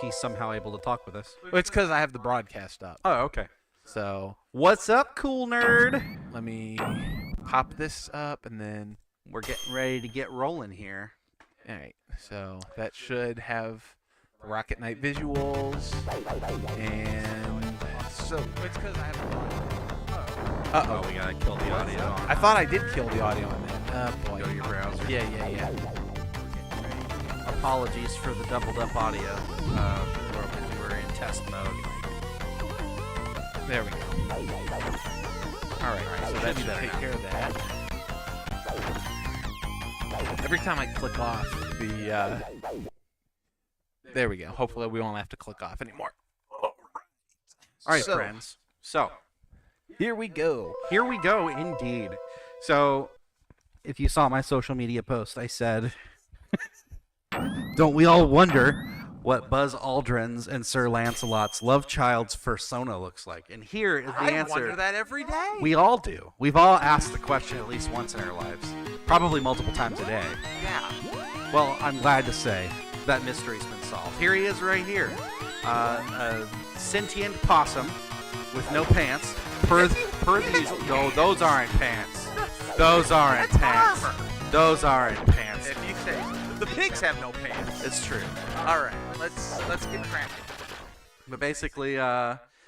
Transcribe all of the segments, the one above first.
he's somehow able to talk with us. Well, it's because I have the broadcast up. Oh, okay. So What's up, cool nerd? let me pop this up, and then We're getting ready to get rolling here. all right. So that should have the Rocket Knight visuals, and so it's because I have the broadcast. Uh-oh, we gotta kill the audio. I thought I did kill the audio on that. Oh boy. Go to your browser. Yeah. Apologies for the doubled up audio. Where we were in test mode. There we go. All right. So that should take care of that. Every time I click off the, there we go. Hopefully we won't have to click off anymore. All right, So- friends. So, Here we go. here we go, indeed. So, if you saw my social media post, I said, don't we all wonder what Buzz Aldrin's and Sir Lancelot's love child's persona looks like? And here is the answer. I wonder that every day. We all do. We've all asked the question at least once in our lives, probably multiple times a day. Yeah. Well, I'm glad to say that mystery's been solved. Here he is right here. A sentient possum with no pants. Per the usual. No, those aren't pants. Those aren't pants. Those aren't pants. If you say the pigs have no pants. It's true. All right. Let's get cracking. But basically,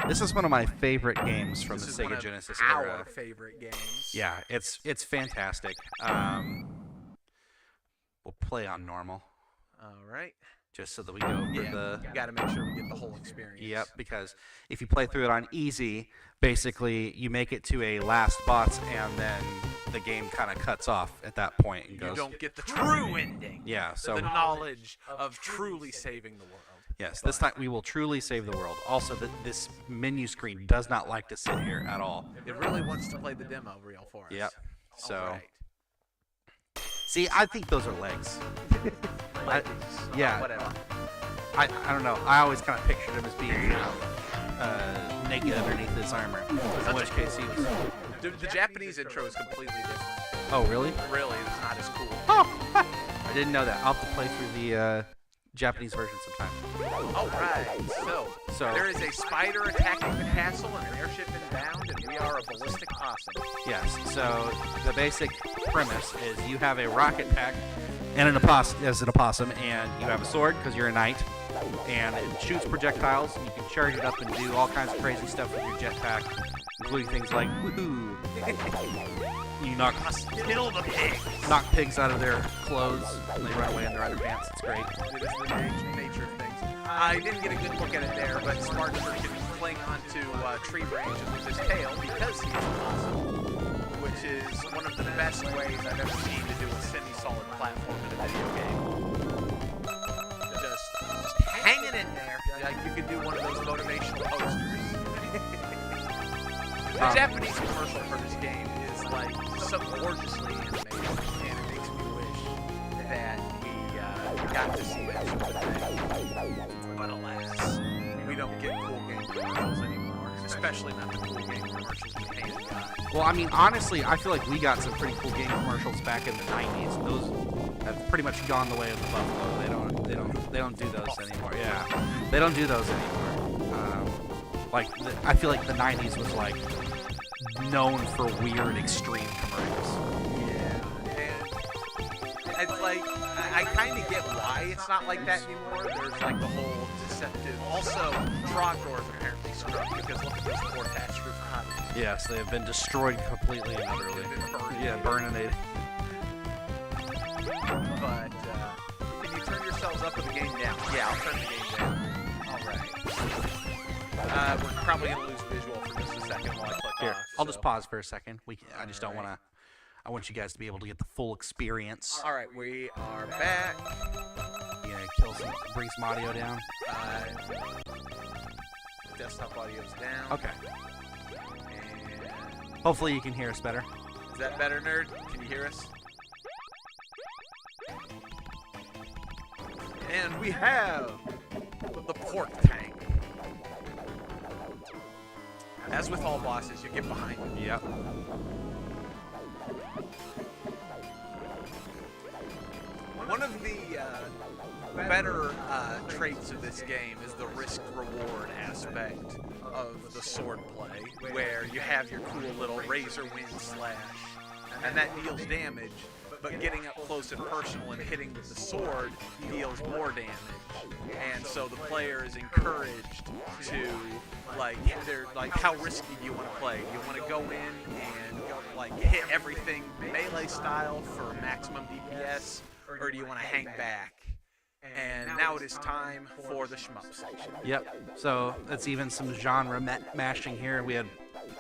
this is one of my favorite games from This the is one Sega of Genesis our era. favorite games. Yeah, it's fantastic. We'll play on normal, All right. just so that we go over the. You got to make sure we get the whole experience. Yep, because if you play through it on easy, basically you make it to a last boss, and then the game kind of cuts off at that point and You goes. don't get the true ending. Yeah, so the knowledge of truly saving the world. yes, this time we will truly save the world. Also, this menu screen does not like to sit here at all. It really wants to play the demo reel for us. Yep. So All right. see, I think those are legs. yeah. Whatever. I don't know. I always kind of pictured him as being naked underneath his armor. In which case he was. The Japanese intro is completely different. Oh, really? Really, it's not as cool. I didn't know that. I'll have to play through the Japanese version sometime. All right. So there is a spider attacking the castle and an airship inbound, and we are a ballistic possum. Yes. So the basic premise is you have a rocket pack and an opossum, and you have a sword because you're a knight, and it shoots projectiles, and you can charge it up and do all kinds of crazy stuff with your jetpack, including things like woohoo. You Kill the pigs. knock pigs out of their clothes, and they run away in their underpants. It's great. It is the nature of things. I didn't get a good look at it there, but Smartster can cling onto tree branches with his tail because he's a possum, which is one of the best ways I've ever seen to do a semi-solid platform in a video game. Just hanging in there, like you could do one of those motivational posters. The Japanese commercial for this game is like so gorgeously animated, and it makes me wish that we got to see that sort of thing. But alas, we don't get cool game commercials anymore, especially not the cool game commercials we hand got. Well, I mean, honestly, I feel like we got some pretty cool game commercials back in the '90s. Those have pretty much gone the way of the buffalo. They don't do those anymore. Yeah, they don't do those anymore. I feel like the '90s was like known for weird, extreme commercials. Yeah, and it's like I kind of get why it's not like that anymore. There's like the whole deceptive. Also, trogdors apparently screwed because look at those poor thatched roof cottages. Yes, they have been destroyed completely and utterly. They've been burned. Yeah, burninated. But can you turn yourselves up with the game down? Yeah, I'll turn the game down. All right. We're probably gonna lose visual for just a second while I click Here, off. I'll just pause for a second. I just don't want to. I want you guys to be able to get the full experience. All right, we are back. You know, bring some audio down. Desktop audio's down. Okay. And Hopefully you can hear us better. is that better, nerd? Can you hear us? And we have the pork tank. As with all bosses, you get behind them. Yep. One of the better traits of this game is the risk-reward aspect of the sword play, where you have your cool little razor wind slash, and that deals damage, but getting up close and personal and hitting with the sword deals more damage. And so the player is encouraged to, they're like, how risky do you want to play? Do you want to go in and hit everything melee style for maximum DPS, or do you want to hang back? And now it is time for the shmup section. Yep. So it's even some genre mashing here. We had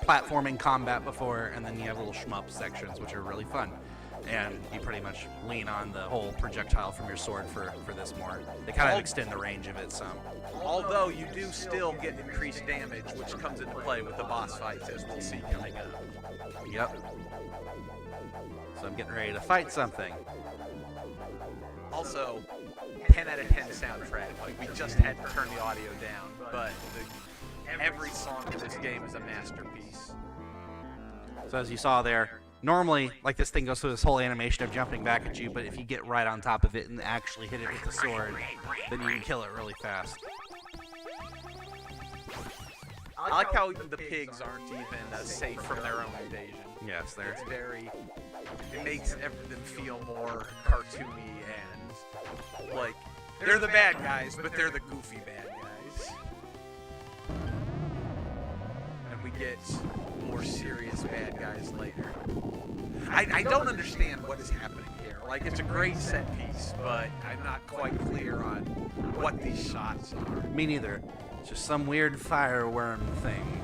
platforming combat before, and then you have little shmup sections, which are really fun. And you pretty much lean on the whole projectile from your sword for this more. They kind of extend the range of it some. Although you do still get increased damage, which comes into play with the boss fights, as we'll see coming up. Yep. So I'm getting ready to fight something. Also, 10 out of 10 soundtrack. Like, we just had to turn the audio down, but every song in this game is a masterpiece. So as you saw there, normally, like, this thing goes through this whole animation of jumping back at you, but if you get right on top of it and actually hit it with the sword, then you can kill it really fast. I like how the pigs aren't even safe from their own invasion. Yes, they're... It makes everything feel more cartoony and, like, they're the bad guys, but they're the goofy bad guys. And we get more serious bad guys later. I don't understand what is happening here. Like, it's a great set piece, but I'm not quite clear on what these shots are. Me neither. It's just some weird fireworm thing.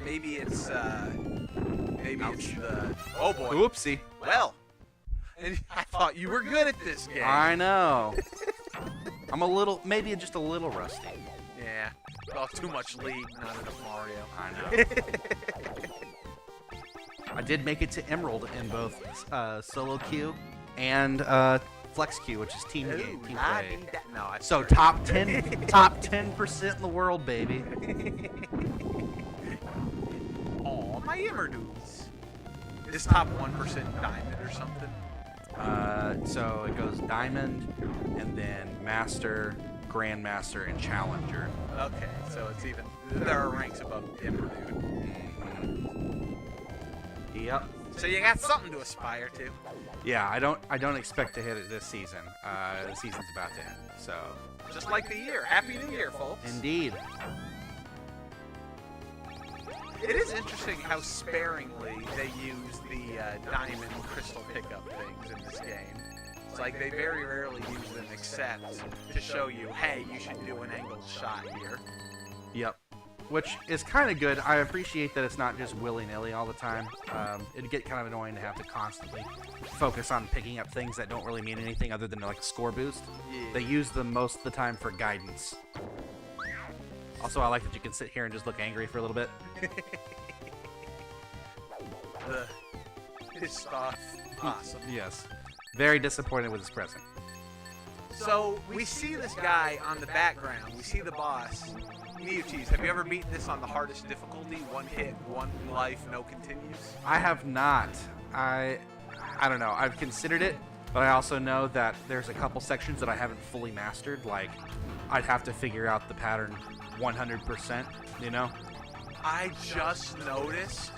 Maybe it's the... Oh boy. Oopsie. Well, I thought you were good at this game. I know. I'm a little, maybe just a little rusty. Yeah. Well, too much League, not enough Mario. I know. I did make it to Emerald in both solo queue and flex queue, which is team game, team play. So top 10% in the world, baby. Aw, my Emerdudes. Is top 1% diamond or something? So it goes diamond, and then master, grandmaster, and challenger. Okay, so it's even. There are ranks above Emerdude. Yep. So you got something to aspire to. Yeah, I don't expect to hit it this season. The season's about to end, so. Just like the year. Happy New Year, folks. Indeed. It is interesting how sparingly they use the diamond crystal pickup things in this game. It's like they very rarely use them except to show you, hey, you should do an angled shot here. Yep. Which is kind of good. I appreciate that it's not just willy-nilly all the time. It'd get kind of annoying to have to constantly focus on picking up things that don't really mean anything other than like a score boost. Yeah. They use them most of the time for guidance. Also, I like that you can sit here and just look angry for a little bit. The pissed off. Awesome. Yes. Very disappointed with his present. So, we see this guy on the background. We see the boss. Mewtwo's, have you ever beaten this on the hardest difficulty? One hit, one life, no continues? I have not. I don't know. I've considered it, but I also know that there's a couple sections that I haven't fully mastered. Like, I'd have to figure out the pattern 100%, you know? I just noticed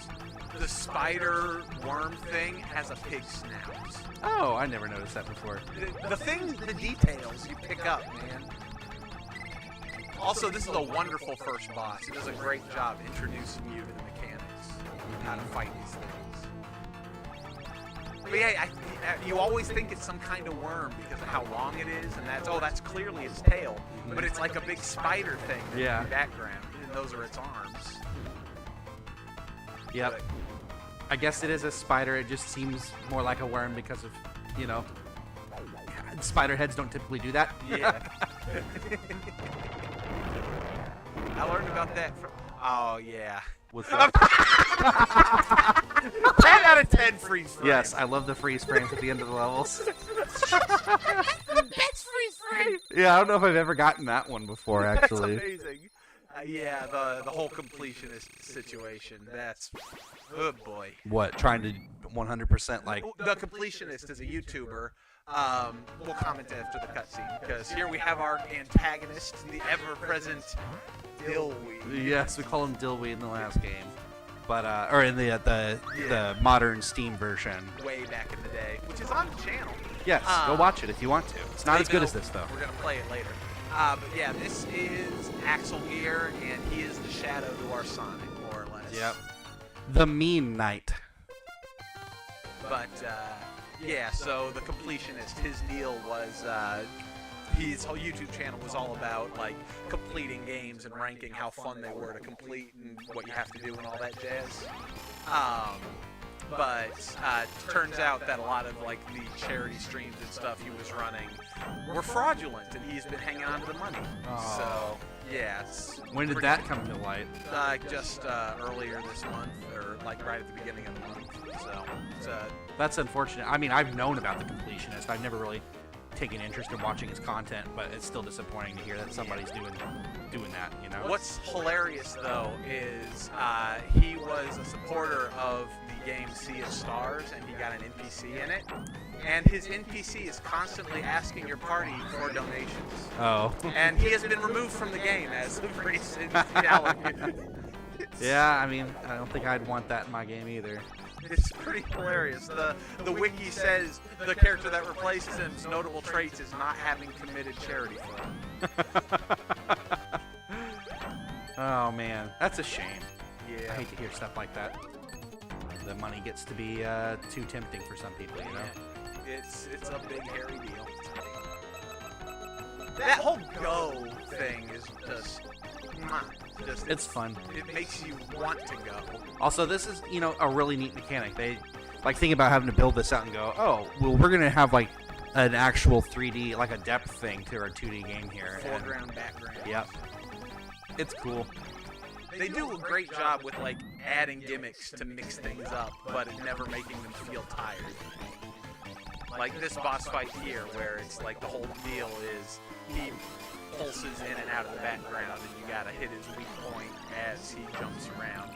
the spider worm thing has a pig snout. Oh, I never noticed that before. The details you pick up, man. Also, this is a wonderful first boss. It does a great job introducing you to the mechanics, how to fight these things. But yeah, you always think it's some kind of worm because of how long it is, and that's clearly its tail. But it's like a big spider thing in the background, and those are its arms. Yep. But I guess it is a spider. It just seems more like a worm because of, you know, spider heads don't typically do that. Yeah. I learned about that from... Oh, yeah. What's that? 10 out of 10 freeze frames. Yes, I love the freeze frames at the end of the levels. The best freeze frame. Yeah, I don't know if I've ever gotten that one before, actually. That's amazing. Yeah, the whole completionist situation. That's... Oh, boy. What, trying to 100% like... The completionist is a YouTuber We'll comment after the cutscene, because here we have our antagonist, the ever-present Dillweed. Yes, we call him Dillweed in the last game, but or in the modern Steam version. Way back in the day, which is on the channel. Yes, go watch it if you want to. It's not as good as this though. We're gonna play it later. But yeah, this is Axel Gear, and he is the shadow to our Sonic, more or less. Yep. The Mean Knight. But yeah, so the completionist, his deal was his whole YouTube channel was all about like completing games and ranking how fun they were to complete and what you have to do and all that jazz. But turns out that a lot of like the charity streams and stuff he was running were fraudulent, and he's been hanging on to the money. Oh. So yeah, When did that come to light? Just earlier this month, or like right at the beginning of the month. So it's That's unfortunate. I mean, I've known about the completionist. I've never really taken interest in watching his content, but it's still disappointing to hear that somebody's doing that, you know? What's hilarious, though, is he was a supporter of the game Sea of Stars, and he got an NPC in it. And his NPC is constantly asking your party for donations. Oh. And he has been removed from the game as of recent. Yeah, I mean, I don't think I'd want that in my game either. It's pretty hilarious. The wiki says the character that replaces him's notable traits is not having committed charity fraud. Oh man, that's a shame. Yeah. I hate to hear stuff like that. The money gets to be too tempting for some people, you know? It's a big hairy deal. That whole go thing is just it's fun. It makes you want to go. Also, this is, you know, a really neat mechanic. They like think about having to build this out and go, oh, well, we're gonna have like an actual 3D, like a depth thing to our 2D game here. Foreground, background. Yep. It's cool. They do a great job with like adding gimmicks to mix things up, but it never making them feel tired. Like this boss fight here, where it's like the whole deal is he pulses in and out of the background, and you gotta hit his weak point as he jumps around.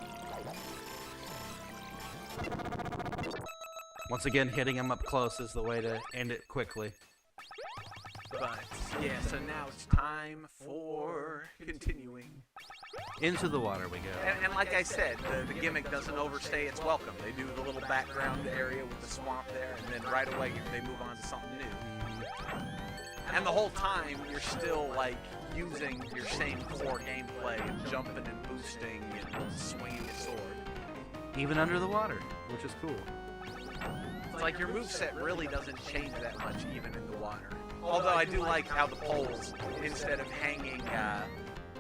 Once again, hitting him up close is the way to end it quickly. But yeah, so now it's time for continuing. Into the water we go. And like I said, the gimmick doesn't overstay its welcome. They do the little background area with the swamp there, and then right away they move on to something new. And the whole time, you're still, like, using your same core gameplay of jumping and boosting and swinging your sword. Even under the water, which is cool. It's like your moveset really doesn't change that much even in the water. Although I do like how the poles, instead of hanging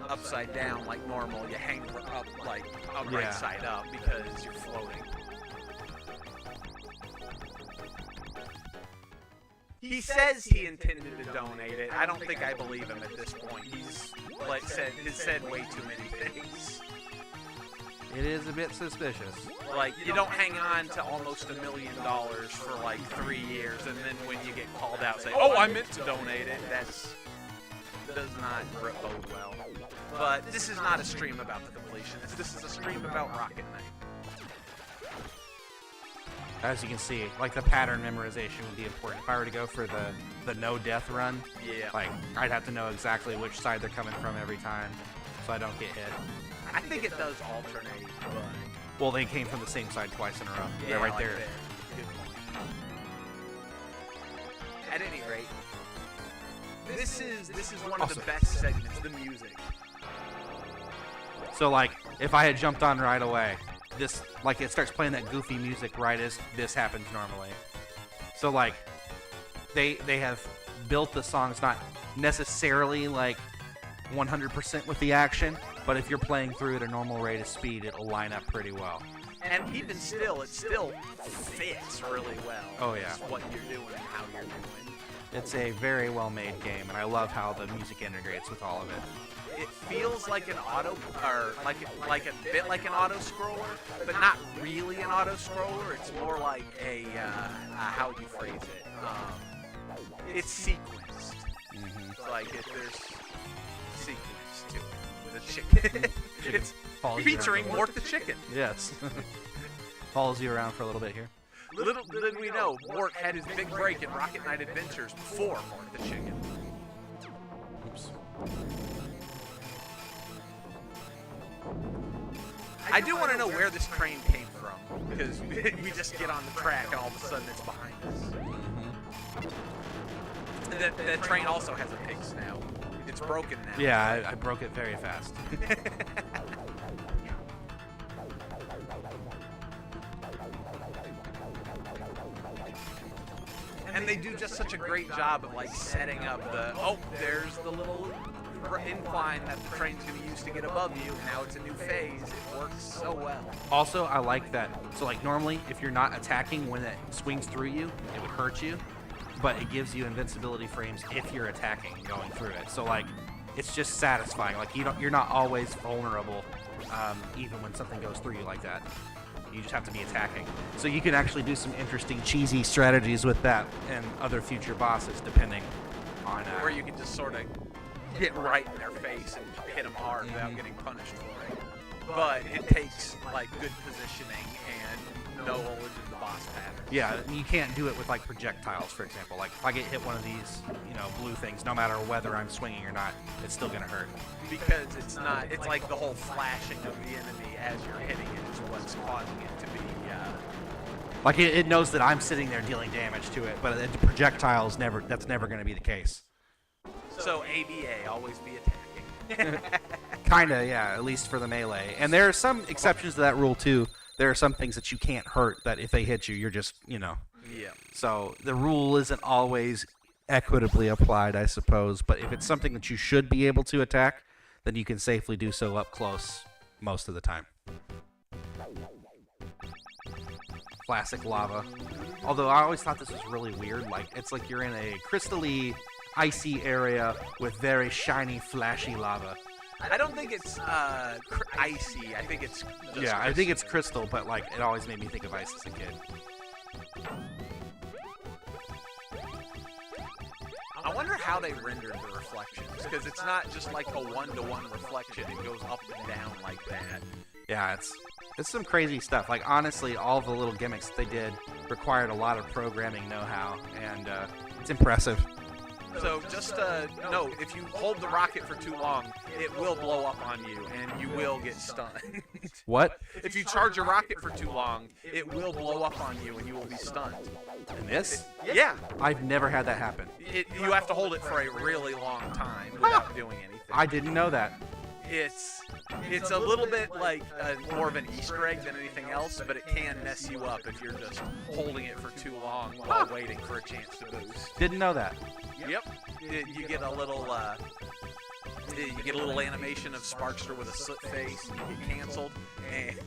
upside down like normal, you hang up, like, right side up because you're floating. He says he intended to donate it. I don't think I believe him at this point. He's said way too many things. It is a bit suspicious. Like, you don't hang on to almost $1 million for like 3 years, and then when you get called out, say, "Oh, I meant to donate it." Does not bode well. But this is not a stream about the completionist. This is a stream about Rocket Knight. As you can see, like the pattern memorization would be important. If I were to go for the no death run, like I'd have to know exactly which side they're coming from every time, so I don't get hit. I think it does alternate, but well, they came from the same side twice in a row. yeah, They're right like there. Good point. At any rate, this is one of the best segments, the music. So like, if I had jumped on right away, this, like, it starts playing that goofy music right as this happens normally. So like, they have built the songs not necessarily like 100% with the action, but if you're playing through at a normal rate of speed, it'll line up pretty well. And even still, it still fits really well. Oh yeah. What you're doing and how you're doing. It's a very well-made game, and I love how the music integrates with all of it. It feels like an like a bit like an auto scroller, but not really an auto scroller. It's more like a how would you phrase it? It's sequenced. It's like there's sequence to it. The chicken. It's featuring Mort the chicken. Yes. Follows you around for a little bit here. Little did we know, Mort had his big break in Rocket Knight Adventures before Mort the Chicken. Oops. I do want to know where this train came from, because we just get on the track and all of a sudden it's behind us. And that train also has a pig snout. It's broken now. Yeah, I broke it very fast. And they do just such a great job of like setting up there's the little incline that the train's going to use to get above you. Now it's a new phase. It works so well. Also, I like that. So, like, normally, if you're not attacking when it swings through you, it would hurt you. But it gives you invincibility frames if you're attacking going through it. So, like, it's just satisfying. Like, you're not always vulnerable, even when something goes through you like that. You just have to be attacking. So you can actually do some interesting, cheesy strategies with that and other future bosses, depending on... Or you can just sort of get right in their face and hit them hard without getting punished for it. But it takes, like, good positioning and no knowledge of the boss pattern. Yeah, you can't do it with, like, projectiles, for example. Like, if I get hit one of these, blue things, no matter whether I'm swinging or not, it's still gonna hurt. Because it's like the whole flashing of the enemy as you're hitting it is what's causing it to be, Like, it knows that I'm sitting there dealing damage to it, but the projectiles that's never gonna be the case. So ABA, always be attacking. Kinda, yeah, at least for the melee. And there are some exceptions to that rule, too. There are some things that you can't hurt that if they hit you, you're just, Yeah. So the rule isn't always equitably applied, I suppose. But if it's something that you should be able to attack, then you can safely do so up close most of the time. Classic lava. Although I always thought this was really weird. Like, it's like you're in a crystally, icy area with very shiny, flashy lava. I don't think it's icy. I think it's just Yeah, I think it's crystal, but like it always made me think of ice as a kid. I wonder how they rendered the reflections, because it's not just like a one-to-one reflection. It goes up and down like that. Yeah, it's some crazy stuff. Like, honestly, all the little gimmicks they did required a lot of programming know-how, and it's impressive. So just no, if you hold the rocket for too long, it will blow up on you, and you will get stunned. What? If you charge a rocket for too long, it will blow up on you, and you will be stunned. In this? Yeah. I've never had that happen. You have to hold it for a really long time without doing anything. I didn't know that. It's a little bit like more of an Easter egg than anything else, but it can mess you up if you're just holding it for too long while waiting for a chance to boost. Didn't know that. Yep. You get a little animation of Sparkster with a soot face, and you get canceled. And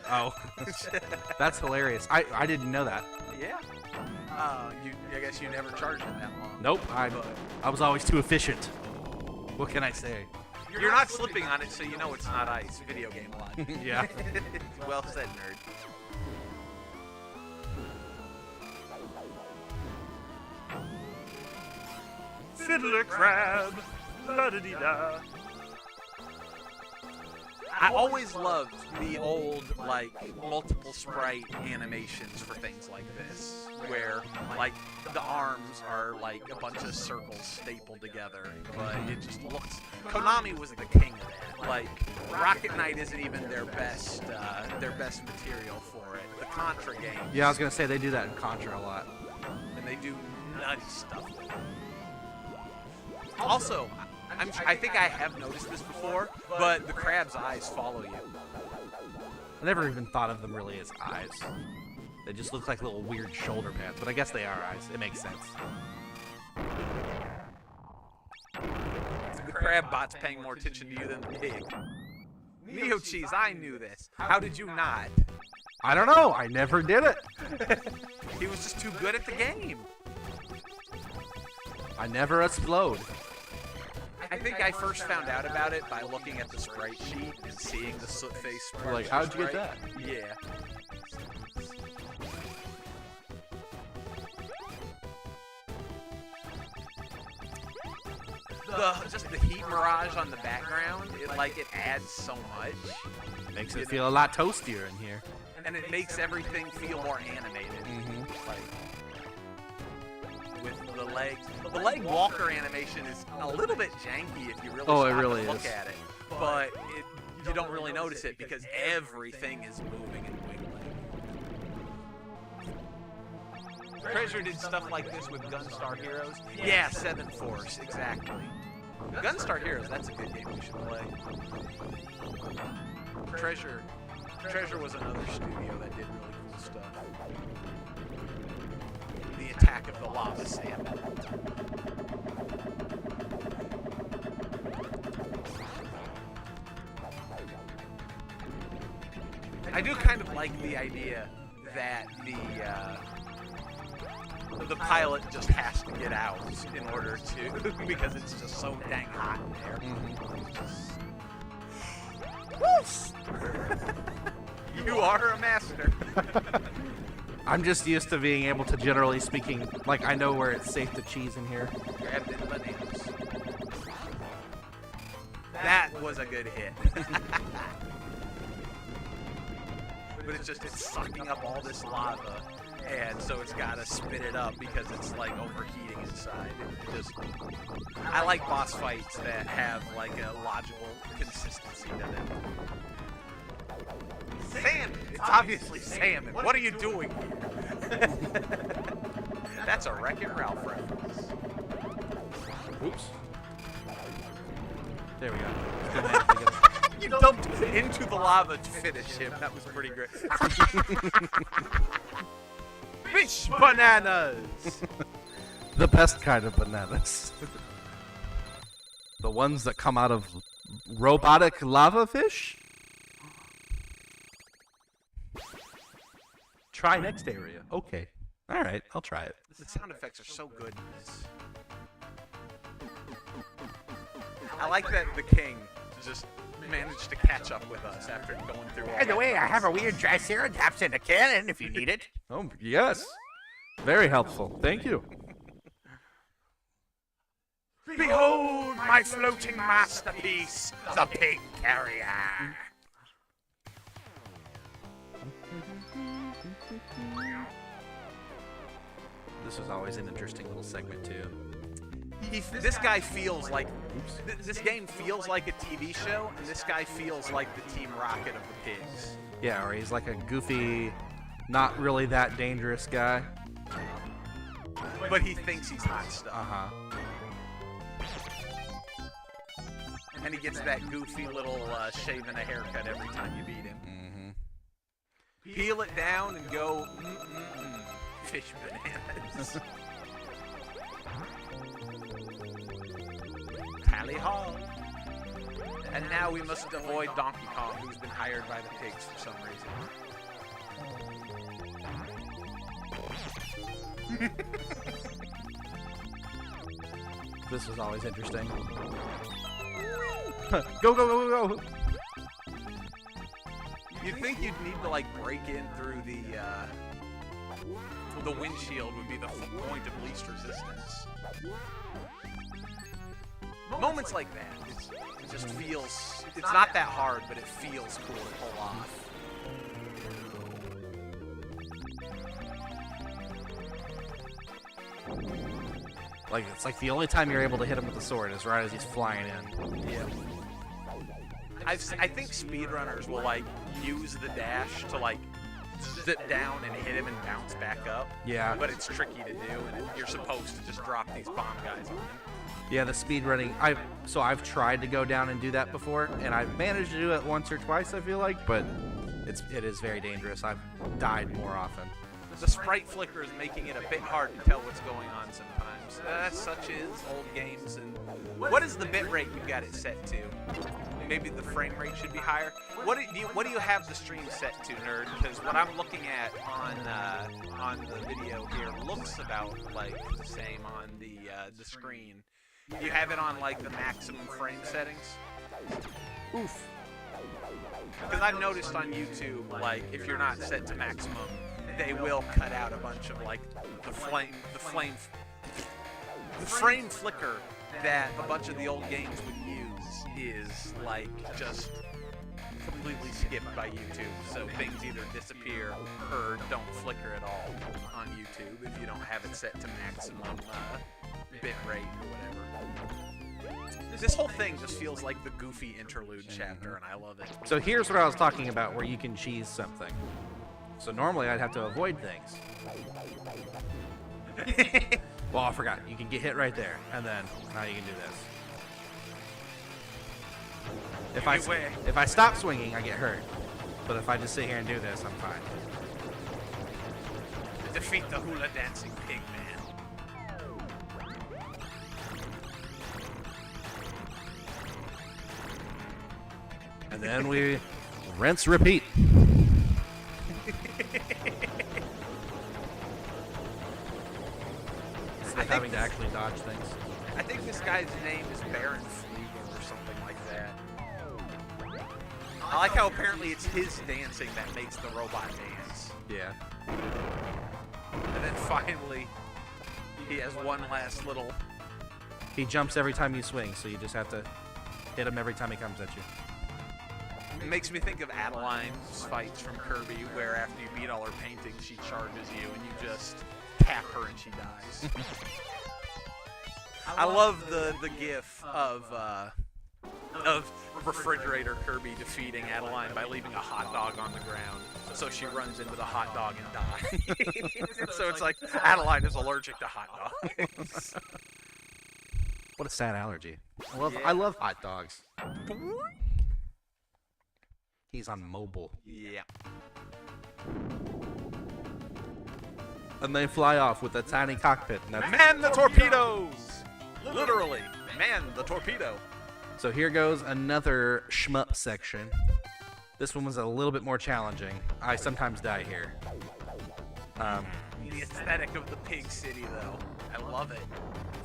Oh, that's hilarious. I didn't know that. yeah. I guess you never charged it that long. Nope. I was always too efficient. What can I say? You're not slipping on it, so you know it's not ice. Video game logic. Yeah. Well said, nerd. Fiddler crab. La-da-dee-da. I always loved the old, like, multiple sprite animations for things like this, where, like, the arms are, like, a bunch of circles stapled together, but it just looks... Konami was the king of that. Like, Rocket Knight isn't even their best material for it. The Contra games. Yeah, I was gonna say they do that in Contra a lot. And they do nutty stuff with it. Also, I think I have noticed this before, but the crab's eyes follow you. I never even thought of them really as eyes. They just look like little weird shoulder pads, but I guess they are eyes. It makes sense. The crab bot's paying more attention to you than the pig. Neo Cheese, I knew this. How did you not? I don't know. I never did it. He was just too good at the game. I never explode. I think I first found out about it by looking at the sprite sheet and seeing the soot face sprite. Like, how'd you get that? Yeah. just the heat mirage on the background, it adds so much. Makes it feel a lot toastier in here. And it makes everything feel more animated. Like with the leg. The leg walker animation is a little bit janky if you really stop and look at it. But you don't really notice it because everything is moving and wiggling. Treasure did stuff like this with Gunstar Heroes. Yeah, 7 Force, exactly. Gunstar Heroes, that's a good game we should play. Treasure was another studio that did really cool stuff. The Attack of the Lava Salmon. I do kind of like the idea that the pilot just has to get out in order to, because it's just so dang hot in there. You are a master. I'm just used to being able to, generally speaking, like I know where it's safe to cheese in here. Grabbed in bananas. That was a good hit. But it's sucking up all this lava, and so it's got to spit it up because it's like overheating inside. I like boss fights that have like a logical consistency to them. Salmon! It's obviously salmon. What are you doing here? That's a Wreck-It Ralph reference. Oops. There we go. You dumped into the lava to finish him. That was pretty great. Fish bananas! The best kind of bananas. The ones that come out of robotic lava fish? Try next area. Okay. Alright, I'll try it. The sound effects are so good in this. I like that the king just managed to catch up with us after going through all. By the way, I have a weird Triceratops in a cannon if you need it. Oh, yes. Very helpful. Thank you. Behold my floating masterpiece, the pig carrier. This was always an interesting little segment, too. This guy feels like... This game feels like a TV show, and this guy feels like the Team Rocket of the pigs. Yeah, or he's like a goofy, not really that dangerous guy. But he thinks he's hot stuff. Uh-huh. And he gets that goofy little shaving a haircut every time you beat him. Peel it down and go, fish bananas. Tally ho! And now we must avoid Donkey Kong, who's been hired by the pigs for some reason. This was always interesting. Go, go, go, go, go! You'd think you'd need to like break in through the windshield would be the point of least resistance. Moments like that, it just feels, it's not that hard, but it feels cool to pull off. Like, it's like the only time you're able to hit him with the sword is right as he's flying in. Yeah. I think speedrunners will like use the dash to like zip down and hit him and bounce back up. Yeah. But it's tricky to do, and you're supposed to just drop these bomb guys on him. Yeah, the speedrunning. I've tried to go down and do that before, and I've managed to do it once or twice, I feel like, but it is very dangerous. I've died more often. The sprite flicker is making it a bit hard to tell what's going on sometimes. Such as old games. And what is the bit rate you've got it set to? Maybe the frame rate should be higher. What do you have the stream set to, nerd? Because what I'm looking at on the video here looks about like the same on the screen. You have it on like the maximum frame settings. Oof. Because I've noticed on YouTube, like if you're not set to maximum, they will cut out a bunch of like the frame flicker that a bunch of the old games would use is like just completely skipped by YouTube. So things either disappear or don't flicker at all on YouTube if you don't have it set to maximum bit rate or whatever. This whole thing just feels like the Goofy interlude chapter, and I love it. So here's what I was talking about, where you can cheese something. So normally I'd have to avoid things. Well, I forgot. You can get hit right there, and then now you can do this. If I stop swinging, I get hurt. But if I just sit here and do this, I'm fine. Defeat the hula dancing pig man. And then we rinse, repeat. Having to actually dodge things. I think this guy's name is Baron Fleeger or something like that. I like how apparently it's his dancing that makes the robot dance. Yeah. And then finally, he has one last little... He jumps every time you swing, so you just have to hit him every time he comes at you. It makes me think of Adeline's fights from Kirby, where after you beat all her paintings, she charges you and you just tap her and she dies. I love the gif of Refrigerator Kirby defeating Adeline by leaving a hot dog on the ground. So she runs into the hot dog and dies. So it's like Adeline is allergic to hot dogs. What a sad allergy. I love hot dogs. He's on mobile. Yeah. And they fly off with a tiny cockpit. And that's Man the torpedoes! Literally, man the torpedo. So here goes another shmup section. This one was a little bit more challenging. I sometimes die here. The aesthetic of the pig city, though. I love it.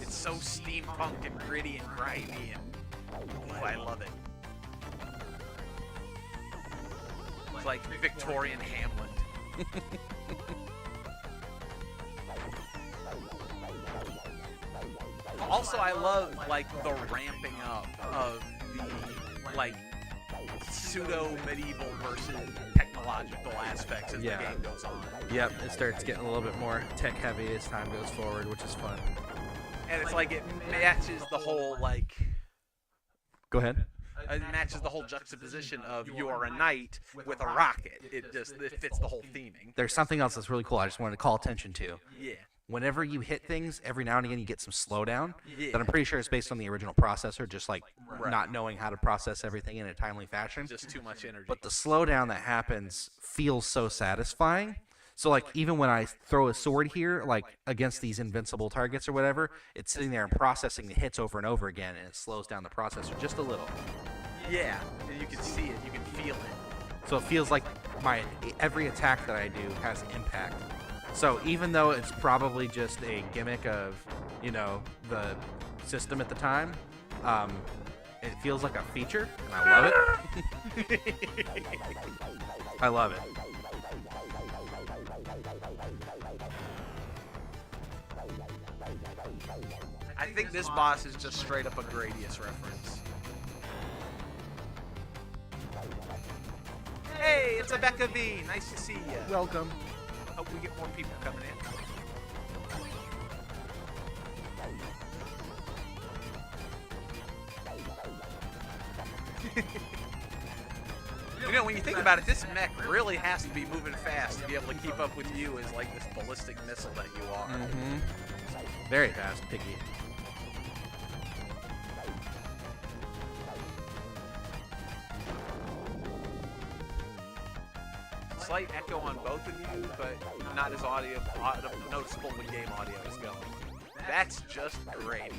It's so steampunk and gritty and grimy, and oh, I love it. It's like Victorian Hamlet. Also, I love like the ramping up of the like pseudo-medieval versus technological aspects as the game goes on. Yep, it starts getting a little bit more tech-heavy as time goes forward, which is fun. And it's like it matches the whole like. Go ahead. It matches the whole juxtaposition of you are a knight with a rocket. It fits the whole theming. There's something else that's really cool I just wanted to call attention to. Yeah. Whenever you hit things, every now and again you get some slowdown. Yeah. That I'm pretty sure it's based on the original processor, just like not knowing how to process everything in a timely fashion. Just too much energy. But the slowdown that happens feels so satisfying. So like even when I throw a sword here, like against these invincible targets or whatever, it's sitting there and processing the hits over and over again, and it slows down the processor just a little. Yeah, and you can see it, you can feel it. So it feels like every attack that I do has impact. So even though it's probably just a gimmick of, you know, the system at the time, it feels like a feature, and I love it. I love it. I think this boss is just straight up a Gradius reference. Hey, it's Rebecca V. Nice to see you. Welcome. Hope we get more people coming in. You know, when you think about it, this mech really has to be moving fast to be able to keep up with you as like this ballistic missile that you are. Mm-hmm. Very fast, Piggy. Slight echo on both of you, but not as noticeable when game audio is going. That's just great.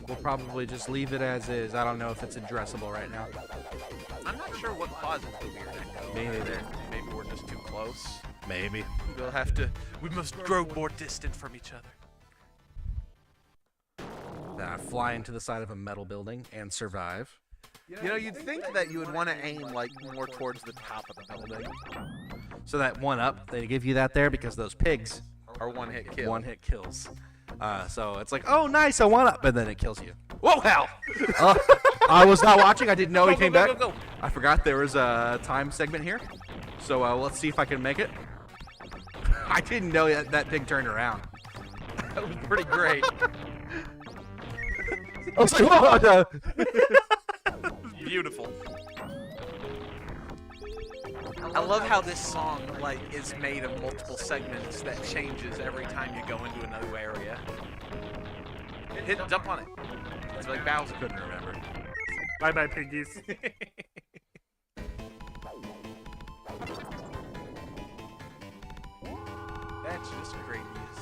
We'll probably just leave it as is. I don't know if it's addressable right now. I'm not sure what causes the weird echo. Me neither. Maybe we're just too close. Maybe. We must grow more distant from each other. Then I fly into the side of a metal building and survive. You know, you'd think that you would want to aim like more towards the top of the building. So that one up, they give you that there because those pigs Or one hit kill. one hit kills. So it's like, oh, nice, I want up, and then it kills you. Whoa, hell! I was not watching. I didn't know he came back. Go. I forgot there was a time segment here. So let's see if I can make it. I didn't know that pig turned around. That was pretty great. I was like, oh, no. Beautiful. I love how this song like is made of multiple segments that changes every time you go into a new area. Jump on it. It's like Bowser. Couldn't remember. Bye-bye, piggies. That's just Gradius.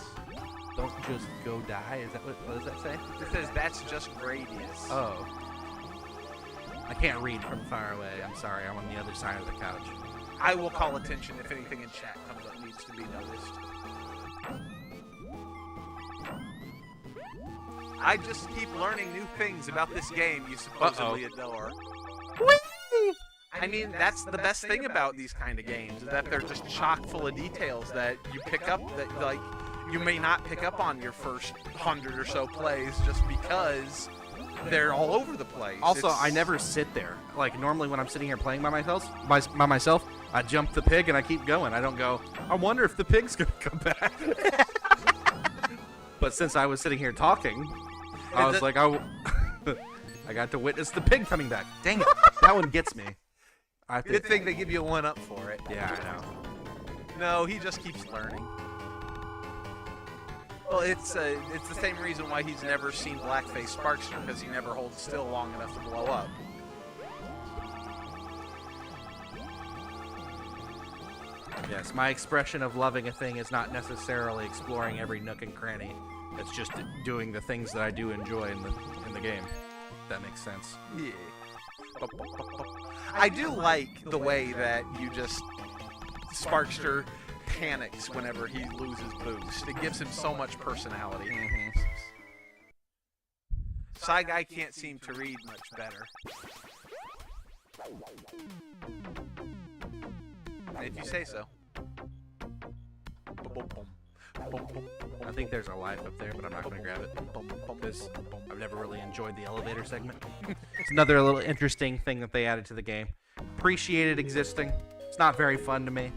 Don't just go die. Is that what does that say? It says that's just Gradius. Oh. I can't read from far away. I'm sorry. I'm on the other side of the couch. I will call attention if anything in chat comes up needs to be noticed. I just keep learning new things about this game you supposedly adore. I mean, that's the best thing about these kind of games, is that they're just chock full of details that you pick up that, like, you may not pick up on your first 100 or so plays just because they're all over the place. Also, I never sit there. Like, normally when I'm sitting here playing by myself, I jump the pig and I keep going. I don't go, I wonder if the pig's going to come back. But since I was sitting here talking, I was like, I got to witness the pig coming back. Dang it. That one gets me. Good thing they give you a 1-up for it. Yeah, I know. No, he just keeps learning. Well, it's the same reason why he's never seen Blackface Sparkster, because he never holds still long enough to blow up. Yes, my expression of loving a thing is not necessarily exploring every nook and cranny. It's just doing the things that I do enjoy in the game. If that makes sense. Yeah. I do like the way that you just Sparkster panics whenever he loses boost. It gives him so much personality. Shy Guy can't seem to read much better. If you say so. I think there's a life up there, but I'm not going to grab it because I've never really enjoyed the elevator segment. It's another little interesting thing that they added to the game. Appreciate it existing. It's not very fun to me.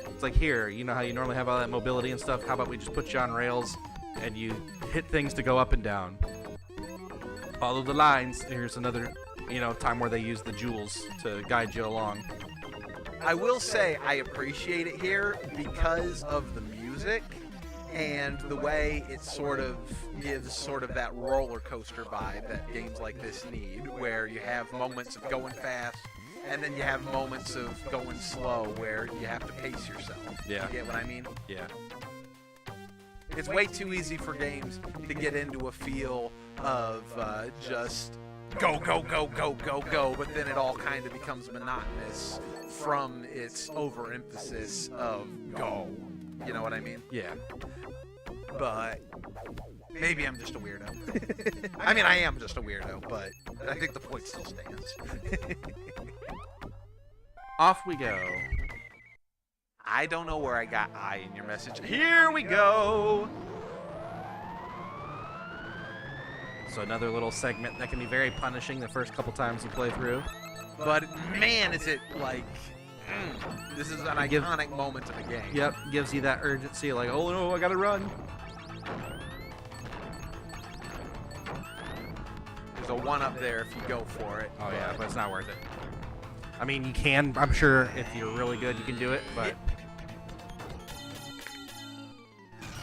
It's like, here, you know how you normally have all that mobility and stuff? How about we just put you on rails and you hit things to go up and down? Follow the lines. Here's another, time where they use the jewels to guide you along. I will say I appreciate it here because of the music and the way it sort of gives sort of that roller coaster vibe that games like this need, where you have moments of going fast and then you have moments of going slow where you have to pace yourself. Yeah. You get what I mean? Yeah. It's way too easy for games to get into a feel of just go, go, go, go, go, go, but then it all kind of becomes monotonous from its overemphasis of go. You know what I mean? Yeah. But maybe I'm just a weirdo. I mean, I am just a weirdo, but I think the point still stands. Off we go. I don't know where I got I in your message. Here we go! So another little segment that can be very punishing the first couple times you play through. But man, is it like, this is an iconic moment in the game. Yep, gives you that urgency, like, oh no, I gotta run. There's a 1-up there if you go for it. Oh yeah, but it's not worth it. I mean, you can, I'm sure if you're really good, you can do it, but...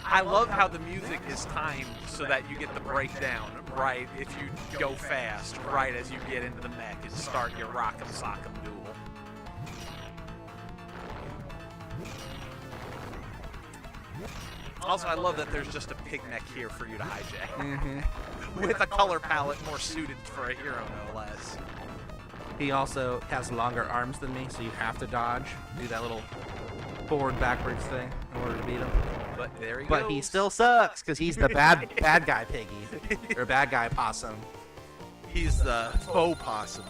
I love how the music is timed so that you get the breakdown right if you go fast, right as you get into the mech and start your rock'em sock'em duel. Also, I love that there's just a pig mech here for you to hijack. With a color palette more suited for a hero, no less. He also has longer arms than me, so you have to dodge, do that little forward-backwards thing in order to beat him. But there he goes. But he still sucks, because he's the bad guy piggy. Or bad guy possum. He's the faux possum.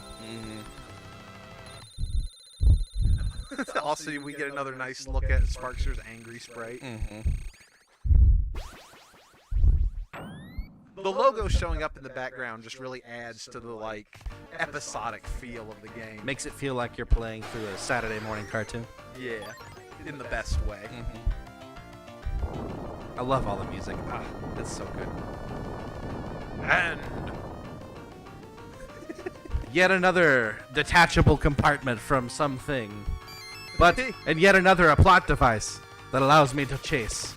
Also, we get another nice look at Sparkster's angry sprite. The logo showing up in the background just really adds to the like episodic feel of the game. Makes it feel like you're playing through a Saturday morning cartoon. Yeah, in the best way. I love all the music. Ah, it's so good. And Yet another detachable compartment from something. And yet another a plot device that allows me to chase.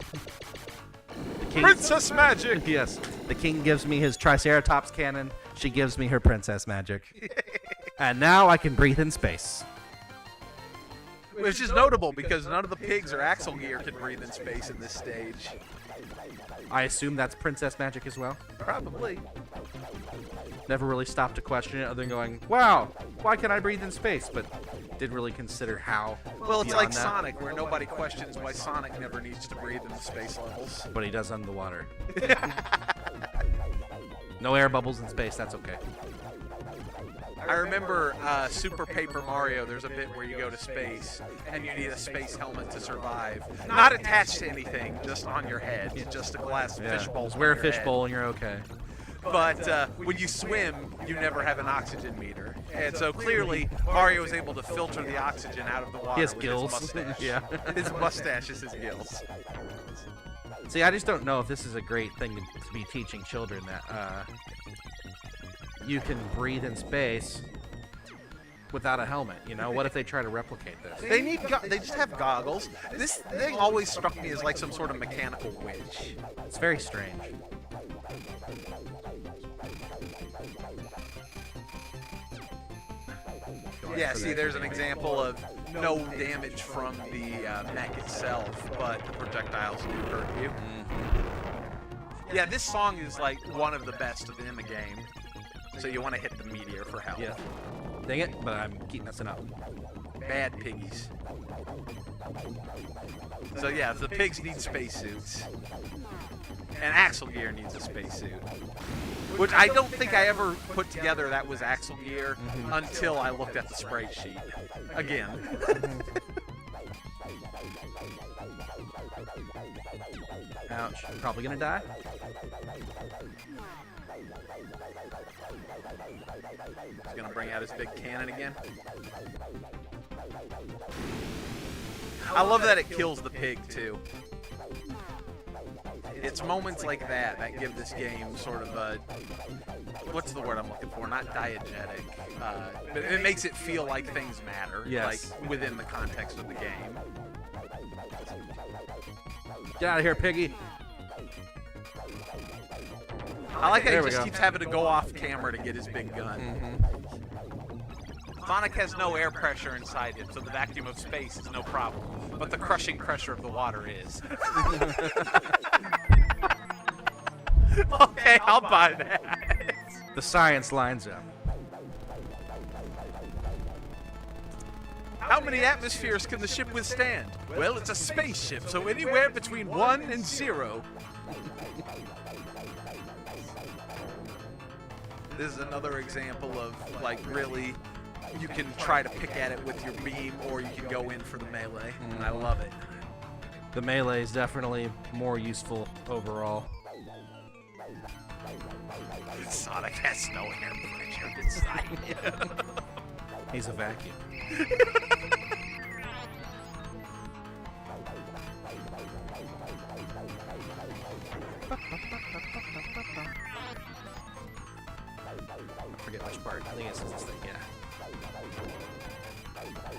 The king, Princess Magic! yes. The king gives me his Triceratops cannon. She gives me her princess magic. And now I can breathe in space. Which is notable because none of the pigs or Axel Gear can breathe in space in this stage. I assume that's princess magic as well. Probably. Never really stopped to question it other than going, wow, why can I breathe in space? But didn't really consider how. Well, it's beyond like that. Sonic, where nobody questions why Sonic never needs to breathe in the space levels. But he does underwater. No air bubbles in space, that's okay. I remember Super Paper Mario, there's a bit where you go to space, and you need a space helmet to survive. Not attached to anything, just on your head. Just a glass fishbowl. Wear a fishbowl and you're okay. But when you swim, you never have an oxygen meter. And so clearly, Mario was able to filter the oxygen out of the water He has with gills. his mustache. Yeah. His mustache is his gills. See, I just don't know if this is a great thing to be teaching children that you can breathe in space without a helmet. You know, what if they try to replicate this? They need they just have goggles. This thing always struck me as like some sort of mechanical winch. It's very strange. Yeah, see, there's an example of no damage from the mech itself, but the projectiles do hurt you. Yeah, this song is like one of the best in the game, so you want to hit the meteor for help. Yeah. Dang it, but I'm keep messing up. Bad piggies. So yeah, the pigs need spacesuits. And Axel Gear needs a spacesuit. Which I don't think I ever put together that was Axel Gear until I looked at the sprite sheet. Again. Ouch. Probably gonna die. He's gonna bring out his big cannon again. I love that it kills the pig too. It's moments like that that give this game sort of a, what's the word I'm looking for? Not diegetic, but it makes it feel like things matter, Yes. like within the context of the game. Get out of here, piggy. I like how There he we just go. keeps having to go off camera to get his big gun. Sonic has no air pressure inside him, so the vacuum of space is no problem. But the crushing pressure of the water is. Okay, I'll buy that. The science lines up. How many atmospheres can the ship withstand? Well, it's a spaceship, so anywhere between 1 and 0. This is another example of, like, really, you can try to pick at it with your beam, or you can go in for the melee, and I love it. The melee is definitely more useful overall. Sonic has no air pressure inside him. He's a vacuum. I forget which part. I think it's this thing, yeah.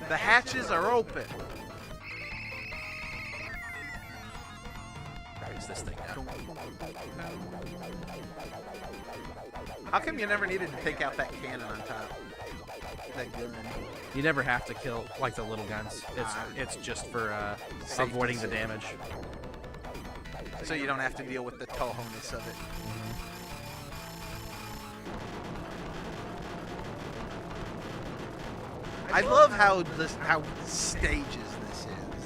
The hatches are open. It's this thing now. How come you never needed to take out that cannon on top? That gun. You never have to kill, like, the little guns. It's just for avoiding the damage. So you don't have to deal with the Toho-ness of it. I love how stages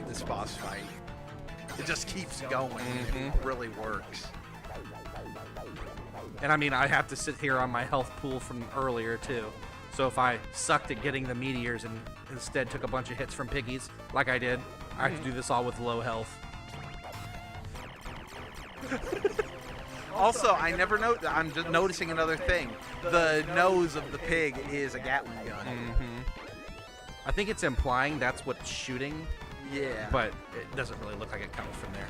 this boss fight. It just keeps going. It really works. And I mean, I have to sit here on my health pool from earlier, too. So if I sucked at getting the meteors and instead took a bunch of hits from piggies, like I did, I have to do this all with low health. Also, I never I'm just noticing another thing. The nose of the pig is a Gatling gun. I think it's implying that's what's shooting, Yeah. but it doesn't really look like it comes from there.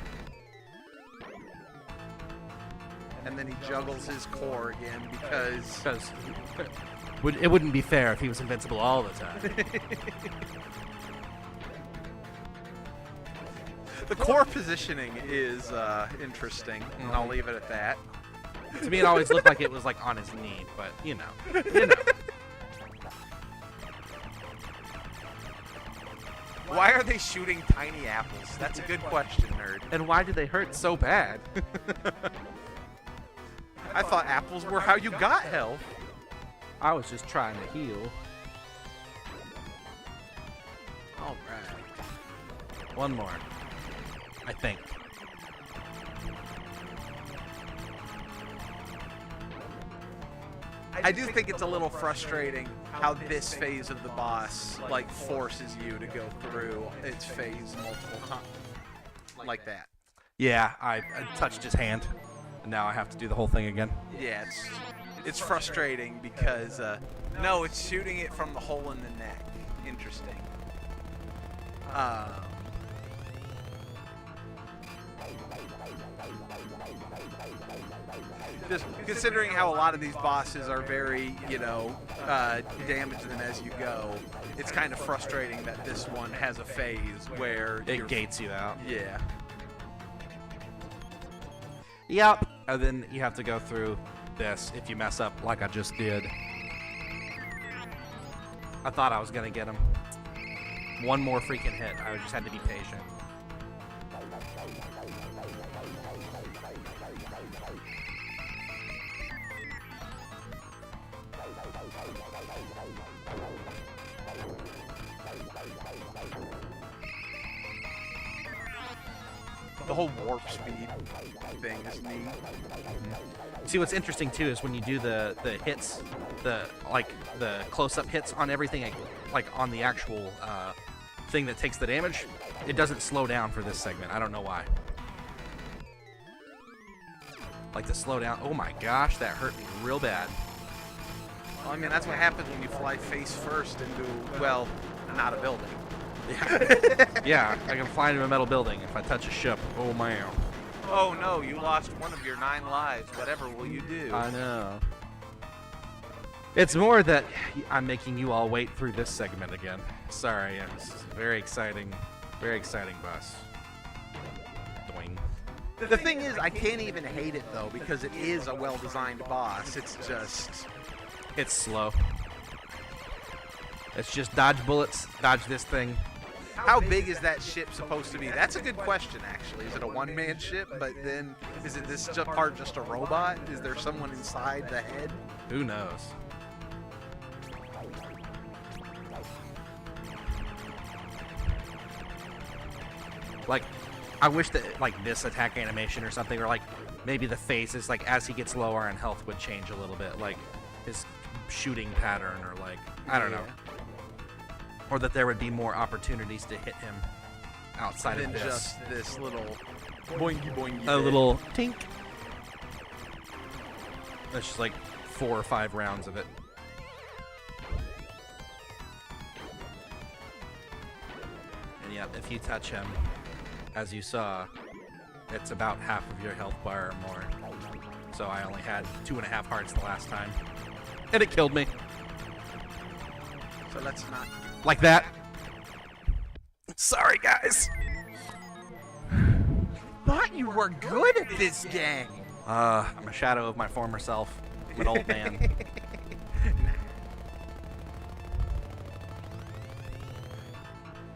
And then he juggles his core again because... Because it wouldn't be fair if he was invincible all the time. The core positioning is interesting, and I'll leave it at that. To me, it always looked like it was like on his knee, but you know. Why are they shooting tiny apples? That's a good question, nerd. And why do they hurt so bad? I thought apples were how you got health. I was just trying to heal. All right. One more, I think. I do think it's a little frustrating how this phase of the boss like forces you to go through its phase multiple times like that. Yeah, I touched his hand, and now I have to do the whole thing again. Yeah, it's frustrating because no, it's shooting it from the hole in the neck. Interesting. Just considering how a lot of these bosses are very, damage them as you go, it's kind of frustrating that this one has a phase where It gates you out. Yeah. Yep. And then you have to go through this if you mess up like I just did. I thought I was going to get him. One more freaking hit. I just had to be patient. The whole warp speed thing is neat. See, what's interesting too is when you do the hits, the close-up hits on everything, like on the actual thing that takes the damage, it doesn't slow down for this segment. I don't know why. Like the slowdown. Oh my gosh, that hurt me real bad. Well, I mean, that's what happens when you fly face first into, well, not a building. Yeah, I can fly into a metal building if I touch a ship. Oh man. Oh no, you lost one of your 9 lives. Whatever will you do? I know. It's more that I'm making you all wait through this segment again. Sorry, it's very exciting boss. Doing. The thing is, I can't even hate it though because it is a well-designed boss. It's just... It's slow. It's just dodge bullets, dodge this thing. How big is that ship supposed to be? That's a good question, actually. Is it a one-man ship? But then, is it this part just a robot? Is there someone inside the head? Who knows? Like, I wish that like this attack animation or something, or like maybe the face is like as he gets lower and health would change a little bit, like his shooting pattern, or like I don't know. Or that there would be more opportunities to hit him outside Than of this. just this little boingy boingy. A little tink. That's just like 4 or 5 rounds of it. And yeah, if you touch him, as you saw, it's about half of your health bar or more. So I only had 2.5 hearts the last time. And it killed me. So let's not. Like that. Sorry, guys. Thought you were good at this game. I'm a shadow of my former self. I'm an old man.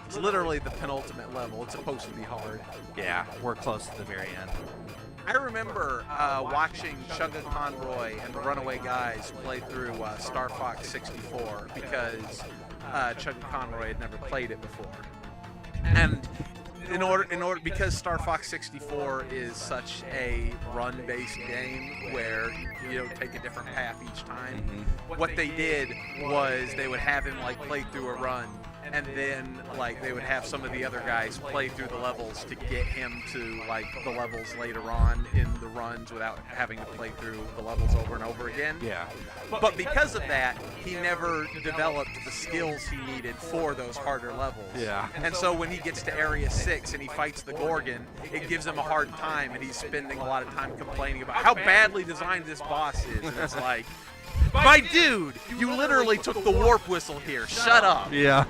It's literally the penultimate level. It's supposed to be hard. Yeah, we're close to the very end. I remember watching Chugga Conroy and the Runaway Guys play through Star Fox 64 because Chugga Conroy had never played it before. And because Star Fox 64 is such a run-based game where you take a different path each time, what they did was they would have him like play through a run, and then like they would have some of the other guys play through the levels to get him to like the levels later on in the runs without having to play through the levels over and over again. Yeah. But because of that, he never developed the skills he needed for those harder levels. Yeah. And so when he gets to Area 6 and he fights the Gorgon, it gives him a hard time, and he's spending a lot of time complaining about how badly designed this boss is. And it's like, my dude, you literally took the warp whistle here. Shut up. Yeah.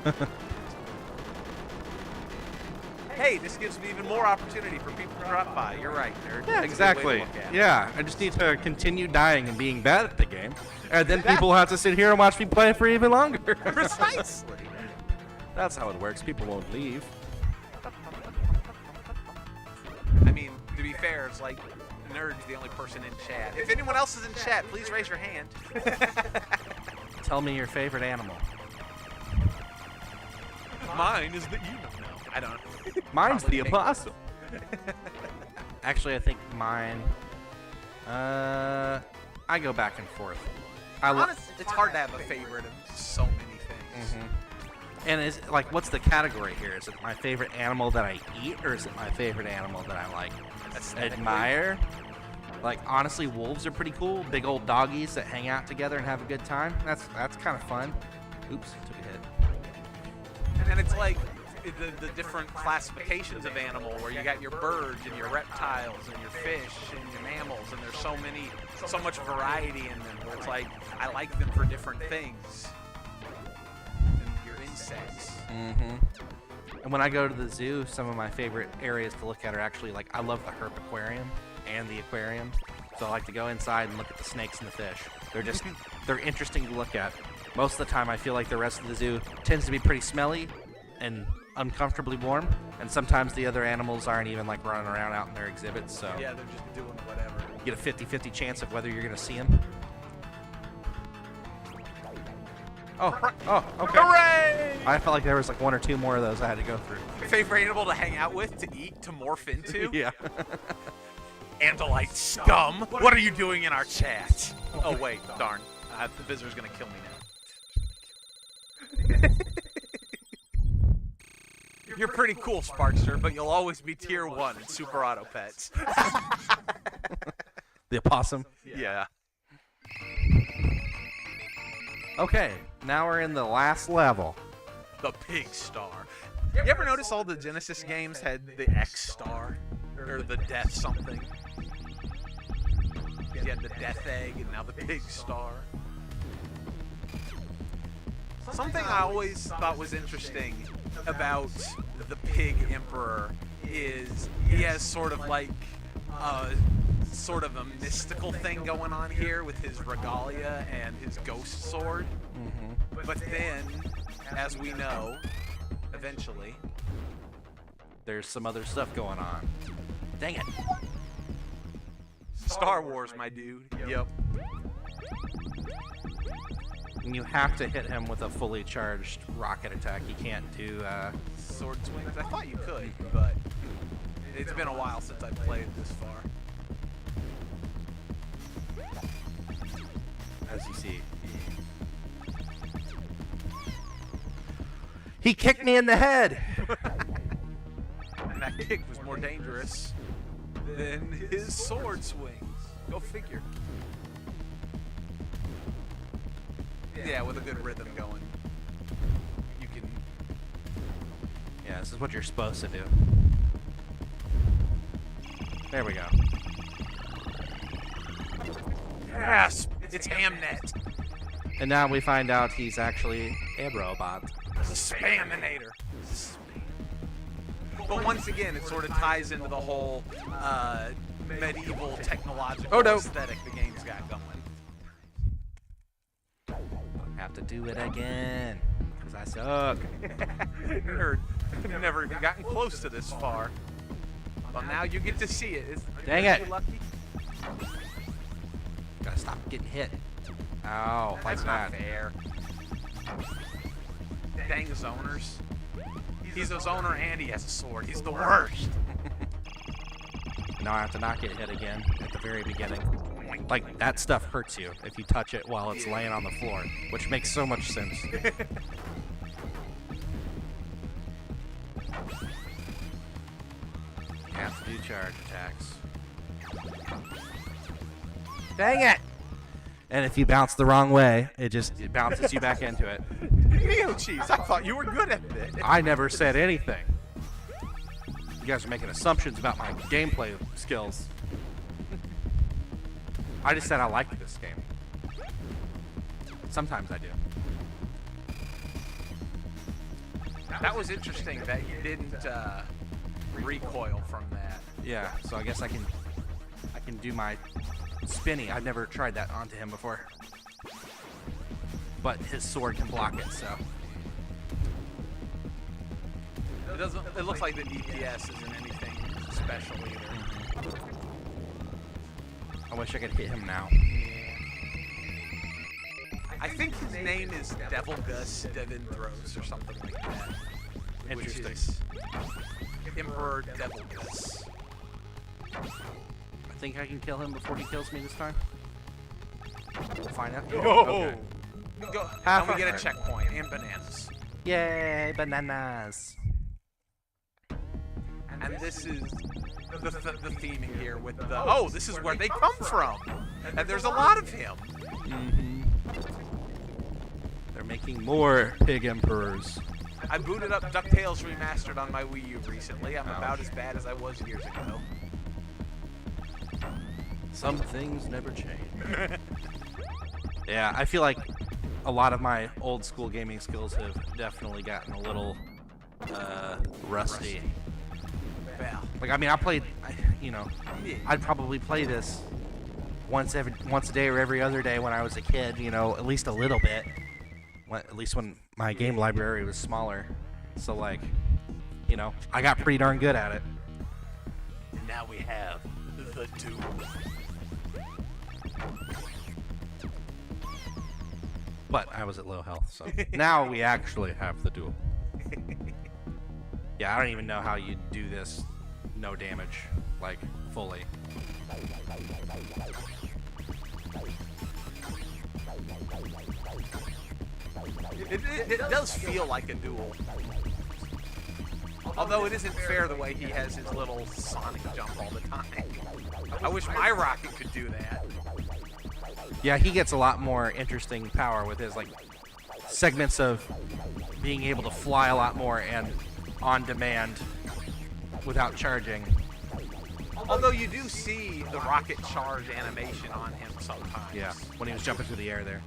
Hey, this gives me even more opportunity for people to drop by. You're right, nerd. Yeah, That's a good way to exactly. look at it. Yeah, I just need to continue dying and being bad at the game, and then people have to sit here and watch me play for even longer. Precisely. That's how it works. People won't leave. I mean, to be fair, it's like Nerd's the only person in chat. If anyone else is in chat, please raise your hand. Tell me your favorite animal. Mine is the emu. No, I don't. Mine's Probably the pink. opossum. Actually, I think mine. I go back and forth. Honestly, it's hard to have a favorite of so many things. And is like, what's the category here? Is it my favorite animal that I eat, or is it my favorite animal that I like admire? Like, honestly, wolves are pretty cool. Big old doggies that hang out together and have a good time. That's kind of fun. Oops, took a hit. And it's like the different classifications of animal, where you got your birds and your reptiles and your fish and your mammals, and there's so much variety in them, where it's like, I like them for different things. And your insects. And when I go to the zoo, some of my favorite areas to look at are actually, like, I love the herp aquarium and the aquarium. So I like to go inside and look at the snakes and the fish. They're interesting to look at. Most of the time, I feel like the rest of the zoo tends to be pretty smelly and uncomfortably warm, and sometimes the other animals aren't even like running around out in their exhibits, so Yeah, they're just doing whatever. you get a 50-50 chance of whether you're going to see them. Oh, okay. Hooray! I felt like there was like one or two more of those I had to go through. Favorite animal to hang out with, to eat, to morph into? Yeah. Andalite scum! What are you doing in our chat? Oh, wait, darn. The visitor's gonna kill me now. You're pretty cool, Sparkster, but you'll always be tier 1 in Super Auto Pets. The opossum. Yeah. Okay, now we're in the last level. The Pig Star. You ever notice all the Genesis games had the X Star? Or the Death something? You had the Death Egg and now the Pig Star. Something I always thought was interesting about the Pig Emperor is he has sort of like a mystical thing going on here with his regalia and his ghost sword. But then, as we know, eventually, There's some other stuff going on. Dang it. Star Wars, my dude. Yep. And you have to hit him with a fully charged rocket attack. You can't do, Sword swings. I thought you could, but it's been a while since I've played this far. as you see. He kicked me in the head! And that kick was more dangerous than his sword swings. Go figure. Yeah, with a good rhythm going. You can... Yeah, this is what you're supposed to do. There we go. Yes! It's Hamnet. And now we find out he's actually a robot. Spaminator. But once again, it sort of ties into the whole medieval technological aesthetic the game's got going. Have to do it again, because I suck. Nerd. I've never even gotten close to this far. Well, now you get to see it. Dang Aren't it. you lucky? Gotta stop getting hit. Ow, like That's not that. fair. Dang zoners. He's a zoner and he has a sword. He's the worst. Now I have to not get hit again at the very beginning. Like, that stuff hurts you if you touch it while it's laying on the floor, which makes so much sense. You have to do charge attacks. Dang it! And if you bounce the wrong way, it bounces you back into it. Neo cheese. I thought you were good at this. I never said anything. You guys are making assumptions about my gameplay skills. I just said I liked this game. Sometimes I do. That was interesting that you didn't recoil from that. Yeah, so I guess I can do my spinny. I've never tried that onto him before. But his sword can block it, so. It looks like the DPS isn't anything special either. I wish I could hit him now. I think his name is Devil Gus Devindros or something like that. Interesting. Which is Emperor Devil Gus. I think I can kill him before he kills me this time. We'll find out. Oh. Okay. Go, and we get a checkpoint and bananas. Yay, bananas. And this is the theming here with the, oh, this is where they come from. And there's a lot of him. Mm-hmm. They're making more pig emperors. I booted up DuckTales Remastered on my Wii U recently. I'm about as bad as I was years ago. Some things never change. Yeah, I feel like a lot of my old school gaming skills have definitely gotten a little rusty. Well, Like, I mean, I'd probably play this once a day or every other day when I was a kid, at least a little bit. At least when my game library was smaller. So, like, I got pretty darn good at it. and now we have the duel. But I was at low health, so now we actually have the duel. Yeah, I don't even know how you do this no damage, like, fully. It does feel like a duel. Although it isn't fair the way he has his little sonic jump all the time. I wish my rocket could do that. Yeah, he gets a lot more interesting power with his, like, segments of being able to fly a lot more and on demand without charging. Although you do see the rocket charge animation on him sometimes. Yeah, when he was jumping through the air there.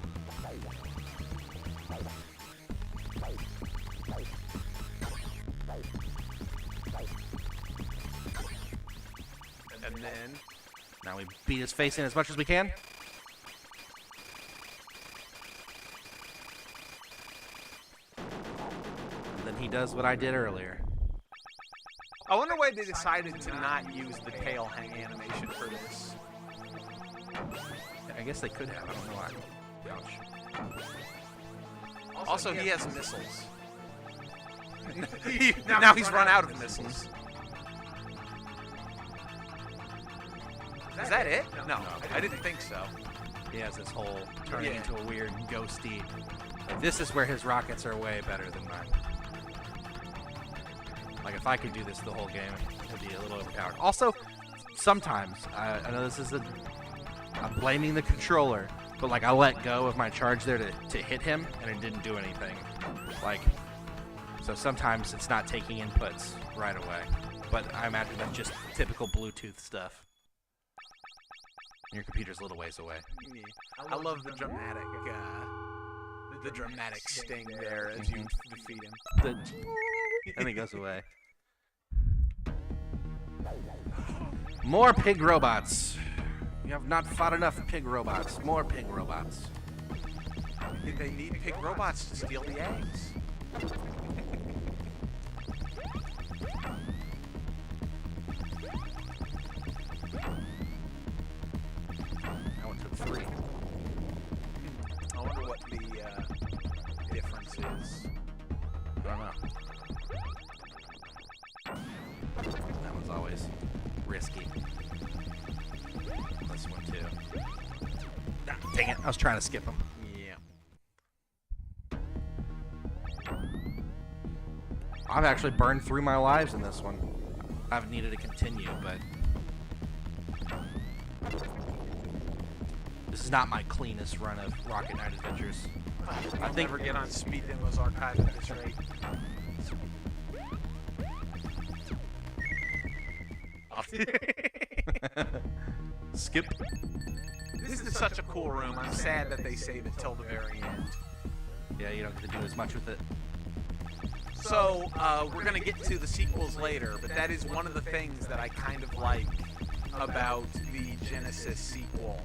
And then Now we beat his face in as much as we can. And then he does what I did earlier. I wonder why they decided to not use the tail hang animation for this. I guess they could have. I don't know why. Ouch. Also, he has missiles. Now he's run out of missiles. Is that it? No, I didn't think so. He has this whole turning Yeah. into a weird ghosty. Like, this is where his rockets are way better than mine. Like, if I could do this the whole game, it'd be a little overpowered. Also, sometimes, I know this is I'm blaming the controller, but, like, I let go of my charge there to hit him, and it didn't do anything. Like, so sometimes it's not taking inputs right away. But I imagine that's just typical Bluetooth stuff. Your computer's a little ways away. Yeah. I love the dramatic sting there as you defeat him. And he goes away. More pig robots. You have not fought enough pig robots. More pig robots. They need pig robots to steal the eggs. That one took 3. I wonder what the difference is. I don't know. That one's always risky. This one too. Ah, dang it! I was trying to skip him. Yeah. I've actually burned through my lives in this one. I haven't needed to continue, but this is not my cleanest run of Rocket Knight Adventures. I'll never get on Speed Demo's archive at this rate. Skip. This is such a cool room. I'm sad that they save it till the very end. Yeah, you don't get to do as much with it. So, we're going to get to the sequels later, but that is one of the things that I kind of like about the Genesis sequel,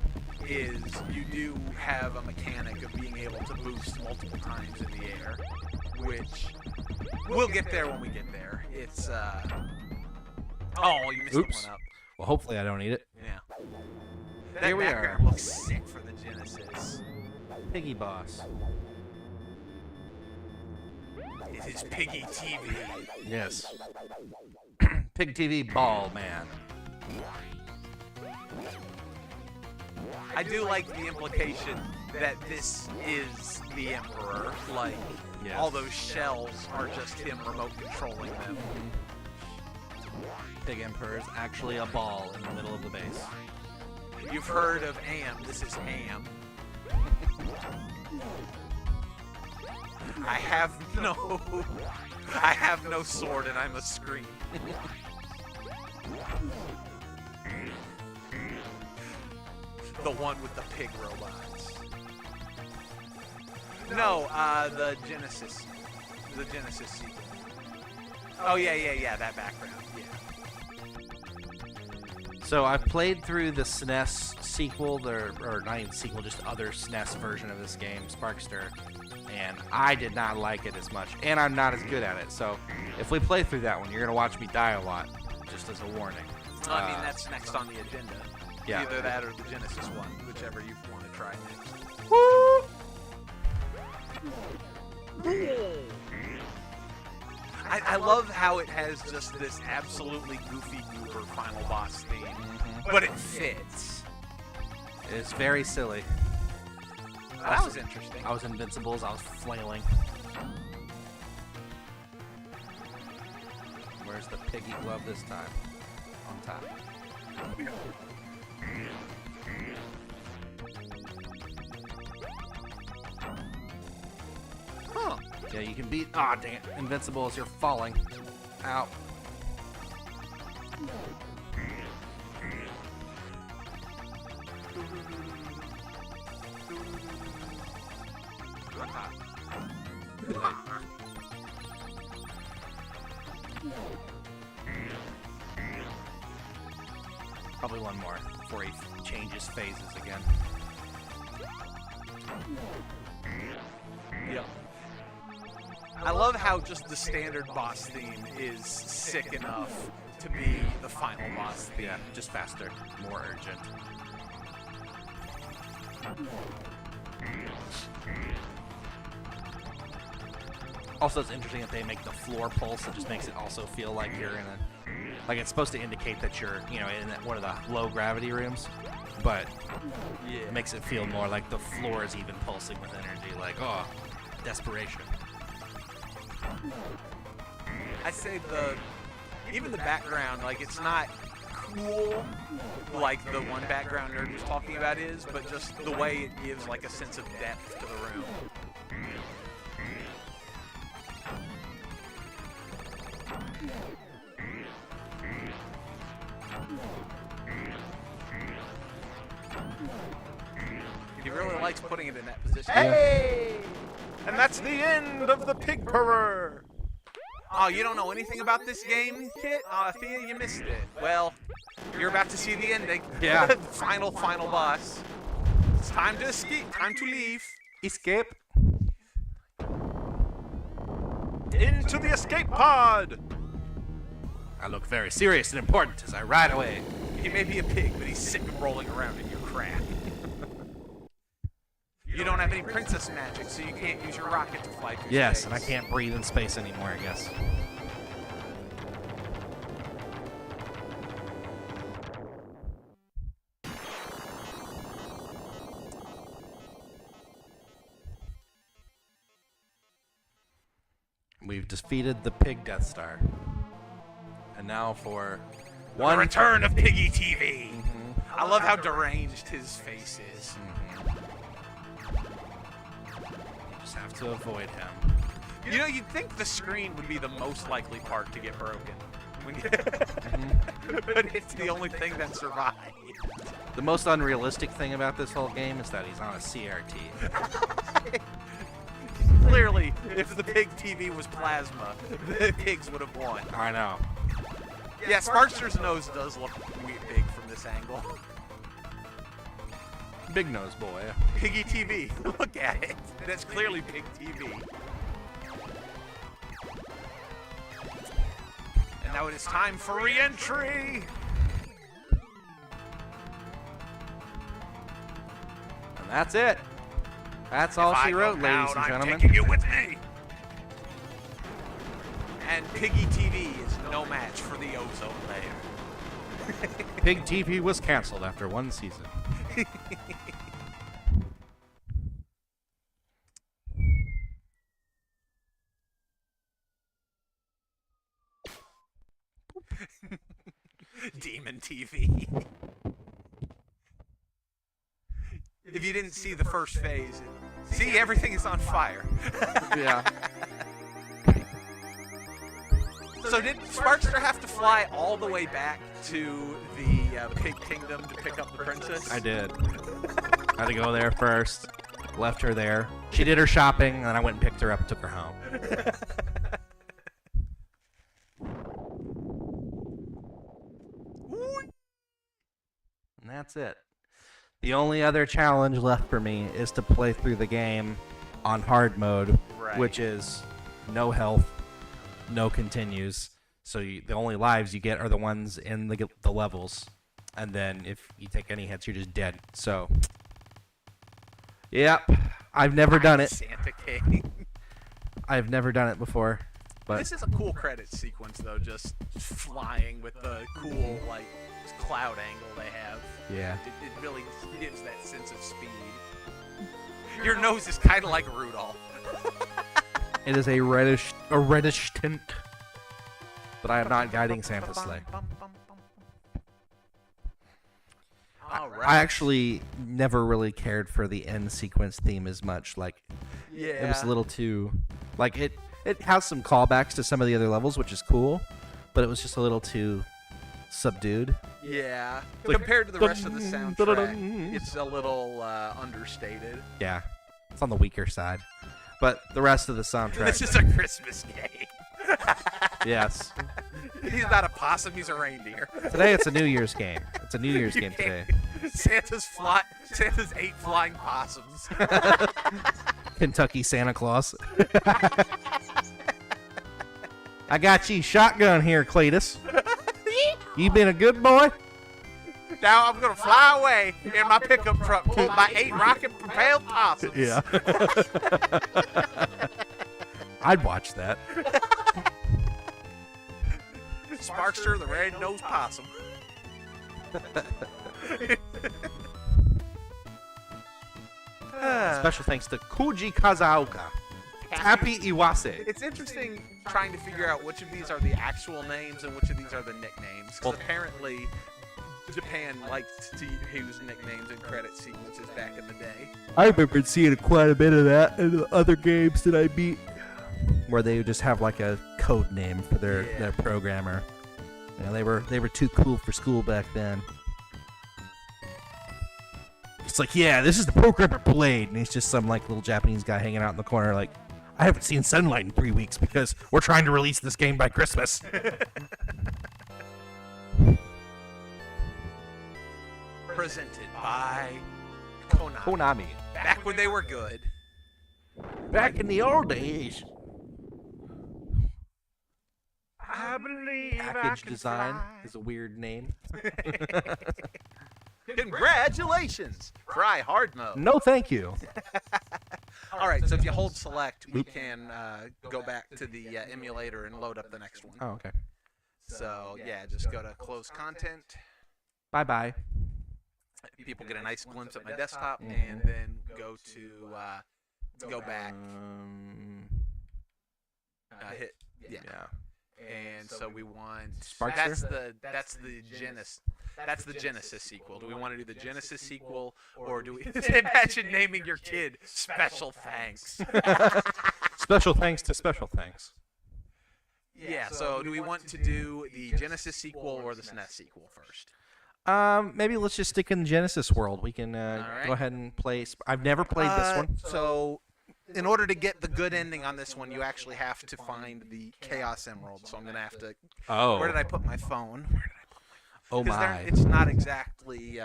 is you do have a mechanic of being able to boost multiple times in the air, which we'll get there when we get there. It's, oh, you missed Oops. one up. Well, hopefully I don't need it. Yeah. That Here we are. background looks sick for the Genesis. Piggy Boss. It is Piggy TV. Yes. Pig TV Ball Man. I do like the implication that this is the Emperor. Like, Yes. all those shells are just him remote controlling them. Pig Emperor is actually a ball in the middle of the base. You've heard of Am. This is Am. I have no sword and I'm a scream. The one with the pig robots. No, the Genesis. The Genesis sequel. Oh, yeah, that background, yeah. So I played through the SNES sequel, or not even sequel, just other SNES version of this game, Sparkster, and I did not like it as much, and I'm not as good at it. So if we play through that one, you're gonna watch me die a lot, just as a warning. I mean, that's next on the agenda. Yeah. Either that or the Genesis one, whichever you want to try next. I love how it has just this absolutely goofy goober final boss theme, but it fits. It's very silly. That was interesting. I was invincible as I was flailing. Where's the piggy glove this time? On top. Huh. Yeah, you can beat. Ah, dang it. Invincible as you're falling. Ow. Probably one more before he changes phases again. Yep. I love how just the standard boss theme is sick enough to be the final boss theme. Yeah, just faster, more urgent. Also, it's interesting that they make the floor pulse. It just makes it also feel like you're in a... Like, it's supposed to indicate that you're, you know, in one of the low gravity rooms. But it makes it feel more like the floor is even pulsing with energy. Like, oh, desperation. I say even the background, like, it's not cool like the one background nerd was talking about is, but just the way it gives like a sense of depth to the room. He really likes putting it in that position. Hey! And that's the end of the Pigperer! Oh, you don't know anything about this game, Kit? Thea, you missed it. Well, you're about to see the ending. Yeah. The final boss. It's time to escape. Time to leave. Escape. Into the escape pod! I look very serious and important as I ride away. He may be a pig, but he's sick of rolling around in your crap. You don't have any princess magic, so you can't use your rocket to fly through Yes, space. and I can't breathe in space anymore, I guess. We've defeated the Pig Death Star. And now for The one... return of Piggy TV. Mhm. I love how deranged his face is. You just have to avoid him. You know, you'd think the screen would be the most likely part to get broken. But it's the only thing that survived. The most unrealistic thing about this whole game is that he's on a CRT. Clearly, if the Pig TV was plasma, the pigs would have won. I know. Yeah, Sparkster's nose does look big from this angle. Big nose boy. Piggy TV, look at it. That's clearly Pig TV. And now it is time for re-entry. And that's it. That's all she wrote, ladies and I'm gentlemen. taking you with me. And Piggy TV is no match for the ozone layer. Pig TV was canceled after one season. Demon TV. If you didn't see the first phase, see, everything is on fire. Yeah. So did Sparkster have to fly all the way back to the Pig Kingdom to pick up the princess? I did. Had to go there first. Left her there. She did her shopping, and then I went and picked her up and took her home. And that's it. The only other challenge left for me is to play through the game on hard mode, Right. which is no health, no continues. So the only lives you get are the ones in the levels. And then if you take any hits, you're just dead. So, yep. I've never done it. Santa King. I've never done it before. But This is a cool credit sequence, though, just flying with the cool, like, cloud angle they have. yeah. It really gives that sense of speed. Your nose is kind of like Rudolph. It is a reddish tint. But I am not guiding Santa's sleigh. All right. I actually never really cared for the end sequence theme as much. Like, Yeah. it was a little too... Like, it has some callbacks to some of the other levels, which is cool. But it was just a little too subdued. Yeah. Like, Compared to the rest of the soundtrack, it's a little understated. Yeah. It's on the weaker side. But the rest of the soundtrack... This is a Christmas game. Yes. He's not a possum, he's a reindeer. Today it's a New Year's game. It's a New Year's You game today. Santa's 8 flying possums. Kentucky Santa Claus. I got you shotgun here, Cletus. You been a good boy? Now I'm gonna fly away in my pickup truck pulled by 8 rocket-propelled possums. Yeah. I'd watch that. Sparkster the red-nosed possum. Special thanks to Koji Kazaoka. Happy Iwase. It's interesting trying to figure out which of these are the actual names and which of these are the nicknames. Because Well- apparently Japan liked to use nicknames in credit sequences back in the day. I remember seeing quite a bit of that in the other games that I beat. Where they would just have like a code name for their programmer. You know, they were too cool for school back then. It's like, yeah, this is the programmer Blade, and he's just some like little Japanese guy hanging out in the corner like, I haven't seen sunlight in 3 weeks because we're trying to release this game by Christmas. Presented by Konami. Konami. Back when they were good. Back in the old days. I believe Package design is a weird name. Congratulations! Try hard mode. No, thank you. All right, so if you hold select, we can go back to the emulator and load up the next one. Oh, okay. So yeah, just go to close content. Bye bye. People get a nice glimpse at my desktop, and then go to go back. hit. Yeah. And so we want. Sparkster? That's the Genesis sequel. Do we want to do the Genesis sequel, or do we imagine naming your kid Special Thanks? Special thanks to special thanks. Yeah. So do we want to do the Genesis sequel or the SNES sequel first? Maybe let's just stick in the Genesis world. We can right. go ahead and play. I've never played this one. So, in order to get the good ending on this one, you actually have to find the Chaos Emerald. So I'm gonna have to. Oh. Where did I put my phone? Oh my. It's not exactly.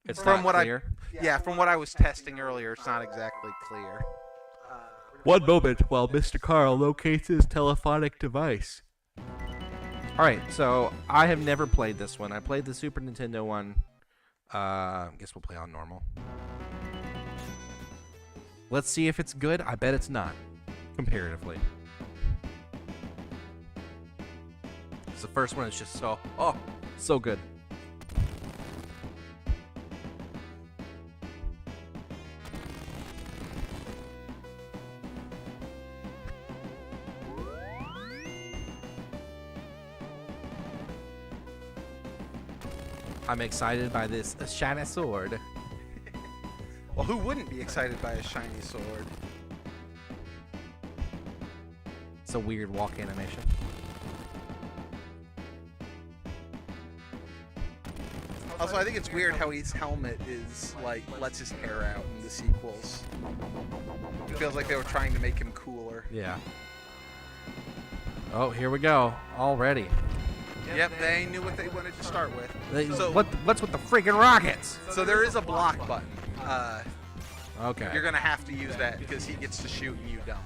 It's from not what clear. from what I was testing earlier, it's not exactly clear. One moment while Mr. Carl locates his telephonic device. Alright, so I have never played this one. I played the Super Nintendo one. I guess we'll play on normal. Let's see if it's good. I bet it's not, comparatively. It's the first one is just so good. I'm excited by this shiny sword. Well, who wouldn't be excited by a shiny sword? It's a weird walk animation. Also, I think it's weird how his helmet is like lets his hair out in the sequels. It feels like they were trying to make him cooler. Yeah. Oh, here we go. Already. Yep, they knew what they wanted to start with. What's with the freaking rockets? So there is a block button. Okay. You're gonna have to use that because he gets to shoot and you don't.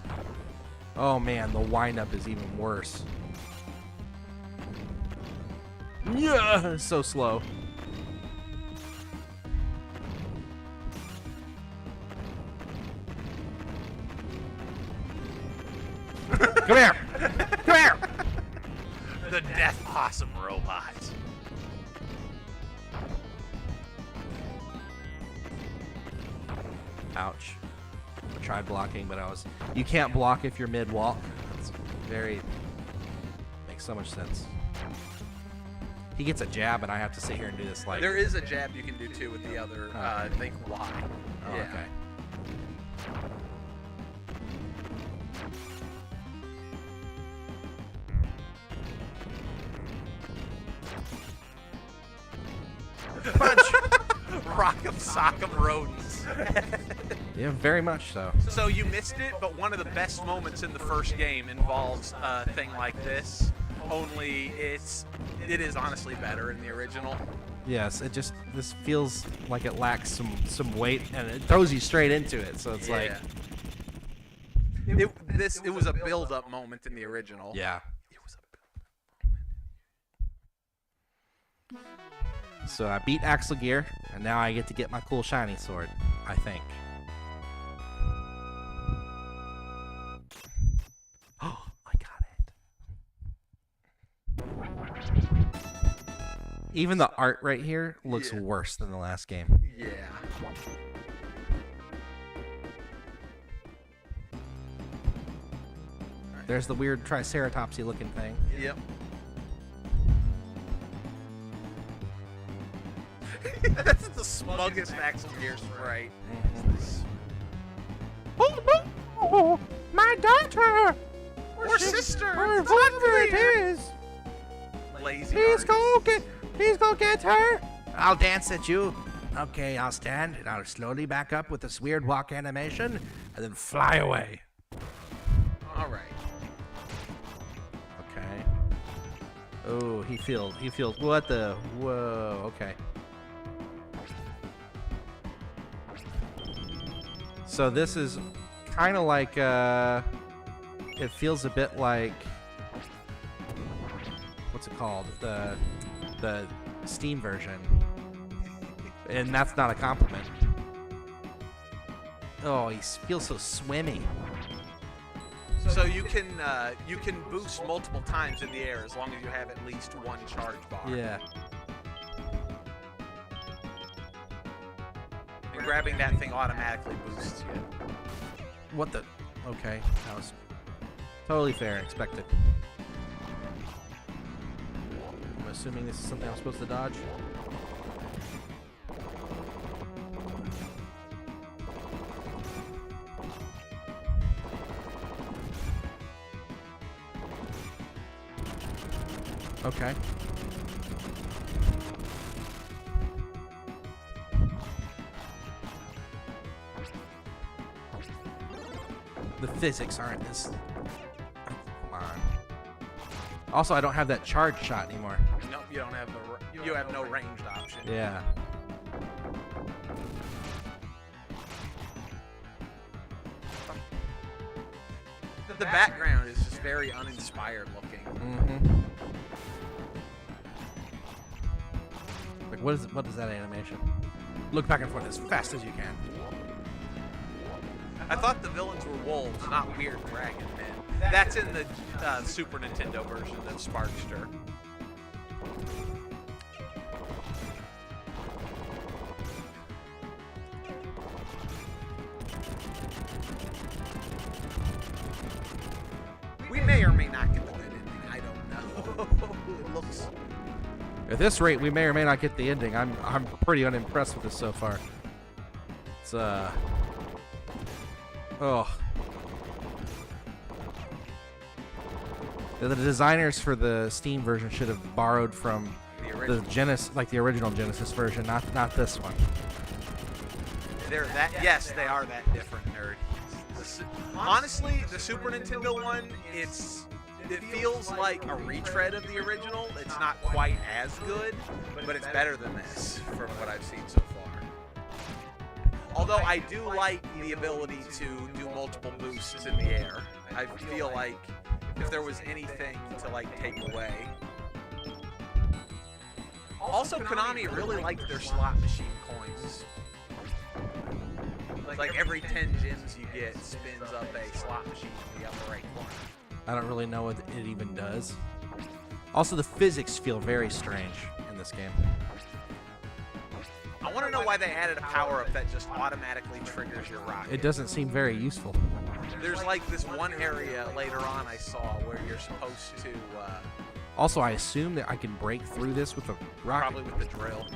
Oh man, the windup is even worse. Yeah, so slow. Come here! Come here! The Death Possum robot. Ouch. I tried blocking, but you can't block if you're mid-walk. It's makes so much sense. He gets a jab, and I have to sit here and do this like... There is a jab you can do too with the other, I think Y. Oh, yeah. okay. Punch! Rock'em sock'em rodents. Yeah, very much so. So you missed it, but one of the best moments in the first game involves a thing like this. Only it is honestly better in the original. Yes, this feels like it lacks some weight, and it throws you straight into it. So it's like, it was a build-up moment in the original. yeah. So I beat Axel Gear, and now I get to get my cool shiny sword, I think. Oh, I got it. Even the art right here looks worse than the last game. Yeah. There's the weird Triceratopsy looking thing. Yep. That's the smuggest Axel Gear sprite. Oh, my daughter! We're sisters! Whoever it is! Lazy Please artist. go get her! I'll dance at you. Okay, I'll stand and I'll slowly back up with this weird walk animation and then fly away. Alright. Okay. Oh, he feels, what the, whoa, okay. So this is kind of like, it feels a bit like, what's it called? The Steam version. And that's not a compliment. Oh, he feels so swimmy. So you can boost multiple times in the air as long as you have at least one charge bar. Yeah. And grabbing that thing automatically boosts you. What the? Okay. That was... Totally fair and expected. I'm assuming this is something I'm supposed to dodge. Okay. The physics aren't as... Come on. Also, I don't have that charge shot anymore. Nope, you don't have the. You have no ranged option. Yeah. The background is just very uninspired looking. Mm-hmm. Like, what is that animation? Look back and forth as fast as you can. I thought the villains were wolves, not weird dragon men. That's in the Super Nintendo version of Sparkster. We may or may not get the good ending. I don't know. It looks. At this rate, we may or may not get the ending. I'm pretty unimpressed with this so far. It's oh. The designers for the Steam version should have borrowed from the Genesis, like the original Genesis version, not this one. They're that. Yes, they are that different, nerd. Honestly, the Super Nintendo one, it feels like a retread of the original. It's not quite as good, but it's better than this from what I've seen so far. Although I do like the ability to do multiple boosts in the air. I feel like if there was anything to like take away. Also, Konami really liked their slot machine coins. Like every 10 gems you get spins up a slot machine in the upper right corner. I don't really know what it even does. Also, the physics feel very strange in this game. I want to know why they added a power-up that just automatically triggers your rocket. It doesn't seem very useful. There's like this one area later on I saw where you're supposed to... Also, I assume that I can break through this with a rocket. Probably with the drill.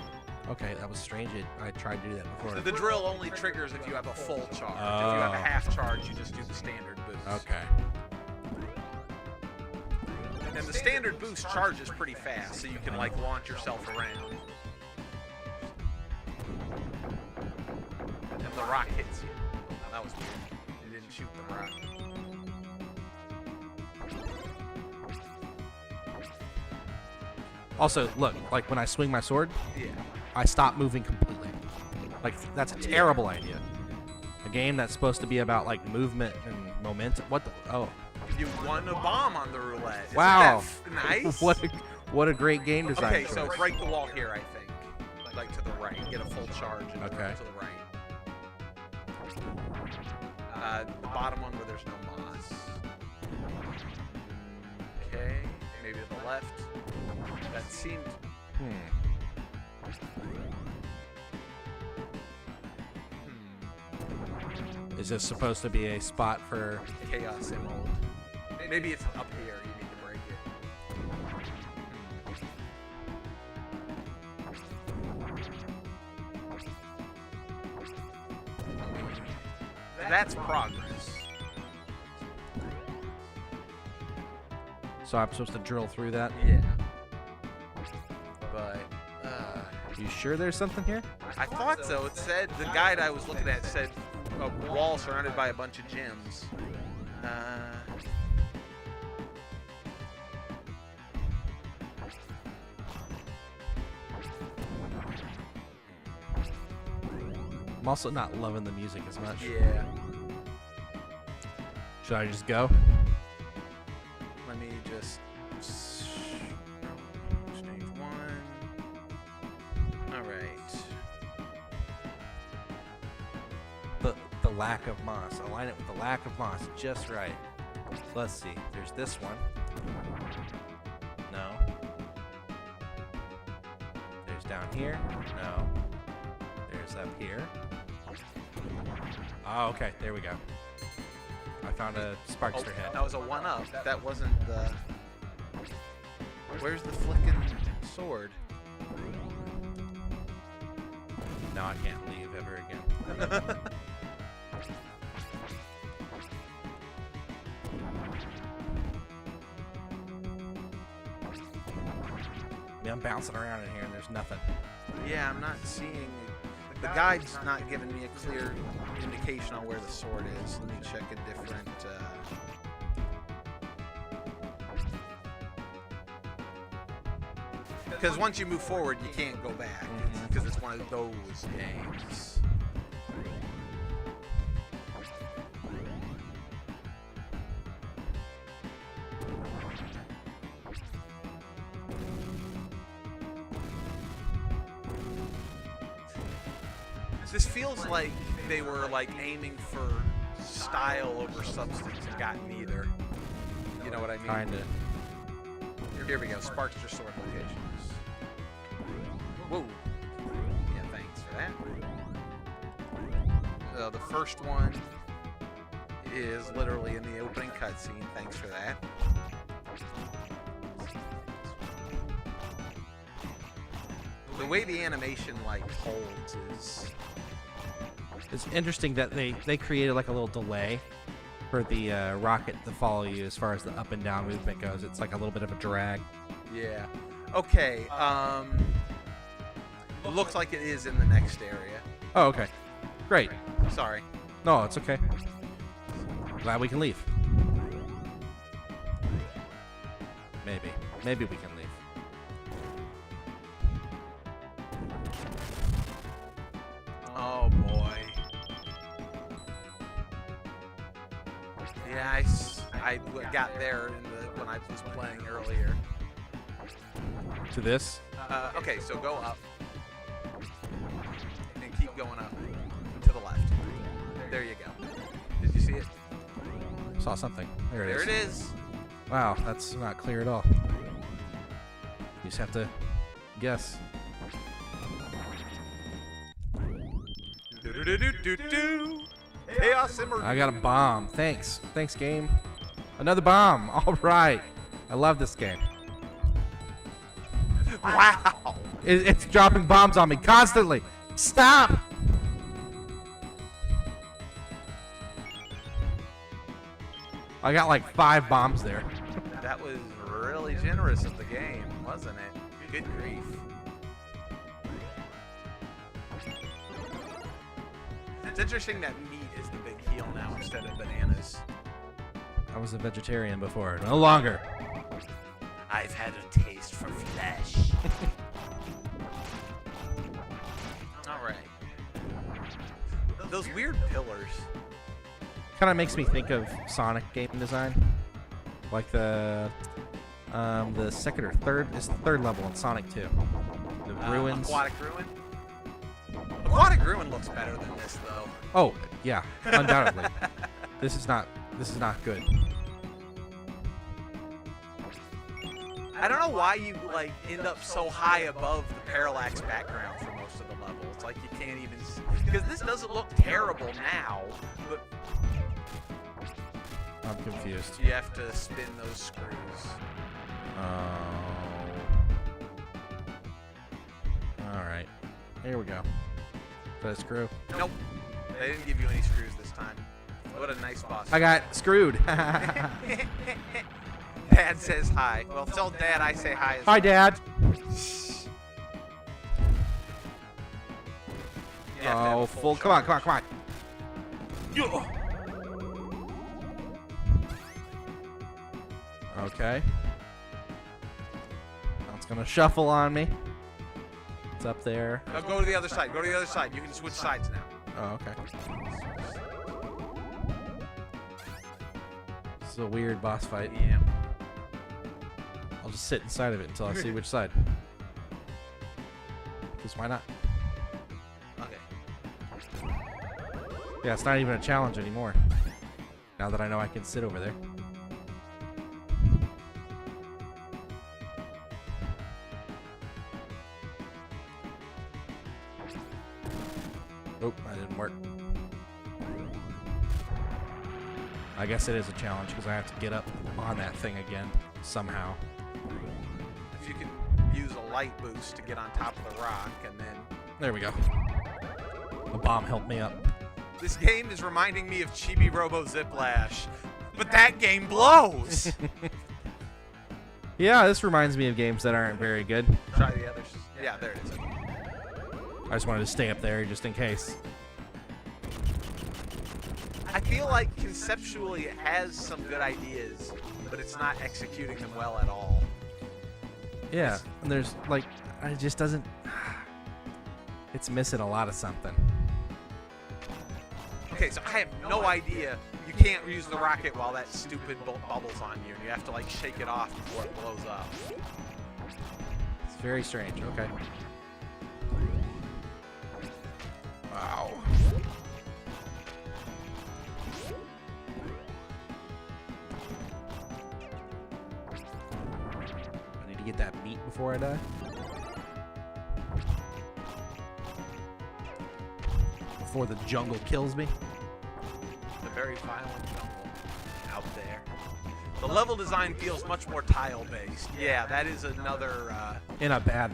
Okay, that was strange. I tried to do that before. The drill only triggers if you have a full charge. If you have a half charge, you just do the standard boost. Okay. And the standard boost charges pretty fast, so you can like launch yourself around. And the rock hits you. Oh, that was weird. You didn't shoot the rock. Also, look, like when I swing my sword, Yeah. I stop moving completely. Like, that's a terrible idea. A game that's supposed to be about, like, movement and momentum. What the? Oh. You won a bomb on the roulette. Isn't Wow. that nice? What a great game design. Okay, so choice. break the wall here, I think. Like to the right. Get a full charge and Okay. to the right. The bottom one where there's no moss. Okay, maybe to the left. That seemed... Is this supposed to be a spot for... Chaos Emerald. Maybe it's up here. You need to break it. That's progress. So I'm supposed to drill through that? Yeah. But, You sure there's something here? I thought so. It said, the guide I was looking at said a wall surrounded by a bunch of gems. I'm also not loving the music as much. Yeah. Should I just go? Let me just... Stage 1. Alright. The lack of moss. Align it with the lack of moss just right. Let's see. There's this one. No. There's down here. No. There's up here. Oh, okay. There we go. I found a Sparkster head. That was a 1-up. That wasn't the... Where's the flicking sword? Now I can't leave ever again. Yeah, I'm bouncing around in here and there's nothing. Yeah, I'm not seeing... The guide's not giving me a clear indication on where the sword is. Let me check a different... Because once you move forward, you can't go back. Because it's one of those games. This feels like they were like aiming for style over substance and got neither. You know what I mean? Kinda. Here we go. Sparkster sword locations. Whoa. Yeah, thanks for that. The first one is literally in the opening cutscene. Thanks for that. The way the animation like holds is... It's interesting that they created like a little delay for the rocket to follow you as far as the up and down movement goes. It's like a little bit of a drag. Yeah. Okay. Looks like it is in the next area. Oh, okay. Great. Sorry. No, it's okay. Glad we can leave. Maybe. Maybe we can leave. Oh boy. Yeah, I got there when I was playing earlier. To this? Okay, so go up. And keep going up. To the left. There you go. Did you see it? Saw something. There it There is. it is. Wow, that's not clear at all. You just have to guess. Do-do-do-do-do-do. Chaos Emergency. I got a bomb. Thanks. Thanks, game. Another bomb. All right. I love this game. Wow. It's dropping bombs on me constantly. Stop! I got like 5 bombs there. That was really generous of the game, wasn't it? Good grief. It's interesting that meat is the big heal now instead of bananas. I was a vegetarian before. No longer. I've had a taste for flesh. Alright. Those weird pillars. Kind of makes me think of Sonic game design. Like the second or third, it's the third level in Sonic 2. The ruins. Aquatic Ruin? Aquatic Ruin looks better than this, though. Oh, yeah, undoubtedly. This is not good. I don't know why you like end up so high above the parallax background for most of the level. It's like you can't even because this doesn't look terrible now, but I'm confused. you have to spin those screws. Oh. Alright. Here we go. Did I screw? Nope, they didn't give you any screws this time. What a nice boss. I got screwed. Dad says hi. Well, tell Dad I say hi as Hi, Dad. You have to have Oh, a full. Come on, come on, come on. Okay. Now it's gonna shuffle on me. It's up there. Now go to the other side. Go to the other side. You can switch sides now. Oh, okay. This is a weird boss fight. Yeah. I'll just sit inside of it until I see which side. Because why not? Okay. Yeah, it's not even a challenge anymore. Now that I know I can sit over there. Oh, that didn't work. I guess it is a challenge because I have to get up on that thing again somehow. If you can use a light boost to get on top of the rock, and then... There we go. The bomb helped me up. This game is reminding me of Chibi Robo Ziplash, but that game blows! Yeah, this reminds me of games that aren't very good. Try the others. Yeah, there it is. I just wanted to stay up there just in case. I feel like conceptually it has some good ideas, but it's not executing them well at all. Yeah, and there's like, it just doesn't. It's missing a lot of something. Okay, so I have no idea. You can't use the rocket while that stupid bubbles on you, and you have to like shake it off before it blows up. It's very strange. Okay. Wow. I need to get that meat before I die. Before the jungle kills me. The very violent jungle out there. The level design feels much more tile-based. Yeah, that is another... In a bad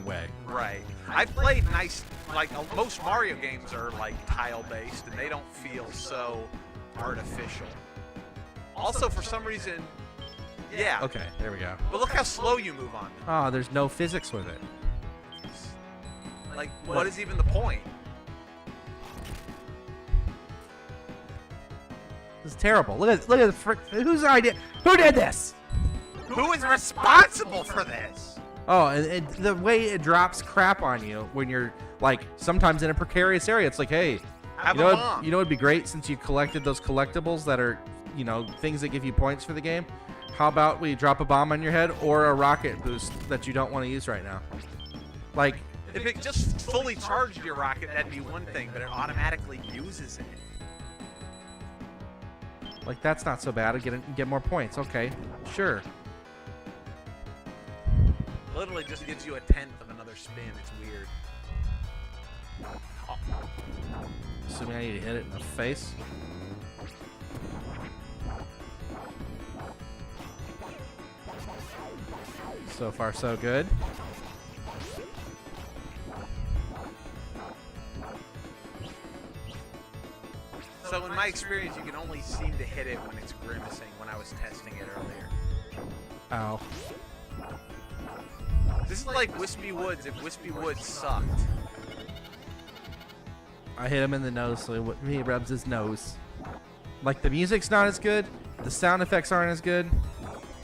way. Right. I've played nice... Like, most Mario games are, like, tile-based, and they don't feel so artificial. Also, for some reason... Yeah. Okay, there we go. But look how slow you move on them. Oh, there's no physics with it. Like, what is even the point? This is terrible. Look at the whose idea? Who did this? Who is responsible for this? Oh, and the way it drops crap on you when you're like sometimes in a precarious area. It's like, hey, Have you a know, bomb. you know, it'd be great since you collected those collectibles that are, you know, things that give you points for the game. How about we drop a bomb on your head or a rocket boost that you don't want to use right now? Like, If it just fully charged your rocket, that'd be one thing, but it automatically uses it. like that's not so bad. I get more points. Okay, sure. Literally just gives you a tenth of another spin. It's weird. Assuming I need to hit it in the face. So far, so good. So in my experience, you can only seem to hit it when it's grimacing when I was testing it earlier. Ow. This is like Wispy Woods if Wispy Woods sucked. I hit him in the nose, so he rubs his nose. Like, the music's not as good, the sound effects aren't as good,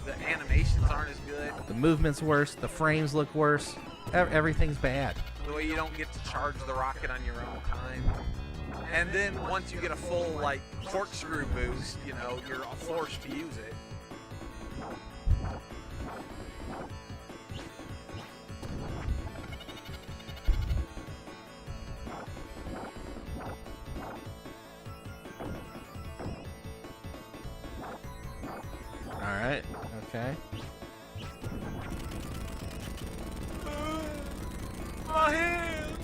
The animations aren't as good. the movement's worse, the frames look worse. Everything's bad. The way you don't get to charge the rocket on your own time. And then once you get a full, like, corkscrew boost, you know, you're forced to use it. Alright, okay. My hands!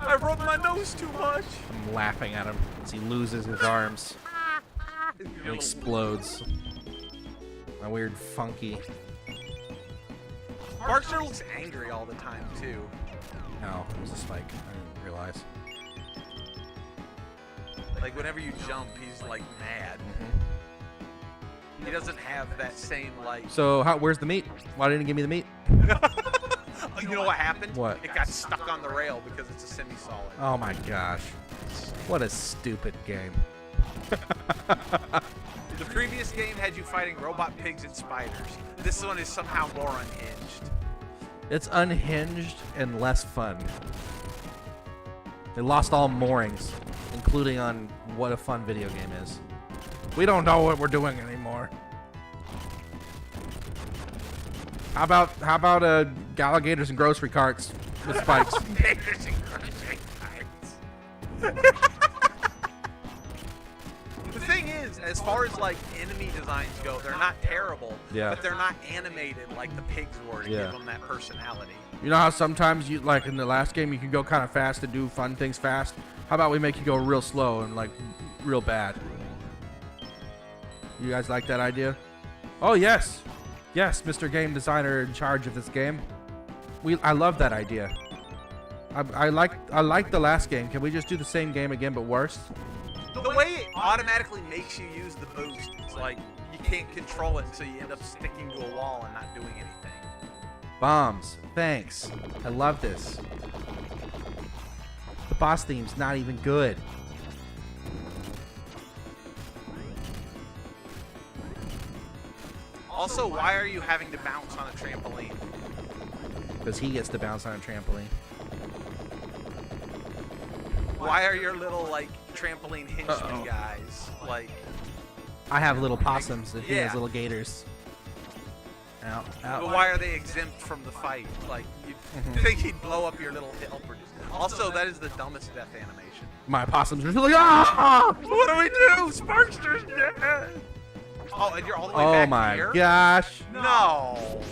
I rubbed my nose too much! I'm laughing at him as he loses his arms and explodes. My weird, funky. Barkster looks angry all the time, too. No, it was a spike. I didn't realize. Like, whenever you jump, he's, like, mad. He doesn't have that same, like... So, where's the meat? Why didn't you give me the meat? You know what happened? What? It got stuck on the rail because it's a semi-solid. Oh my gosh. What a stupid game. The previous game had you fighting robot pigs and spiders. This one is somehow more unhinged. It's unhinged and less fun. They lost all moorings, including on what a fun video game is. We don't know what we're doing anymore. How about alligators and grocery carts with spikes? Alligators and grocery carts. The thing is, as far as like enemy designs go, they're not terrible. Yeah. But they're not animated like the pigs were to Yeah. give them that personality. You know how sometimes you, like in the last game, you can go kind of fast and do fun things fast? How about we make you go real slow and like real bad? You guys like that idea? Oh yes, yes, Mr. Game Designer in charge of this game. I love that idea. I like the last game. Can we just do the same game again but worse? The way it automatically makes you use the boost, it's like you can't control it, so you end up sticking to a wall and not doing anything. Bombs. Thanks. I love this. The boss theme's not even good. Also, why are you having to bounce on a trampoline? Because he gets to bounce on a trampoline. Why are your little, like, trampoline henchmen guys, like... I have little possums and he has Yeah. little gators. Ow, But ow. why are they exempt from the fight? Like, you think he'd blow up your little helpers. Also, that is the dumbest death animation. My possums are like, ah! What do we do? Sparkster's dead! Oh, and you're all the way Oh back my here? gosh. No!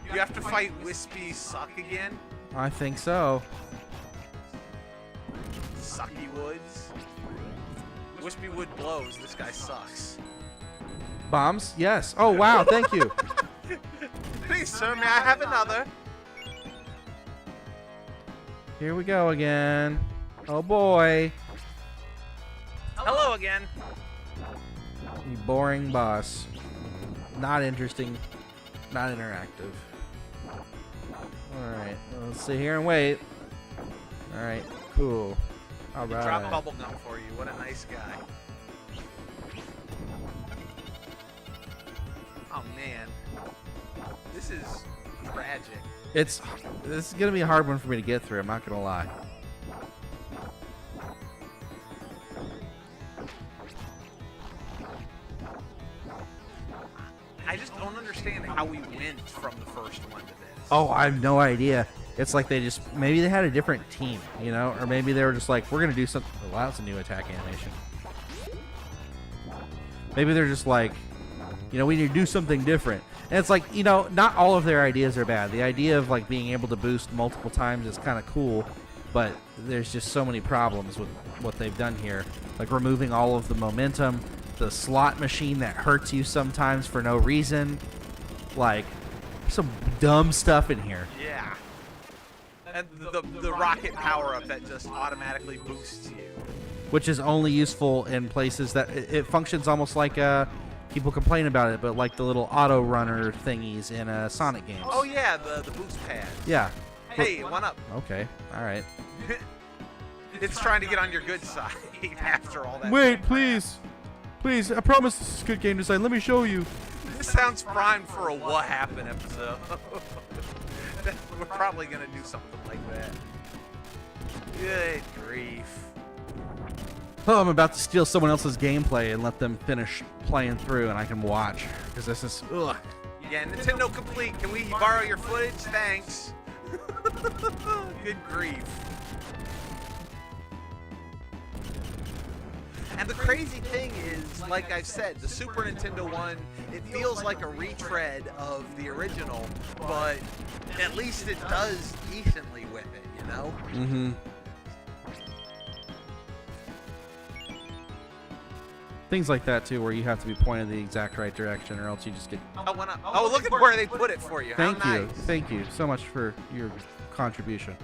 You have to fight Wispy Suck again? I think so. Sucky Woods? Wispy Wood blows. This guy sucks. Bombs? Yes. Oh wow, thank you. Please, sir, may I have another? Here we go again. Oh boy. Hello again. You boring boss. Not interesting. Not interactive. Alright, let's sit here and wait. Alright, cool. Drop Alright. bubblegum for you. What a nice guy. Oh, man. This is tragic. This is gonna be a hard one for me to get through, I'm not gonna lie. I just don't understand how we went from the first one to this. Oh, I have no idea. It's like maybe they had a different team, you know? Or maybe they were just like, we're gonna do something. Well, that's a new attack animation. Maybe they're just like, you know, we need to do something different. And it's like, you know, not all of their ideas are bad. The idea of like being able to boost multiple times is kind of cool, but there's just so many problems with what they've done here. Like removing all of the momentum, the slot machine that hurts you sometimes for no reason. Like, some dumb stuff in here. Yeah. And the rocket power-up that just automatically boosts you. Which is only useful in places that it functions almost like people complain about it, but like the little auto runner thingies in Sonic games. Oh, yeah, the boost pads. Yeah. Hey, one up. Okay. All right. It's trying to get on your good side after all that. Wait, please. Please, I promise this is good game design. Let me show you. This sounds primed for a What Happened episode. We're probably going to do something like that. Good grief. Oh, I'm about to steal someone else's gameplay and let them finish playing through, and I can watch. Because this is, ugh. Yeah, Nintendo Complete. Can we borrow your footage? Thanks. Good grief. And the crazy thing is, like I've said, the Super Nintendo one, it feels like a retread of the original, but at least it does decently with it, you know? Mm-hmm. Things like that, too, where you have to be pointed the exact right direction, or else you just get... Oh, look at where they put it for you. Thank How you. nice. Thank you so much for your contribution.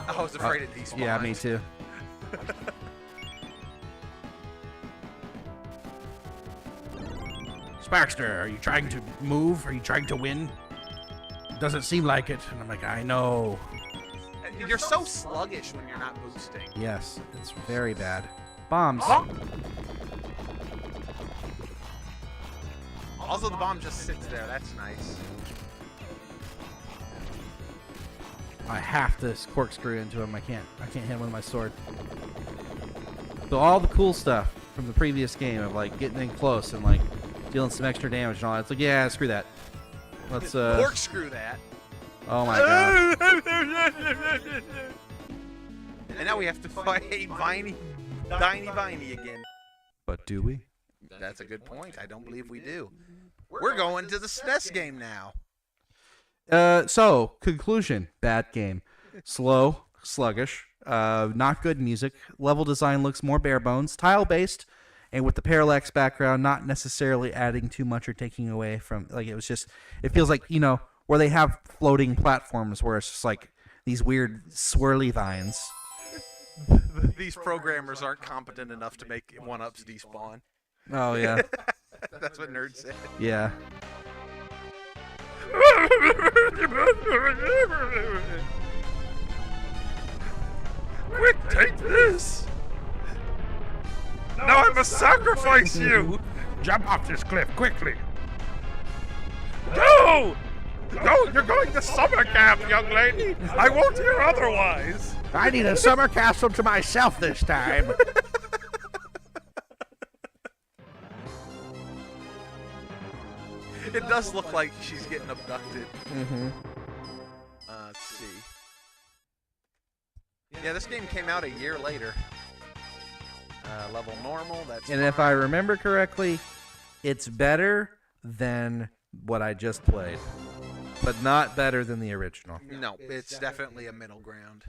I was afraid it despawned. Yeah, me too. Sparkster, are you trying to move? Are you trying to win? Doesn't seem like it. And I'm like, I know. You're so sluggish when you're not boosting. Yes, it's very bad. Bombs. Also, the bomb just sits there. That's nice. I have to corkscrew into him. I can't hit him with my sword. So all the cool stuff from the previous game of like getting in close and like dealing some extra damage and all that. It's like, yeah, screw that. Let's Corkscrew that. Oh my god. And now we have to fight Viney again. But do we? That's a good point. I don't believe we do. We're going to the SNES game now. So conclusion, bad game. Slow, sluggish. Not good music. Level design looks more bare bones, tile based, and with the parallax background, not necessarily adding too much or taking away from. Like it feels like where they have floating platforms where it's just like these weird swirly vines. These programmers aren't competent enough to make 1-ups despawn. Oh yeah, That's what nerds say. yeah. Quick, take this! Now I must sacrifice you! Jump off this cliff, quickly! No! No, you're going to summer camp, young lady! I won't hear otherwise! I need a summer castle to myself this time. It does look like she's getting abducted. Mm-hmm. Let's see. Yeah, this game came out a year later. Level normal, that's And if I remember correctly, it's better than what I just played, but not better than the original. No, it's definitely a middle ground.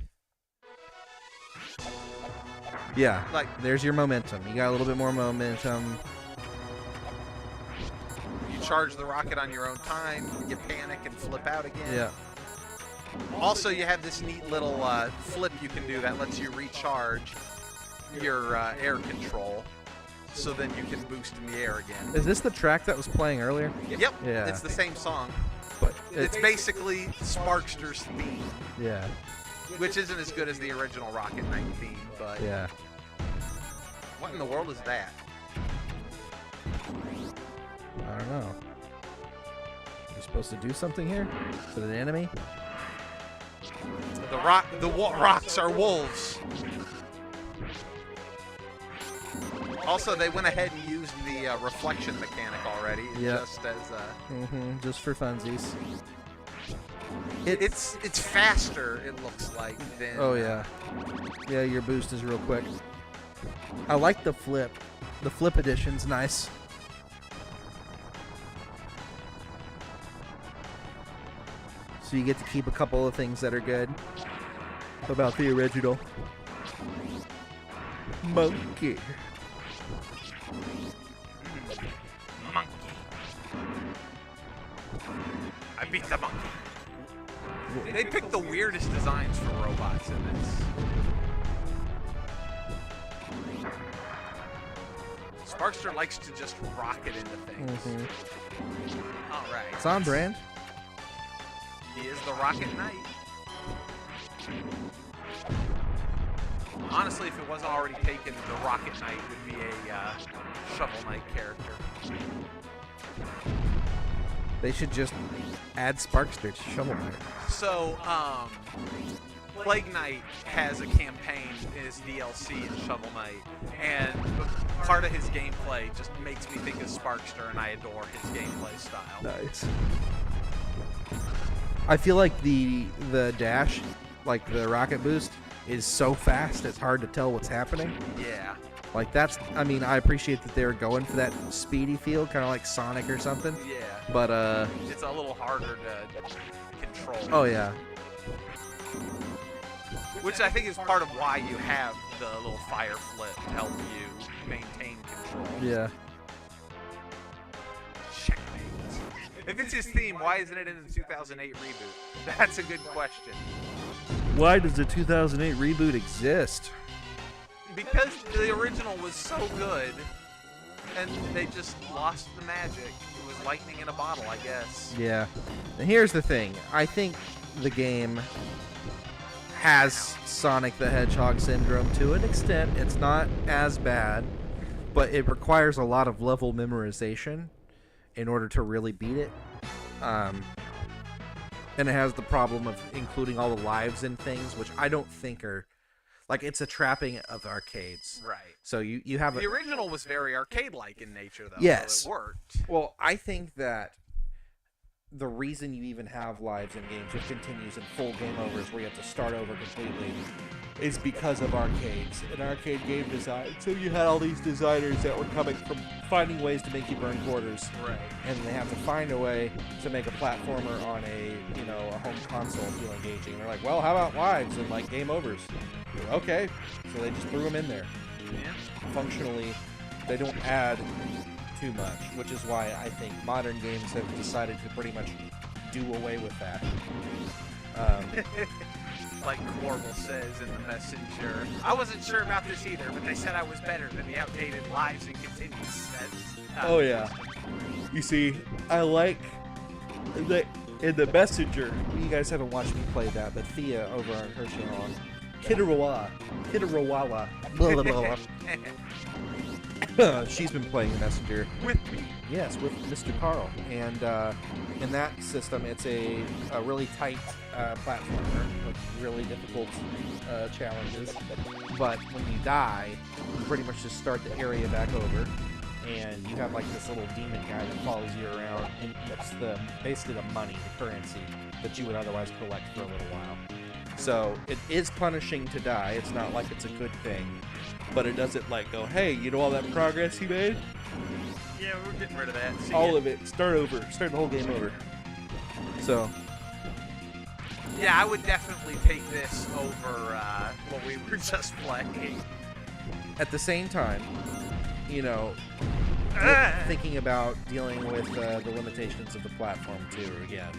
Yeah, Like, there's your momentum. You got a little bit more momentum. you charge the rocket on your own time, you panic and flip out again. Yeah. Also, you have this neat little flip you can do that lets you recharge your air control, so then you can boost in the air again. Is this the track that was playing earlier? Yep, Yeah. it's the same song. But It's basically Sparkster's theme, yeah, which isn't as good as the original Rocket Knight theme, but yeah. what in the world is that? I don't know. You're supposed to do something here? Is it an enemy? The rocks are wolves. Also, they went ahead and used the reflection mechanic already, Yep. just as Mm-hmm. Just for funsies. it's faster. It looks like than. Oh yeah. Yeah, your boost is real quick. I like the flip. The flip edition's nice. So you get to keep a couple of things that are good about the original. Monkey. Monkey. I beat the monkey. They picked the weirdest designs for robots in this. Sparkster likes to just rocket into things. Mm-hmm. All right. It's on brand. He is the Rocket Knight. Honestly, if it wasn't already taken, the Rocket Knight would be a Shovel Knight character. They should just add Sparkster to Shovel Knight. So, Plague Knight has a campaign in his DLC in Shovel Knight, and part of his gameplay just makes me think of Sparkster, and I adore his gameplay style. Nice. I feel like the dash, like the rocket boost, is so fast it's hard to tell what's happening. Yeah. Like that's, I mean, I appreciate that they were going for that speedy feel, kind of like Sonic or something. Yeah. But It's a little harder to control. oh yeah, Which I think is part of why you have the little fire flip to help you maintain control. yeah. Checkmate. If it's his theme, why isn't it in the 2008 reboot? That's a good question. Why does the 2008 reboot exist? Because the original was so good, and they just lost the magic. It was lightning in a bottle, I guess. Yeah. And here's the thing. I think the game has Sonic the Hedgehog syndrome to an extent. It's not as bad, but it requires a lot of level memorization in order to really beat it. And it has the problem of including all the lives and things, which I don't think are... Like, it's a trapping of arcades. Right. So you have The original was very arcade-like in nature, though. Yes. So it worked. Well, I think that the reason you even have lives in games with continues and full game overs where you have to start over completely is because of arcades and arcade game design. So you had all these designers that were coming from finding ways to make you burn quarters. Right. And they have to find a way to make a platformer on a home console feel engaging. And they're like, well, how about lives and like game overs? Okay. So they just threw them in there. Yeah. Functionally, they don't add too much, which is why I think modern games have decided to pretty much do away with that. Like Corbel says in the messenger, I wasn't sure about this either, but they said I was better than the outdated lives and continues. Oh yeah. You see, I like that in the messenger. You guys haven't watched me play that, but Thea over on her channel, Kitarawala, blah, blah, blah, blah. She's been playing the messenger With me. Yes, with Mr. Carl, and in that system, it's a really tight platformer with really difficult challenges. But when you die, you pretty much just start the area back over, and you have like this little demon guy that follows you around, and that's basically the money, the currency that you would otherwise collect for a little while. So it is punishing to die. It's not like it's a good thing, but it doesn't like go, hey, you know all that progress he made? Yeah, we're getting rid of that. See All ya. of it. Start over. Start the whole game over. So, Yeah, I would definitely take this over what we were just playing. at the same time, thinking about dealing with the limitations of the platform too again.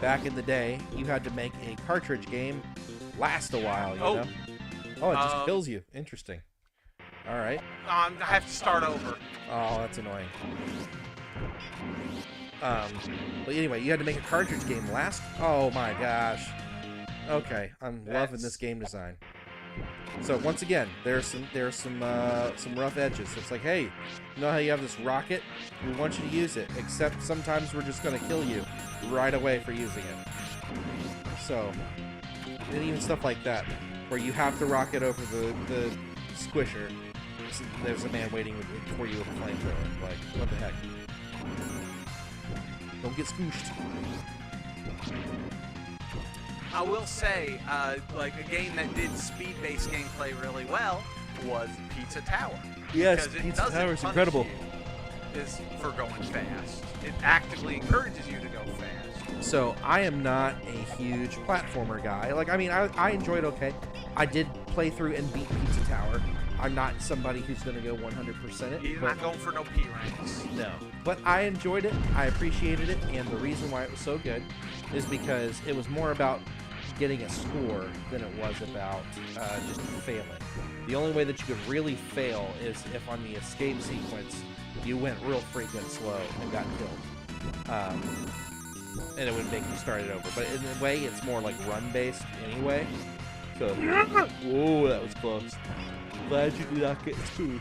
Back in the day, you had to make a cartridge game last a while, you know? Oh, it just kills you. Interesting. All right. I have to start over. Oh, that's annoying. But anyway, you had to make a cartridge game last. Oh my gosh. Okay, I'm loving this game design. So once again, there's some rough edges. It's like, hey, you know how you have this rocket? We want you to use it, except sometimes we're just gonna kill you right away for using it. So, and even stuff like that, where you have to rocket over the squisher. There's a man waiting for you with a flamethrower. Like, what the heck? Don't get squished. I will say, like a game that did speed-based gameplay really well was Pizza Tower. Yes, Because it Pizza doesn't Tower is punish incredible. you is for going fast. It actively encourages you to go fast. So I am not a huge platformer guy. Like, I mean, I enjoyed okay. I did play through and beat Pizza Tower. I'm not somebody who's going to go 100% it. He's but not going for no P ranks. no. But I enjoyed it. I appreciated it. And the reason why it was so good is because it was more about getting a score than it was about just failing. The only way that you could really fail is if on the escape sequence you went real freaking slow and got killed. And it would make you start it over. But in a way, it's more like run-based anyway. So, whoa, that was close. Glad you did not get scooshed.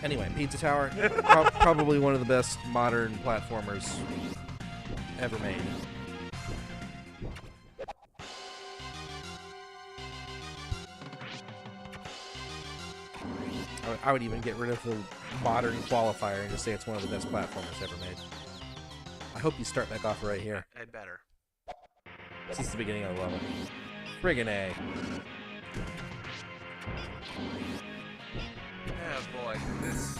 Anyway, Pizza Tower, probably one of the best modern platformers ever made. I would even get rid of the modern qualifier and just say it's one of the best platformers ever made. I hope you start back off right here. I'd better. Since the beginning of the level. Friggin' A. Oh boy, this.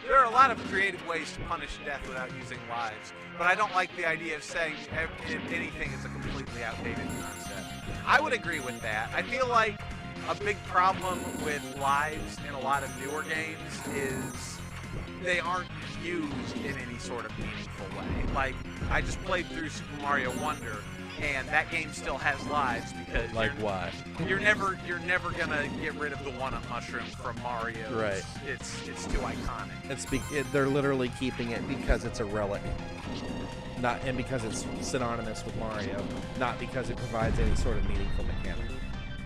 There are a lot of creative ways to punish death without using lives, but I don't like the idea of saying anything is a completely outdated concept. I would agree with that. I feel like a big problem with lives in a lot of newer games is they aren't used in any sort of meaningful way. Like, I just played through Super Mario Wonder, and that game still has lives because why? you're never gonna get rid of the one-up mushroom from Mario. Right. It's too iconic. They're literally keeping it because it's a relic. And because it's synonymous with Mario, not because it provides any sort of meaningful mechanic.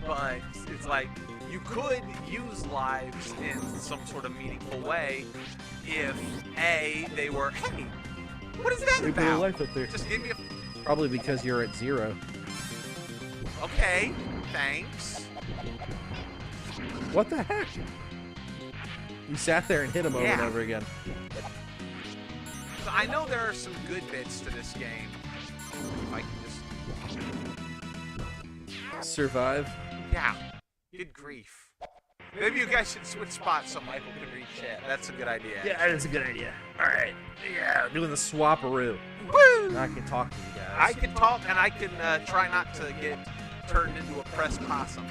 But it's like you could use lives in some sort of meaningful way if they were, hey, what is that They put a about? life up there. Just give me Probably because you're at 0. Okay, thanks. What the heck? You sat there and hit him over and Yeah. over again. So I know there are some good bits to this game. If I can just... Survive. Yeah. Good grief. Maybe you guys should switch spots so Michael can read chat. That's a good idea. Yeah, that is a good idea. All right. Yeah, doing the swap-a-roo. Woo! I can talk to you guys. I can talk and I can try not to get turned into a pressed possum.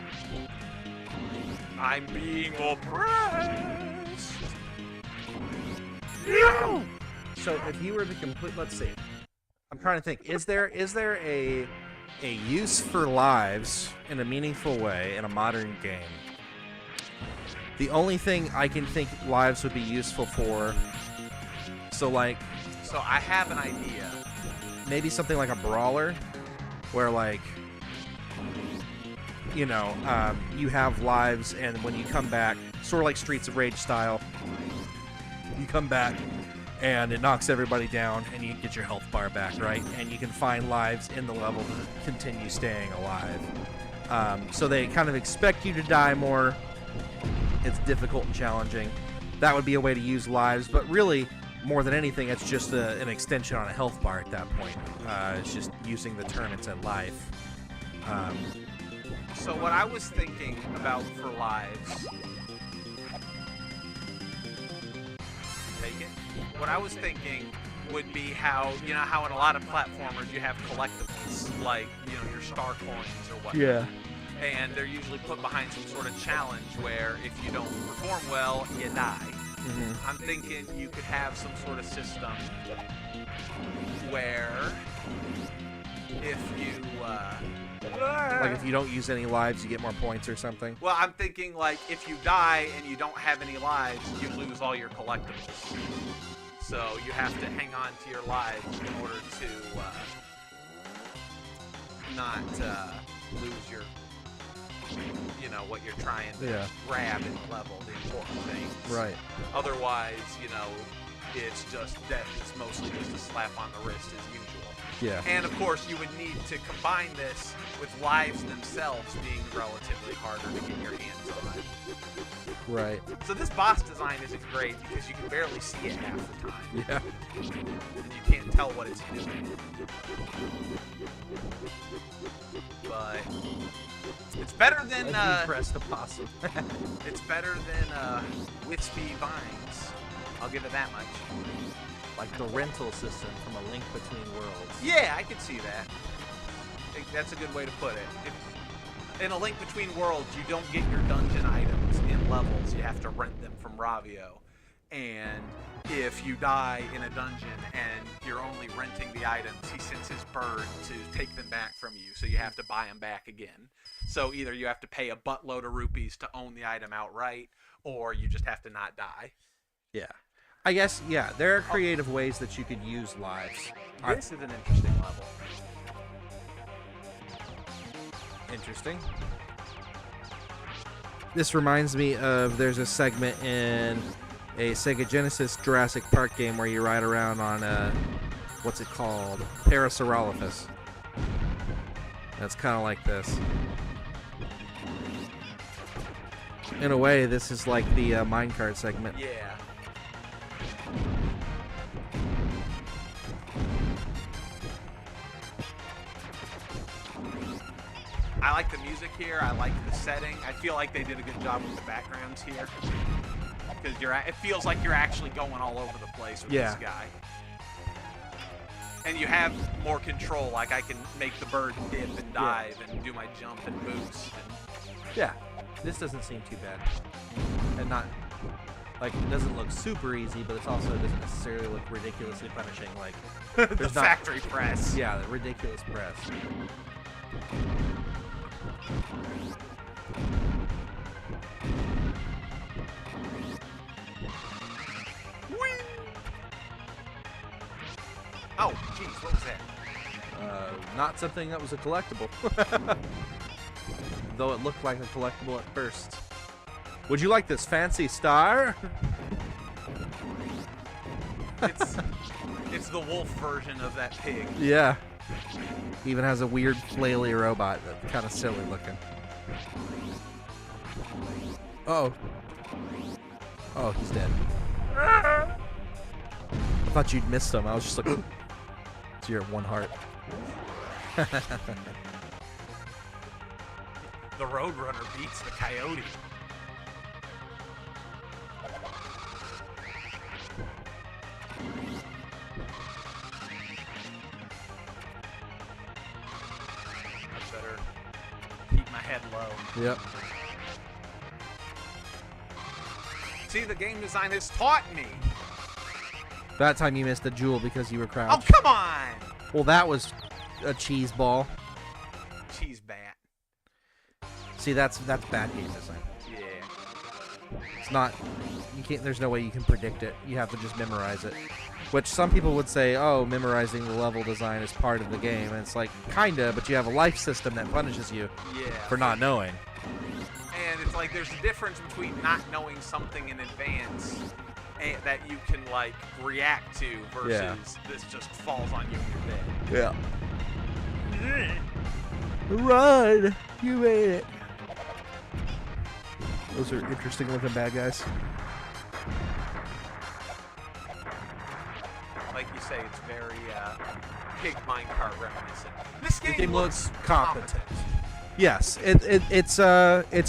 I'm being oppressed. No! So if you were to complete, let's see. I'm trying to think. Is there a use for lives in a meaningful way in a modern game? The only thing I can think lives would be useful for, so I have an idea. Maybe something like a brawler, where you have lives, and when you come back, sort of like Streets of Rage style, you come back and it knocks everybody down and you get your health bar back, right? And you can find lives in the level to continue staying alive. So they kind of expect you to die more. It's difficult and challenging. That would be a way to use lives, but really, more than anything, it's just an extension on a health bar at that point. It's just using the turn it's at life. So what I was thinking about for lives... Take it? What I was thinking would be how in a lot of platformers you have collectibles, like, your star coins or whatnot. Yeah. And they're usually put behind some sort of challenge where if you don't perform well, you die. Mm-hmm. I'm thinking you could have some sort of system where if you... Like if you don't use any lives, you get more points or something? Well, I'm thinking like if you die and you don't have any lives, you lose all your collectibles. So you have to hang on to your lives in order to not lose your... what you're trying to grab in the level, the important things. Right. Otherwise, it's just death. It's mostly just a slap on the wrist as usual. Yeah. And of course, you would need to combine this with lives themselves being relatively harder to get your hands on. Right. So this boss design isn't great because you can barely see it half the time. Yeah. And you can't tell what it's doing. But it's better than press the possum. it's better than Wispy Vines. I'll give it that much. Like the rental system from A Link Between Worlds. Yeah, I could see that. That's a good way to put it. In A Link Between Worlds, you don't get your dungeon items in levels. You have to rent them from Ravio. And if you die in a dungeon and you're only renting the items, he sends his bird to take them back from you. So you have to buy them back again. So either you have to pay a buttload of rupees to own the item outright, or you just have to not die. Yeah. I guess, yeah, there are creative ways that you could use lives. This is an interesting level. Interesting. This reminds me of, there's a segment in a Sega Genesis Jurassic Park game where you ride around on a, what's it called? Parasaurolophus. That's kind of like this. In a way, this is like the minecart segment. Yeah. I like the music here. I like the setting. I feel like they did a good job with the backgrounds here. Because it feels like you're actually going all over the place with this guy. And you have more control. Like I can make the bird dip and dive and do my jump and boost. Yeah. This doesn't seem too bad. And not, like, it doesn't look super easy, but it also doesn't necessarily look ridiculously punishing. Like, the factory press. Yeah, the ridiculous press. Oh, jeez, what was that? Not something that was a collectible. Though it looked like a collectible at first. Would you like this fancy star? It's the wolf version of that pig. Yeah. He even has a weird flaily robot that's kind of silly looking. Oh. Oh, he's dead. I thought you'd missed him. I was just like, so you're at 1 heart. The Roadrunner beats the Coyote. I better keep my head low. Yep. See, the game design has taught me. That time you missed the jewel because you were Oh, crouched. come on! Well, that was a cheese ball. Cheese bat. See, that's bad game design. Yeah. It's not. You can't. There's no way you can predict it. You have to just memorize it. Which some people would say, oh, memorizing the level design is part of the game. And it's like, kinda, but you have a life system that punishes you Yeah. for not knowing. And it's like there's a difference between not knowing something in advance and that you can like react to versus this just falls on you in your bed. Yeah. Run! You made it. Those are interesting looking bad guys. Like you say, it's very pig minecart reminiscent. This The game, game looks looks competent. Yes, it's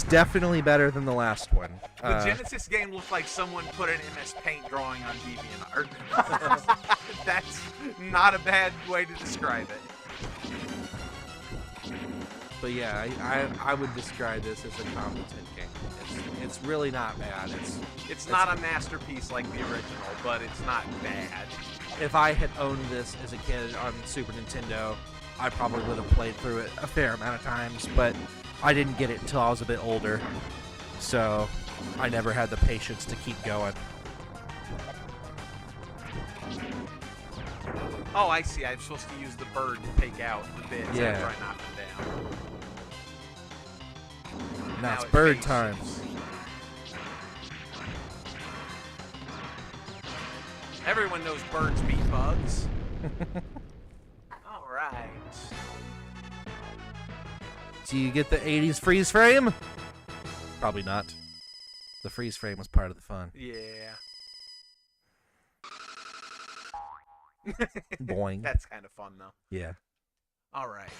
definitely better than the last one. The Genesis game looked like someone put an MS Paint drawing on DeviantArt. That's not a bad way to describe it. But yeah, I would describe this as a competent game. It's really not bad. It's not a masterpiece like the original, but it's not bad. If I had owned this as a kid on Super Nintendo, I probably would have played through it a fair amount of times, but I didn't get it until I was a bit older, so I never had the patience to keep going. Oh, I see. I'm supposed to use the bird to take out the bits Yeah. after I knock them down. Now it's it bird faces. time. Everyone knows birds beat bugs. All right. Do you get the 80s freeze frame? Probably not. The freeze frame was part of the fun. Yeah. Boing. That's kind of fun, though. Yeah. All right.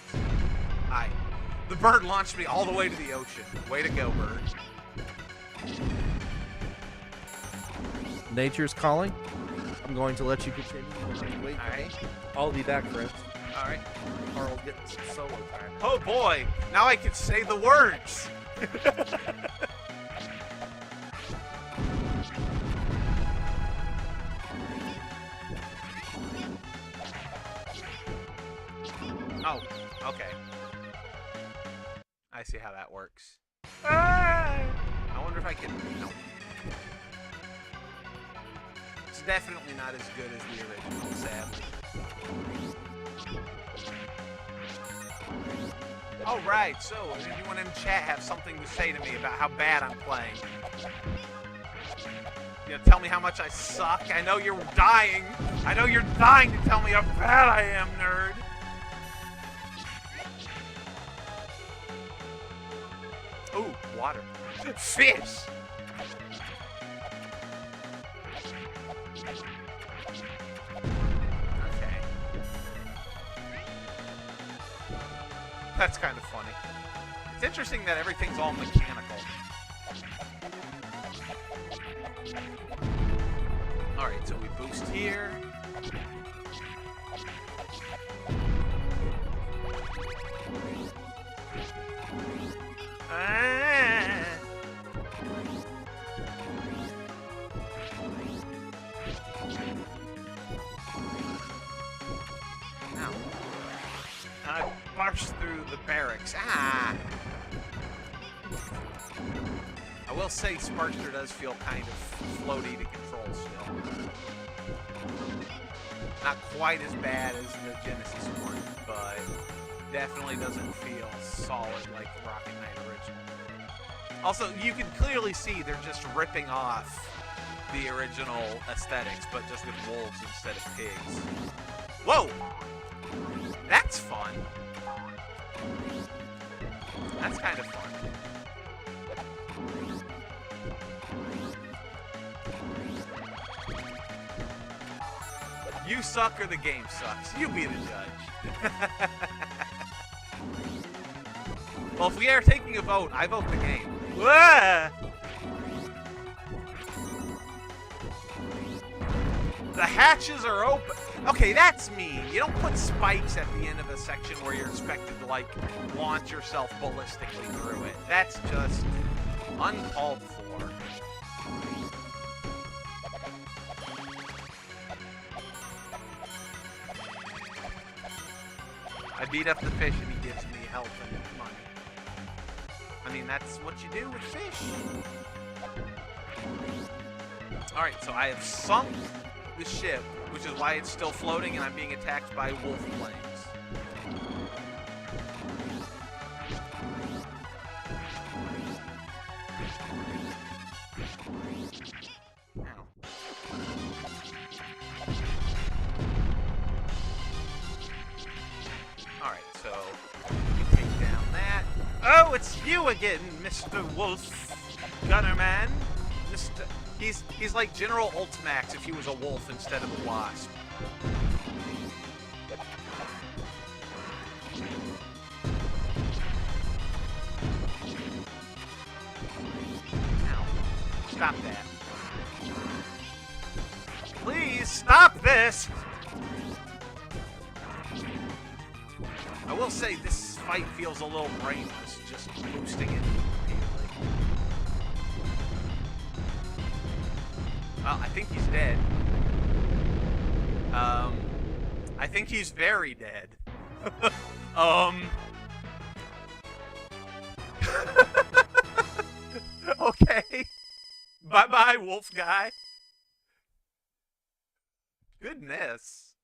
The bird launched me all the way to the ocean. Way to go, bird. Nature's calling. I'm going to let you continue. Wait. All right. I'll be back, friends. All right. Carl getting some solo time. Oh boy! Now I can say the words. Oh, okay. I see how that works. I wonder if I can. No. It's definitely not as good as the original, sadly. Oh, right. So, if anyone in chat have something to say to me about how bad I'm playing, you know, tell me how much I suck. I know you're dying. I know you're dying to tell me how bad I am, nerd. Ooh, water. Fish! Okay. That's kind of funny. It's interesting that everything's all mechanical. Alright, so we boost here. Ow. I marched through the barracks. Ah! I will say Sparkster does feel kind of floaty to control still. Not quite as bad as the Genesis one, but definitely doesn't feel solid like Rocket Knight original. Also, you can clearly see they're just ripping off the original aesthetics, but just with wolves instead of pigs. Whoa! That's fun. That's kind of fun. You suck or the game sucks. You be the judge. Well, if we are taking a vote, I vote the game. Wah! The hatches are open. Okay, that's mean. You don't put spikes at the end of a section where you're expected to, like, launch yourself ballistically through it. That's just uncalled for. I beat up the fish and he gives me health and money. I mean, that's what you do with fish. Alright, so I have sunk the ship, which is why it's still floating and I'm being attacked by wolf flames. Ow. Alright, so you take down that. Oh, it's you again, Mr. Wolf Gunnerman. Mr. He's like General Ultimax if he was a wolf instead of a wasp. Ow. Stop that. Please stop this! I will say this fight feels a little brainless, just boosting it repeatedly. Well, I think he's dead. I think he's very dead. Okay. Bye-bye, wolf guy. Goodness.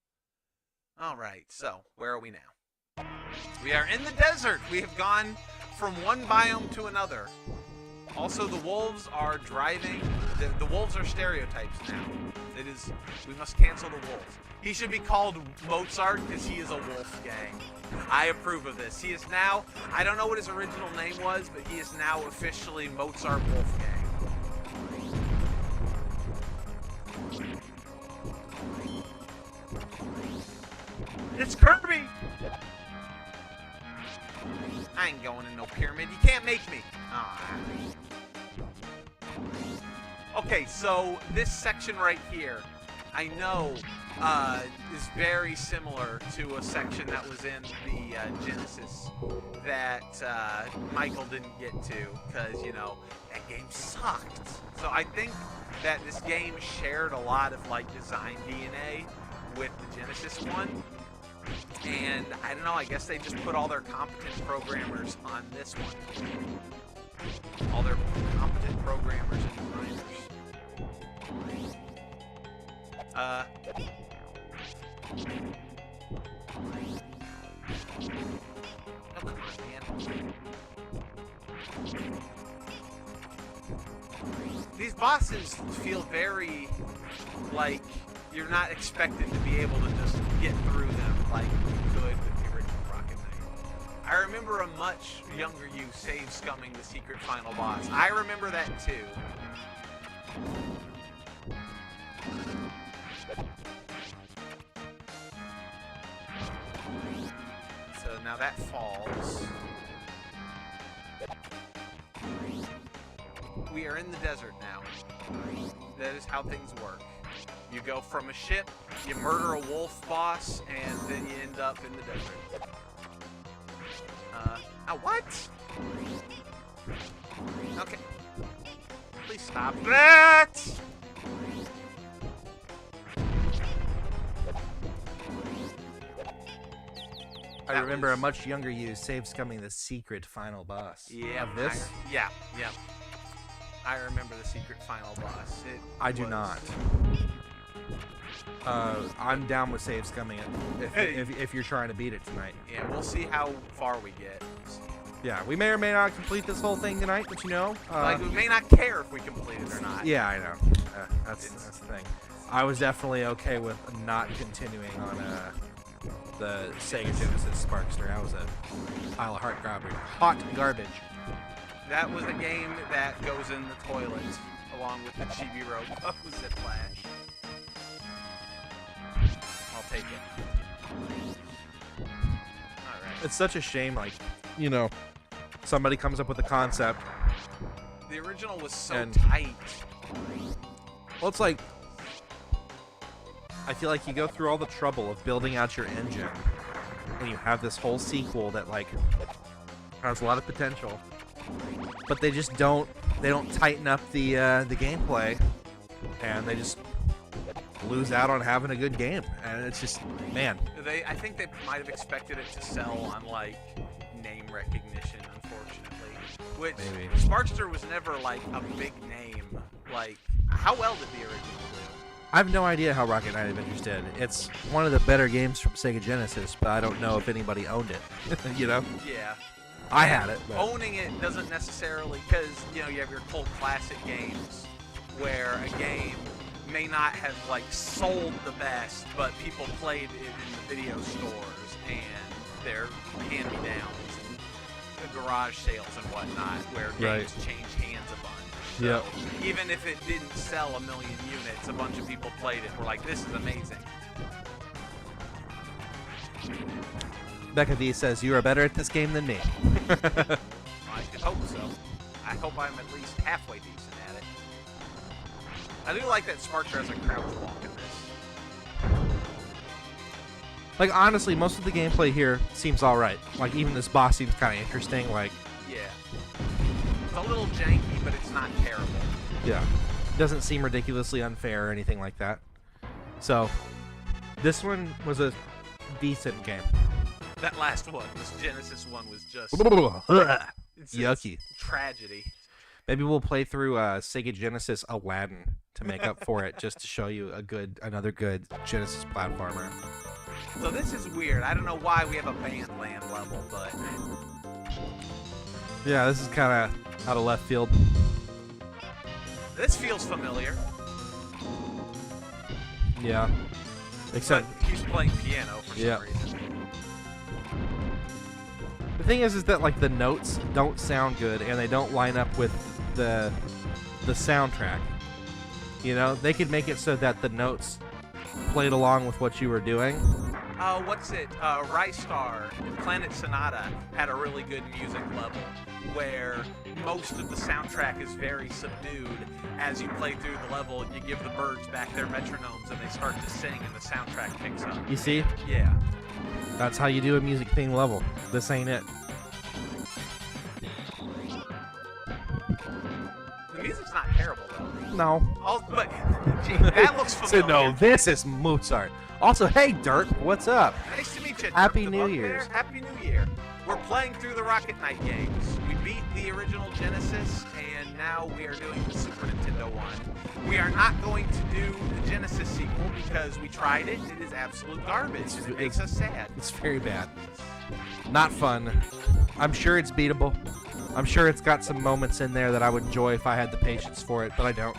Alright, so, where are we now? We are in the desert. We have gone from one biome to another. Also, the wolves are driving. The wolves are stereotypes now. It is. We must cancel the wolves. He should be called Mozart because he is a wolf gang. I approve of this. He is now. I don't know what his original name was, but he is now officially Mozart Wolf Gang. It's Kirby! I ain't going in no pyramid. You can't make me. Ah. Okay, so this section right here, I know, is very similar to a section that was in the Genesis that Michael didn't get to because, you know, that game sucked. So I think that this game shared a lot of, like, design DNA with the Genesis one. And I don't know, I guess they just put all their competent programmers on this one. All their competent programmers and designers. Oh, come on, man. These bosses feel very, like, you're not expected to be able to just get through them like you could with the original Rocket Knight. I remember a much younger you save scumming the secret final boss. I remember that too. So now that falls. We are in the desert now. That is how things work. You go from a ship, you murder a wolf boss, and then you end up in the desert. What? Okay. Please stop that! I remember a much younger you save scumming the secret final boss. Yeah. Of this? Yeah. I remember the secret final boss. I do not. I'm down with save scumming it if you're trying to beat it tonight. Yeah, we'll see how far we get. Yeah, we may or may not complete this whole thing tonight, but you know, like we may not care if we complete it or not. Yeah, I know. That's the thing. I was definitely okay with not continuing on the Sega Genesis Sparkster. That was a pile of hot garbage. That was a game that goes in the toilet along with the Chibi Robo Zip Flash. I'll take it. Alright. It's such a shame, like, you know, somebody comes up with a concept. The original was so And- tight. Well, it's like, I feel like you go through all the trouble of building out your engine, and you have this whole sequel that, like, has a lot of potential, but they just don't tighten up the gameplay, and they just lose out on having a good game, and it's just, man. I think they might have expected it to sell on, like, name recognition, unfortunately. Which, Maybe. Sparkster was never, like, a big name. Like, how well did the original do? I have no idea how Rocket Knight Adventures did. It's one of the better games from Sega Genesis, but I don't know if anybody owned it, you know? Yeah. I And had it, but... owning it doesn't necessarily, because, you know, you have your cult classic games where a game may not have, like, sold the best, but people played it in the video stores and their hand-me-downs and the garage sales and whatnot, where games change hands a bunch. So even if it didn't sell 1 million units, a bunch of people played it and were like, this is amazing. Becca V says, you are better at this game than me. I could hope so. I hope I'm at least halfway decent at it. I do like that Sparkster has a crouch walk in this. Like, honestly, most of the gameplay here seems alright. Like, even this boss seems kind of interesting, like... Yeah. It's a little janky, but it's not terrible. Yeah. Doesn't seem ridiculously unfair or anything like that. So, this one was a decent game. That last one, this Genesis one, was just... it's Yucky. tragedy. Maybe we'll play through Sega Genesis Aladdin to make up for it, just to show you another good Genesis platformer. So this is weird. I don't know why we have a band land level, but... Yeah, this is kind of out of left field. This feels familiar. Yeah. Except... But he's playing piano for some reason. The thing is that, like, the notes don't sound good, and they don't line up with the soundtrack. You know, they could make it so that the notes played along with what you were doing. What's it? Rystar, Planet Sonata had a really good music level where most of the soundtrack is very subdued. As you play through the level, you give the birds back their metronomes and they start to sing and the soundtrack picks up. You see? Yeah. That's how you do a music theme level. This ain't it. The music's not terrible though. No. Oh, but gee, that looks familiar. So no, this is Mozart. Also, hey Dirk, what's up? Nice to meet you. Happy Dirk, New up Year's. there. Happy New Year. We're playing through the Rocket Knight games. We beat the original Genesis, and now we are doing the Super Nintendo one. We are not going to do the Genesis sequel because we tried it. It is absolute garbage, and it makes us sad. It's very bad. Not fun. I'm sure it's beatable. I'm sure it's got some moments in there that I would enjoy if I had the patience for it, but I don't.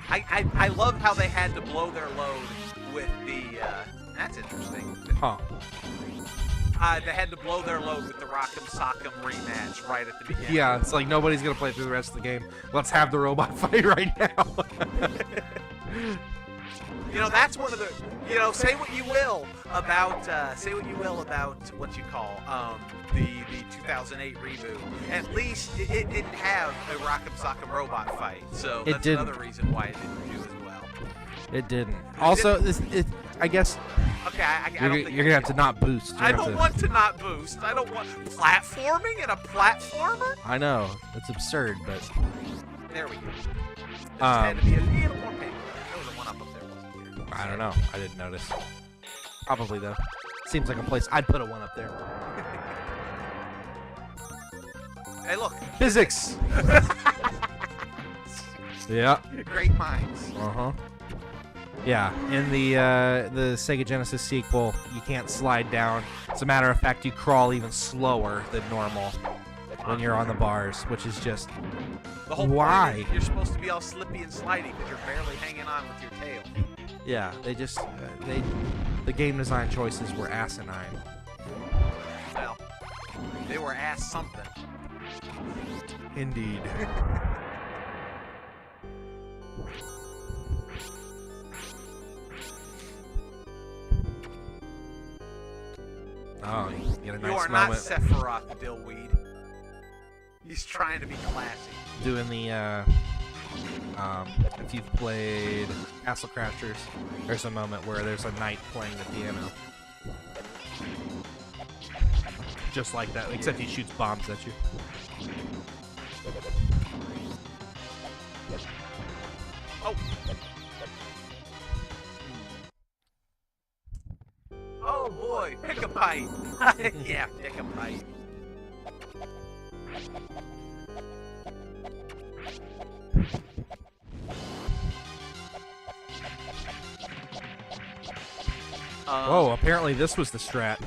I love how they had to blow their load with the, that's interesting. Huh. They had to blow their load with the Rock'em Sock'em rematch right at the beginning. Yeah, it's like nobody's gonna play through the rest of the game. Let's have the robot fight right now. You know, that's one of the, you know, say what you will about what you call, the 2008 reboot. At least it didn't have a Rock'em Sock'em robot fight, so It that's didn't. another reason why it didn't do as well. It didn't. Also, I guess Okay, I you're don't think gonna have to not boost. I don't want to not boost. I don't want platforming in a platformer. I know it's absurd, but There we go. There just had to be a little more paper. There was a one up there, wasn't there? I don't know. I didn't notice. Probably though. Seems like a place I'd put a one up there. Hey, look. Physics. Yeah. Great minds. Uh-huh. Yeah, in the Sega Genesis sequel, you can't slide down. As a matter of fact, you crawl even slower than normal when you're on the bars, which is just The whole why? point is you're supposed to be all slippy and slidey because you're barely hanging on with your tail. Yeah, they just the game design choices were asinine. Well, they were asked something. Indeed. Oh, you get a nice You are moment not Sephiroth, Dillweed. He's trying to be classy. doing the, if you've played Castle Crashers, there's a moment where there's a knight playing the piano. Just like that, except he shoots bombs at you. Oh. Oh boy, pick a bite. Yeah, pick a bite. Whoa, apparently this was the strat.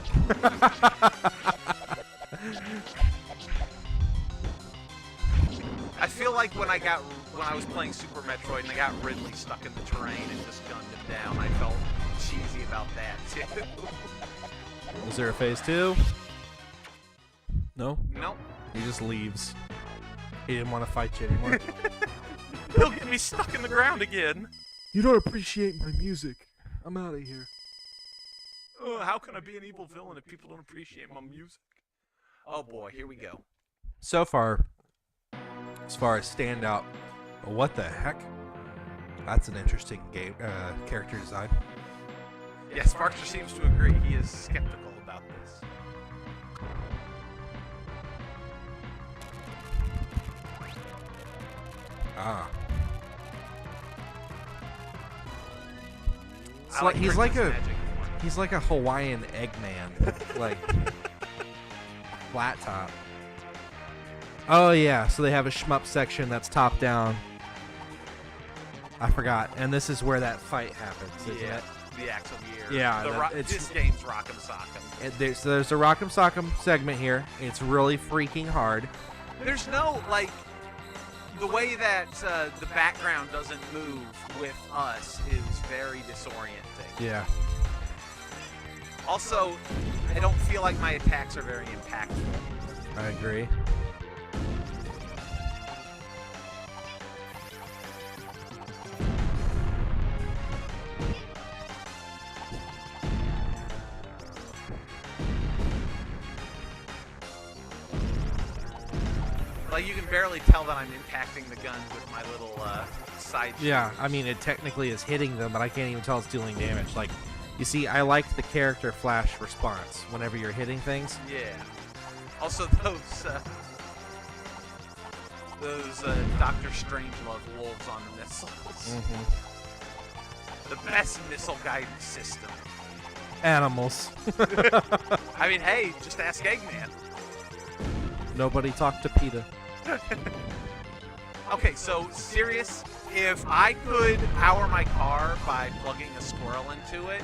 I feel like when I was playing Super Metroid and I got Ridley stuck in the terrain and just gunned him down, I felt cheesy about that too. Was there a phase 2? No? Nope. He just leaves. He didn't want to fight you anymore. He'll get me stuck in the ground again. You don't appreciate my music. I'm out of here. How can I be an evil villain if people don't appreciate my music? Oh boy, here we go. So far, as far as standout, what the heck? That's an interesting game character design. Yeah, Sparkster seems to agree. He is skeptical about this. Ah. I like he's Princess like a Magic more. he's like a Hawaiian Eggman, like flat top. Oh yeah, so they have a shmup section that's top down. I forgot, and this is where that fight happens, isn't Yeah, it? the Axel Gear. Yeah, this game's Rock'em Sock'em. So there's a Rock'em Sock'em segment here. It's really freaking hard. There's no, like, the way that the background doesn't move with us is very disorienting. Yeah. Also, I don't feel like my attacks are very impactful. I agree. Like, you can barely tell that I'm impacting the gun with my little side Yeah, shooters. I mean, it technically is hitting them, but I can't even tell it's dealing damage. Like, you see, I like the character flash response whenever you're hitting things. Yeah. Also, those Dr. Strangelove wolves on the missiles. Mm-hmm. The best missile guidance system. Animals. I mean, hey, just ask Eggman. Nobody talked to PETA. Okay, so, serious, if I could power my car by plugging a squirrel into it,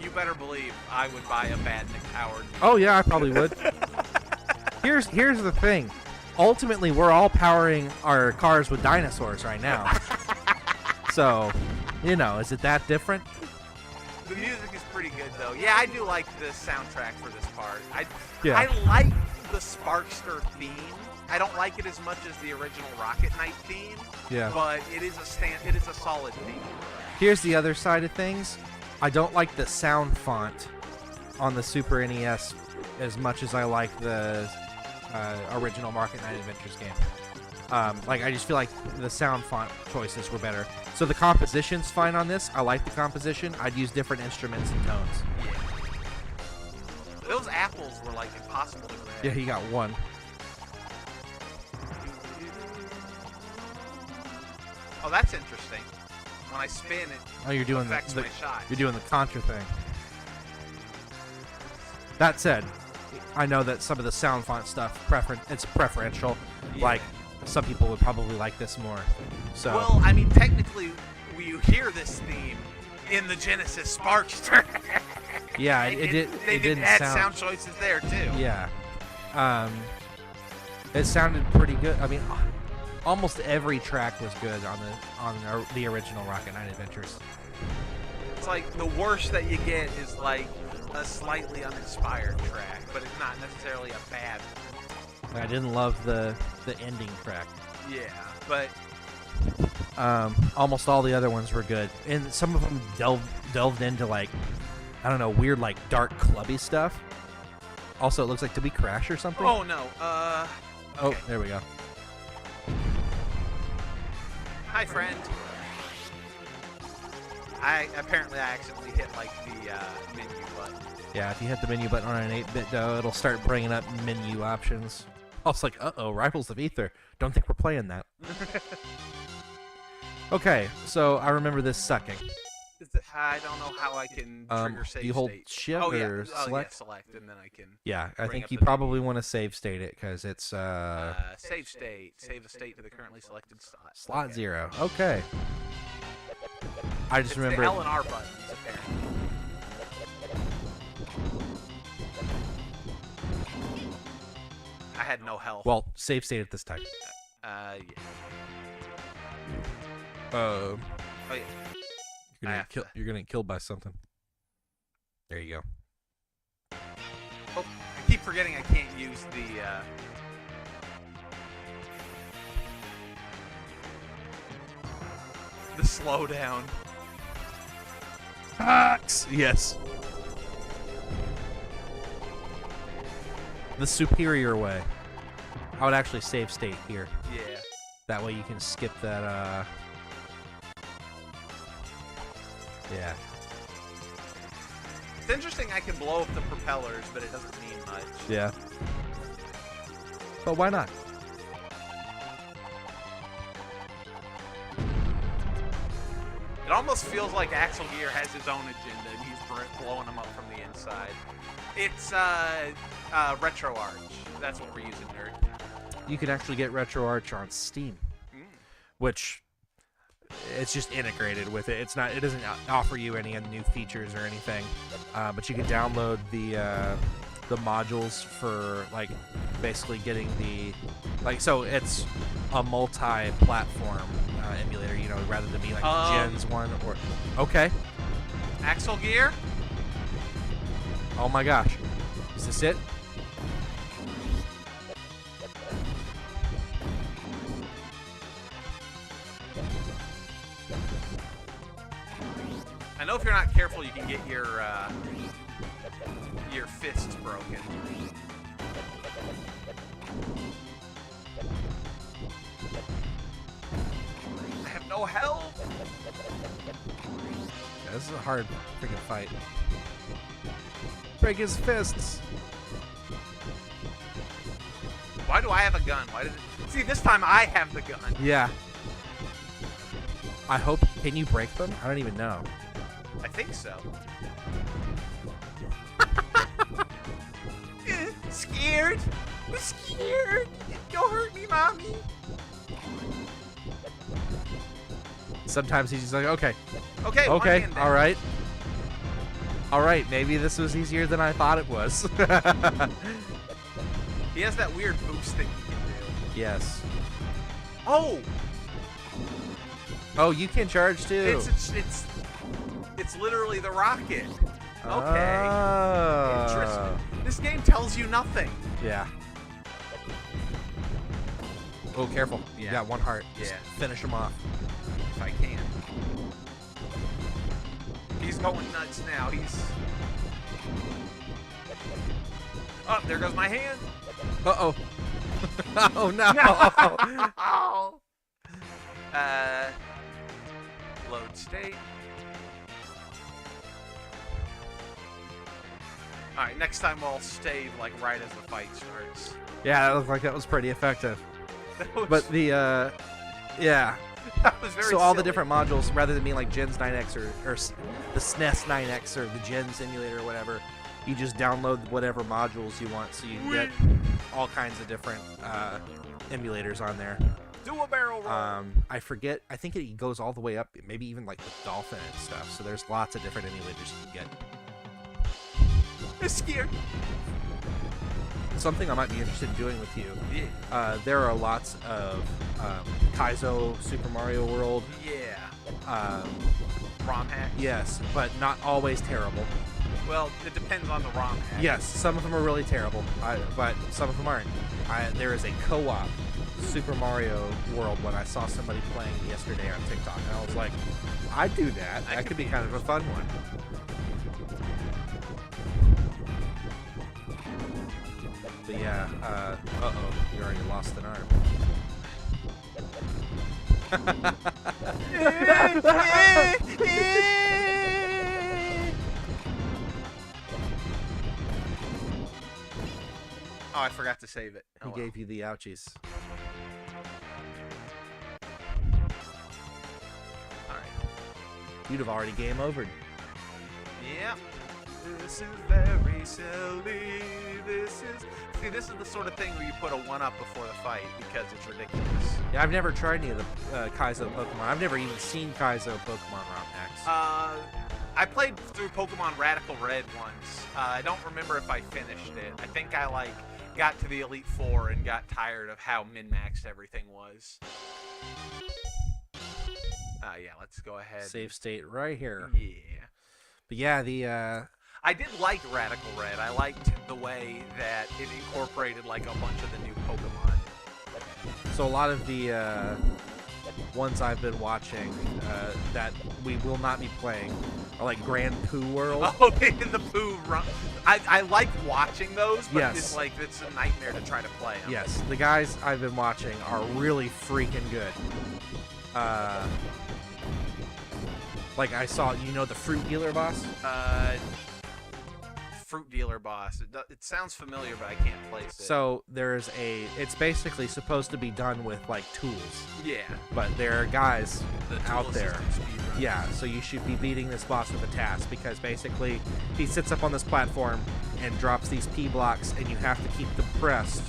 you better believe I would buy a Badnik-powered. Oh yeah, I probably would. Here's the thing. Ultimately, we're all powering our cars with dinosaurs right now. So, you know, is it that different? The music is pretty good, though. Yeah, I do like the soundtrack for this part. Yeah. I like the Sparkster theme. I don't like it as much as the original Rocket Knight theme. Yeah. But it is a solid theme. Here's the other side of things. I don't like the sound font on the Super NES as much as I like the original Rocket Knight Adventures game. Like, I just feel like the sound font choices were better. So the composition's fine on this. I like the composition. I'd use different instruments and tones. Yeah. Those apples were, like, impossible to grab. Yeah, he got one. Oh, that's interesting. When I spin, it Oh, you're doing affects the my shot. you're doing the Contra thing. That said, I know that some of the sound font stuff it's preferential. Yeah. Like, some people would probably like this more. So Well, I mean, technically, you hear this theme in the Genesis Sparkster. yeah, it They did didn't add sound. sound choices there too. Yeah, it sounded pretty good. I mean, almost every track was good on the original Rocket Knight Adventures. it's like the worst that you get is like a slightly uninspired track, but it's not necessarily a bad one. I didn't love the ending track. Yeah, but Almost all the other ones were good, and some of them delved into like, I don't know, weird like dark clubby stuff. Also, it looks like, did we crash or something? oh no, okay. Oh, there we go. Hi, friend. I accidentally hit like the menu button. Yeah, if you hit the menu button on an 8-bit though, it'll start bringing up menu options. I was like, uh-oh, Rivals of Ether. Don't think we're playing that. Okay, so I remember this sucking. I don't know how I can trigger save do you hold state. shift oh, yeah. or Oh, select? yeah, select, and then I can. Yeah, I bring think up you the probably want to save state it because it's Save state. Save a state to the currently selected slot. slot Okay. 0. Okay. I just It's remember. the L and R buttons, apparently. I had no health. Well, save state at this time. Yeah. Oh yeah. You're I gonna have kill. to- You're gonna get killed by something. There you go. Oh, I keep forgetting I can't use the slowdown. Yes. The superior way. I would actually save state here. Yeah. That way you can skip that. Yeah. It's interesting I can blow up the propellers, but it doesn't mean much. Yeah. But why not? It almost feels like Axel Gear has his own agenda and he's blowing them up from the inside. It's RetroArch. That's what we're using, nerd. You can actually get RetroArch on Steam, which it's just integrated with it. It's not. It doesn't offer you any new features or anything, but you can download the modules for like basically getting the so it's a multi-platform emulator. You know, rather than be like Gens 1 or okay. Axel Gear? Oh my gosh, is this it? I know if you're not careful, you can get your fists broken. I have no health. Yeah, this is a hard freaking fight. Break his fists. Why do I have a gun? Why did it... See, this time I have the gun. Yeah. I hope. Can you break them? I don't even know. I think so. Scared? I'm scared. Don't hurt me, mommy. Sometimes he's just like, okay, Okay. one okay, hand down. all right. Maybe this was easier than I thought it was. He has that weird boost thing he can do. Yes. Oh, Oh, you can charge too. it's literally the rocket. Okay. Oh. Interesting. This game tells you nothing. Yeah. Oh, careful. You Yeah. got one heart. Just Yeah. finish him off. If I can. He's going nuts now. He's. Oh, there goes my hand. Uh-oh. Oh, no. Oh. Load state. All right, next time we'll stay like right as the fight starts. Yeah, that looked like that was pretty effective. That was, But the, yeah. that was very So all the silly. different modules, rather than being like Gens 9X or the SNES 9X or the Gens emulator or whatever, you just download whatever modules you want, so you get all kinds of different emulators on there. Do a barrel roll. I forget. I think it goes all the way up, maybe even like with Dolphin and stuff. So there's lots of different emulators you can get. I'm scared. Something I might be interested in doing with you. Yeah. There are lots of Kaizo Super Mario World. Yeah. ROM hacks? Yes, but not always terrible. Well, it depends on the ROM hack. Yes, some of them are really terrible, but some of them aren't. There is a co-op Super Mario World one I saw somebody playing yesterday on TikTok, and I was like, I'd do that. That could be kind of a fun one. But yeah, uh-oh, you already lost an arm. Oh, I forgot to save it. He gave you the ouchies. Alright. You'd have already game overed. Yep. This is very silly. See, this is the sort of thing where you put a 1-up before the fight because it's ridiculous. Yeah, I've never tried any of the Kaizo Pokemon. I've never even seen Kaizo Pokemon ROM hacks. I played through Pokemon Radical Red once. I don't remember if I finished it. I think I got to the Elite Four and got tired of how min-maxed everything was. Yeah, let's go ahead. Save state right here. Yeah. But yeah, I did like Radical Red. I liked the way that it incorporated like a bunch of the new Pokemon. so a lot of the ones I've been watching that we will not be playing are like Grand Poo World. Oh, the Pooh run. I like watching those, but Yes. it's a nightmare to try to play them. Yes, the guys I've been watching are really freaking good. Like I saw, the fruit dealer boss? Fruit dealer boss. It sounds familiar, but I can't place it. So there's it's basically supposed to be done with like tools, yeah, but there are guys the out tool there. system speedrun. Yeah, so you should be beating this boss with a task because basically he sits up on this platform and drops these P blocks and you have to keep them pressed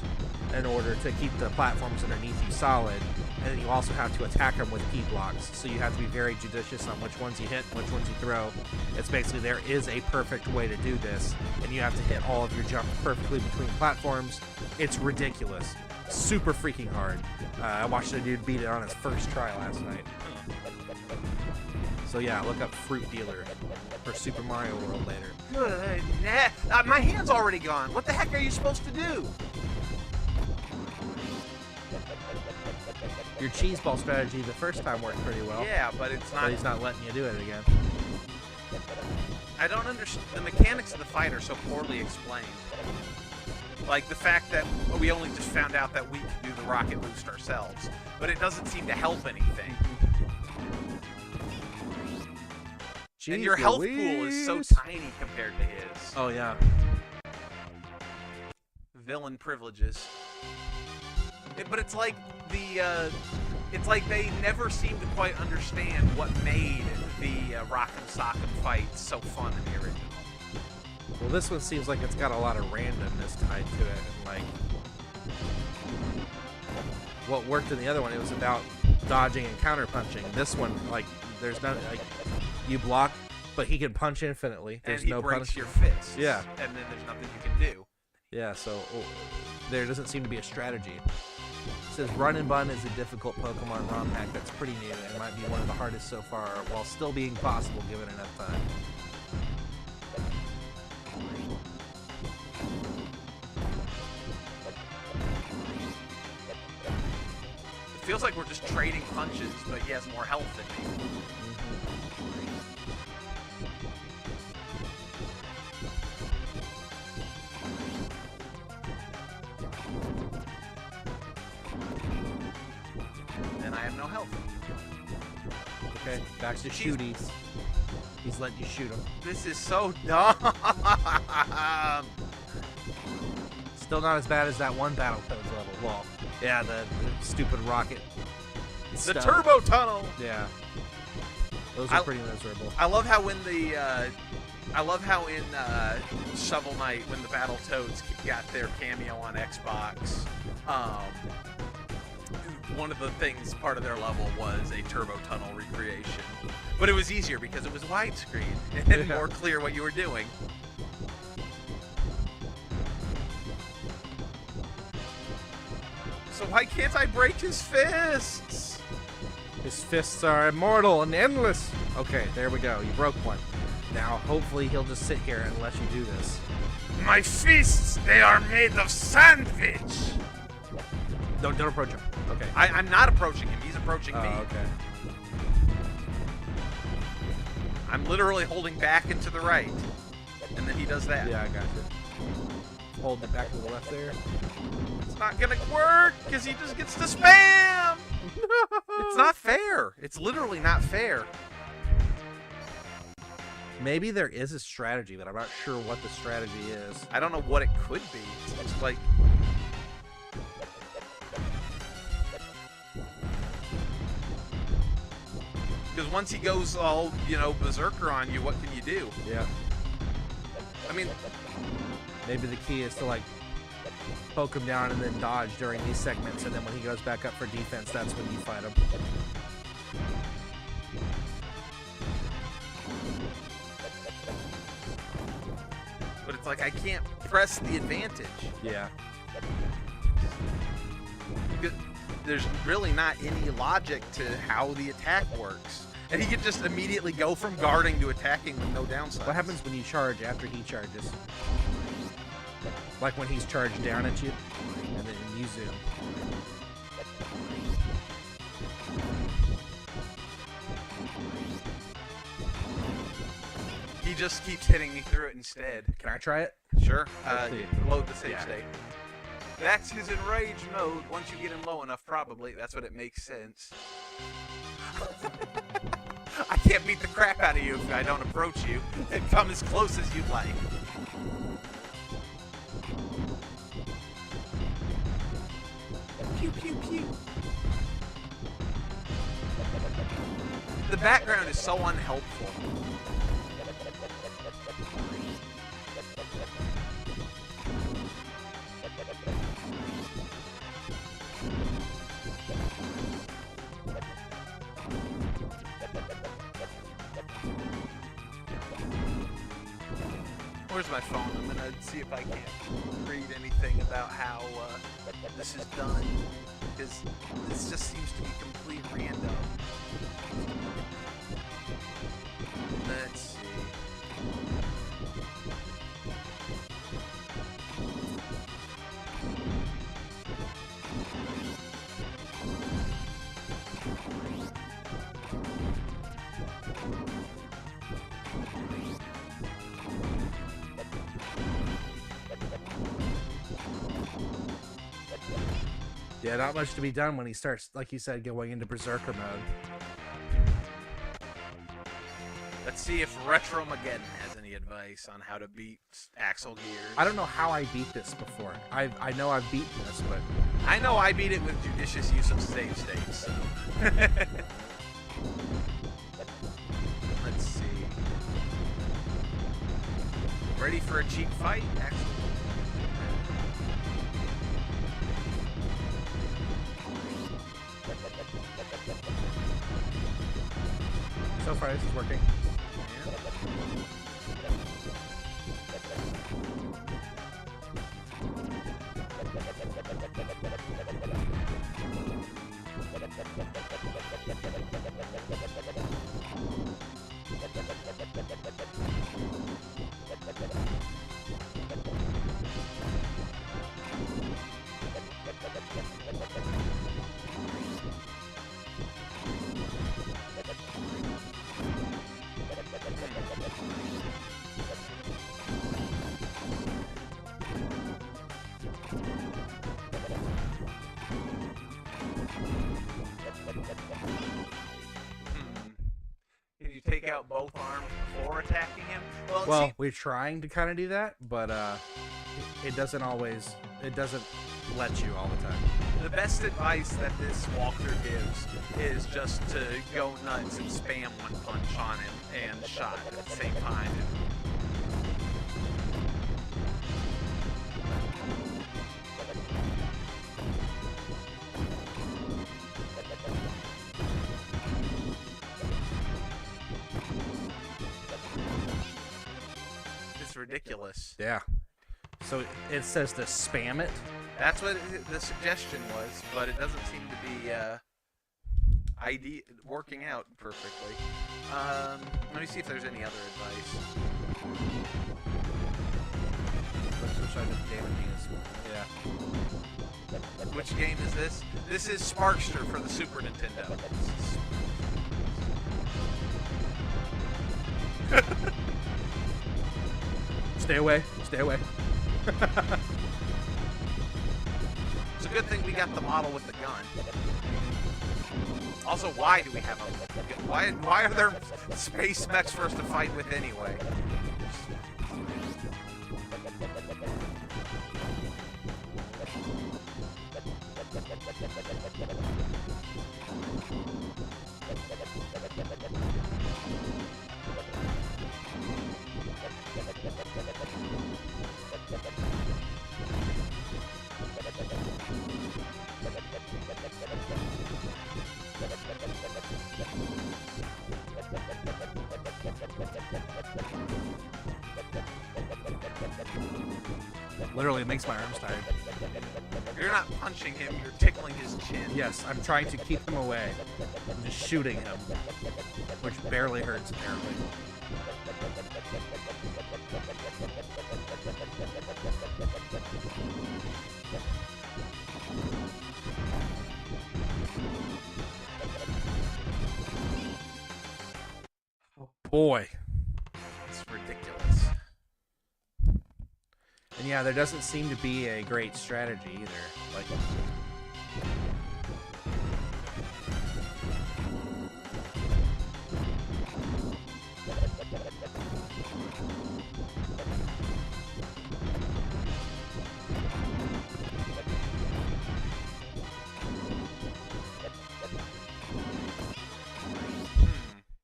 in order to keep the platforms underneath you solid. And then you also have to attack them with P blocks, so you have to be very judicious on which ones you hit and which ones you throw. It's basically there is a perfect way to do this, and you have to hit all of your jumps perfectly between platforms. It's ridiculous. Super freaking hard. I watched a dude beat it on his first try last night. So yeah, look up Fruit Dealer for Super Mario World later. Good. My hand's already gone. What the heck are you supposed to do? Your cheese ball strategy the first time worked pretty well. Yeah, but it's not. But he's not letting you do it again. I don't understand. The mechanics of the fight are so poorly explained. Like the fact that we only just found out that we can do the rocket boost ourselves, but it doesn't seem to help anything. Jeez And your health pool is so Louise. tiny compared to his. Oh yeah. Villain privileges. But it's like it's like they never seem to quite understand what made the Rock'em Sock'em fight so fun in the original. Well, this one seems like it's got a lot of randomness tied to it, and like what worked in the other one, it was about dodging and counter punching. This one, like, there's not like you block, but he can punch infinitely. There's And he no breaks punishment. your fists. Yeah. And then there's nothing you can do. Yeah, so there doesn't seem to be a strategy. It says Run and Bun is a difficult Pokemon ROM hack that's pretty new and might be one of the hardest so far, while still being possible given enough time. It feels like we're just trading punches, but he has more health than me. And I have no health. Okay, back to shooties. He's letting you shoot him. This is so dumb. Still not as bad as that one Battletoads level. Well, yeah, the stupid rocket. The stuff. turbo tunnel. Yeah. Those are pretty miserable. I love how when I love how in Shovel Knight, when the Battletoads got their cameo on Xbox, one of the things, part of their level was a turbo tunnel recreation. But it was easier because it was widescreen and more clear what you were doing. So why can't I break his fists? His fists are immortal and endless. Okay, there we go. You broke one. Now, hopefully, he'll just sit here and let you do this. My fists, they are made of sandwich. Don't approach him. Okay. I'm not approaching him. He's approaching me. Okay. I'm literally holding back and to the right. And then he does that. Yeah, I got you. Hold it back to the left there. It's not gonna work because he just gets to spam. It's not fair. It's literally not fair. Maybe there is a strategy, but I'm not sure what the strategy is. I don't know what it could be. It's like... Because once he goes all, berserker on you, what can you do? Yeah. I mean... Maybe the key is to, like, poke him down and then dodge during these segments, and then when he goes back up for defense, that's when you fight him. But it's like, I can't press the advantage. Yeah. Because there's really not any logic to how the attack works. And he could just immediately go from guarding to attacking with no downside. What happens when you charge after he charges? Like when he's charged down at you, and then you zoom. He just keeps hitting me through it instead. Can I try it? Sure. Let's see. Load the save Yeah. state. That's his enrage mode. Once you get him low enough, probably. That's what it makes sense. I can't beat the crap out of you if I don't approach you and come as close as you'd like. Pew, pew, pew. The background is so unhelpful. Where's my phone? I'm gonna see if I can read anything about how this is done, because this just seems to be complete random. Let's see. Yeah, not much to be done when he starts, like you said, going into berserker mode. Let's see if Retromageddon has any advice on how to beat Axel Gears. I don't know how I beat this before. I know I've beaten this, but I know I beat it with judicious use of save states. So. Let's see. Ready for a cheap fight, Axel? so far this is working. Can you take out both arms before attacking him? Well, we're trying to kind of do that, but it doesn't always, it doesn't let you all the time. The best advice that this walkthrough gives is just to go nuts and spam one punch on him and shot at the same time. It's ridiculous. Yeah. So it says to spam it. That's what the suggestion was, but it doesn't seem to be working out perfectly. Let me see if there's any other advice. Let's switch out to damaging his. Yeah. Which game is this? This is Sparkster for the Super Nintendo. Stay away. Stay away. It's a good thing we got the model with the gun. Also, why do we have a... Why are there space mechs for us to fight with anyway? Literally, it makes my arms tired. You're not punching him, you're tickling his chin. Yes, I'm trying to keep him away. I'm just shooting him, which barely hurts, apparently. Oh boy. It's ridiculous. And yeah, there doesn't seem to be a great strategy either. Like,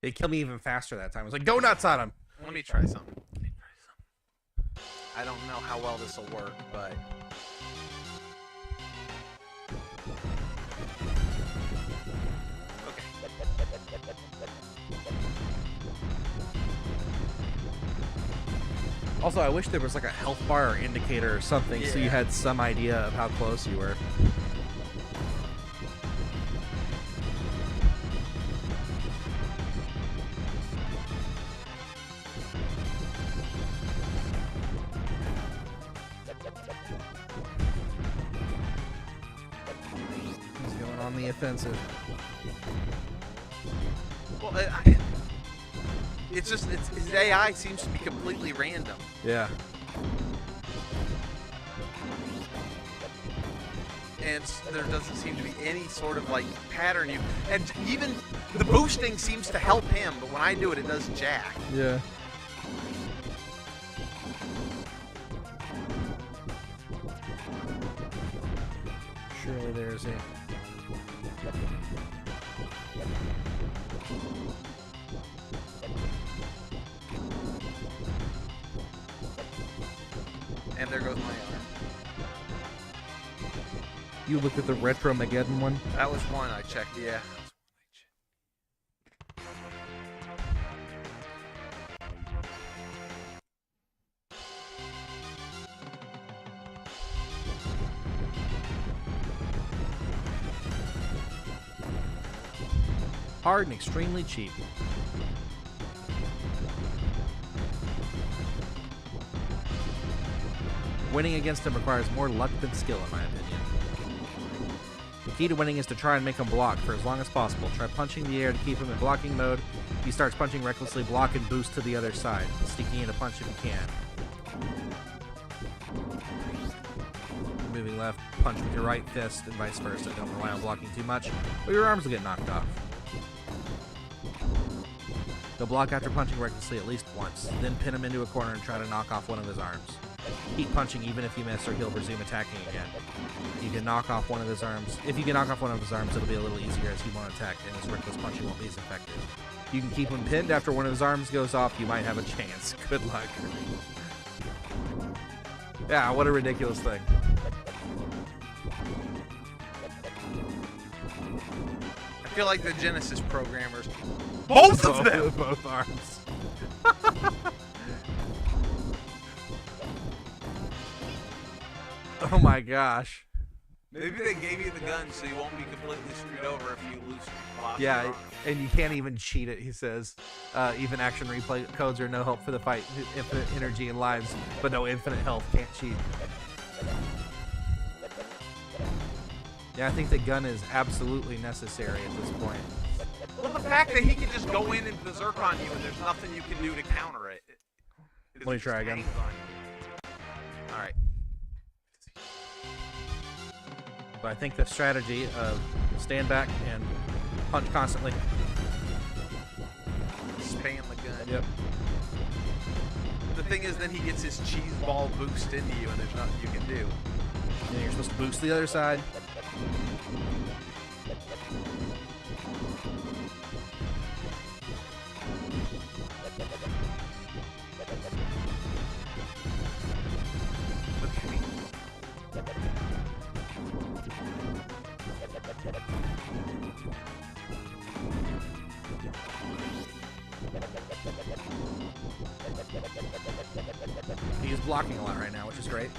it killed me even faster that time. I was like, go nuts on him! Let me try something. I don't know how well this will work, but... Okay. Also, I wish there was like a health bar or indicator or something so you Yeah. had some idea of how close you were. He's going on the offensive. Well, it's just, his AI seems to be completely random. Yeah. And there doesn't seem to be any sort of, like, pattern. And even the boosting seems to help him, but when I do it, it does jack. Yeah. Surely there's a... And there goes my arm. You looked at the Retro Mageddon one? That was one I checked, yeah. Hard and extremely cheap. Winning against him requires more luck than skill, in my opinion. The key to winning is to try and make him block for as long as possible. Try punching the air to keep him in blocking mode. If he starts punching recklessly, block and boost to the other side, sneaking in a punch if you can. Moving left, punch with your right fist, and vice versa. Don't rely on blocking too much, or your arms will get knocked off. Go block after punching recklessly at least once, then pin him into a corner and try to knock off one of his arms. Keep punching even if you miss, or he'll resume attacking again. You can knock off one of his arms. If you can knock off one of his arms, it'll be a little easier as he won't attack, and his reckless punching won't be as effective. You can keep him pinned after one of his arms goes off, you might have a chance. Good luck. Yeah, what a ridiculous thing. I feel like the Genesis programmers, both of them! Both arms. Oh my gosh. Maybe they gave you the gun so you won't be completely screwed over if you lose. Yeah, and you can't even cheat it, he says. Even action replay codes are no help for the fight. Infinite energy and lives, but no infinite health. Can't cheat. Yeah, I think the gun is absolutely necessary at this point. Well, the fact that he can just go in and berserk on you and there's nothing you can do to counter it. Let me try again. All right. But I think the strategy of stand back and punch constantly. Spam the gun. Yep. The thing is, then he gets his cheese ball boost into you, and there's nothing you can do. And you're supposed to boost the other side. He's blocking a lot right now, which is great.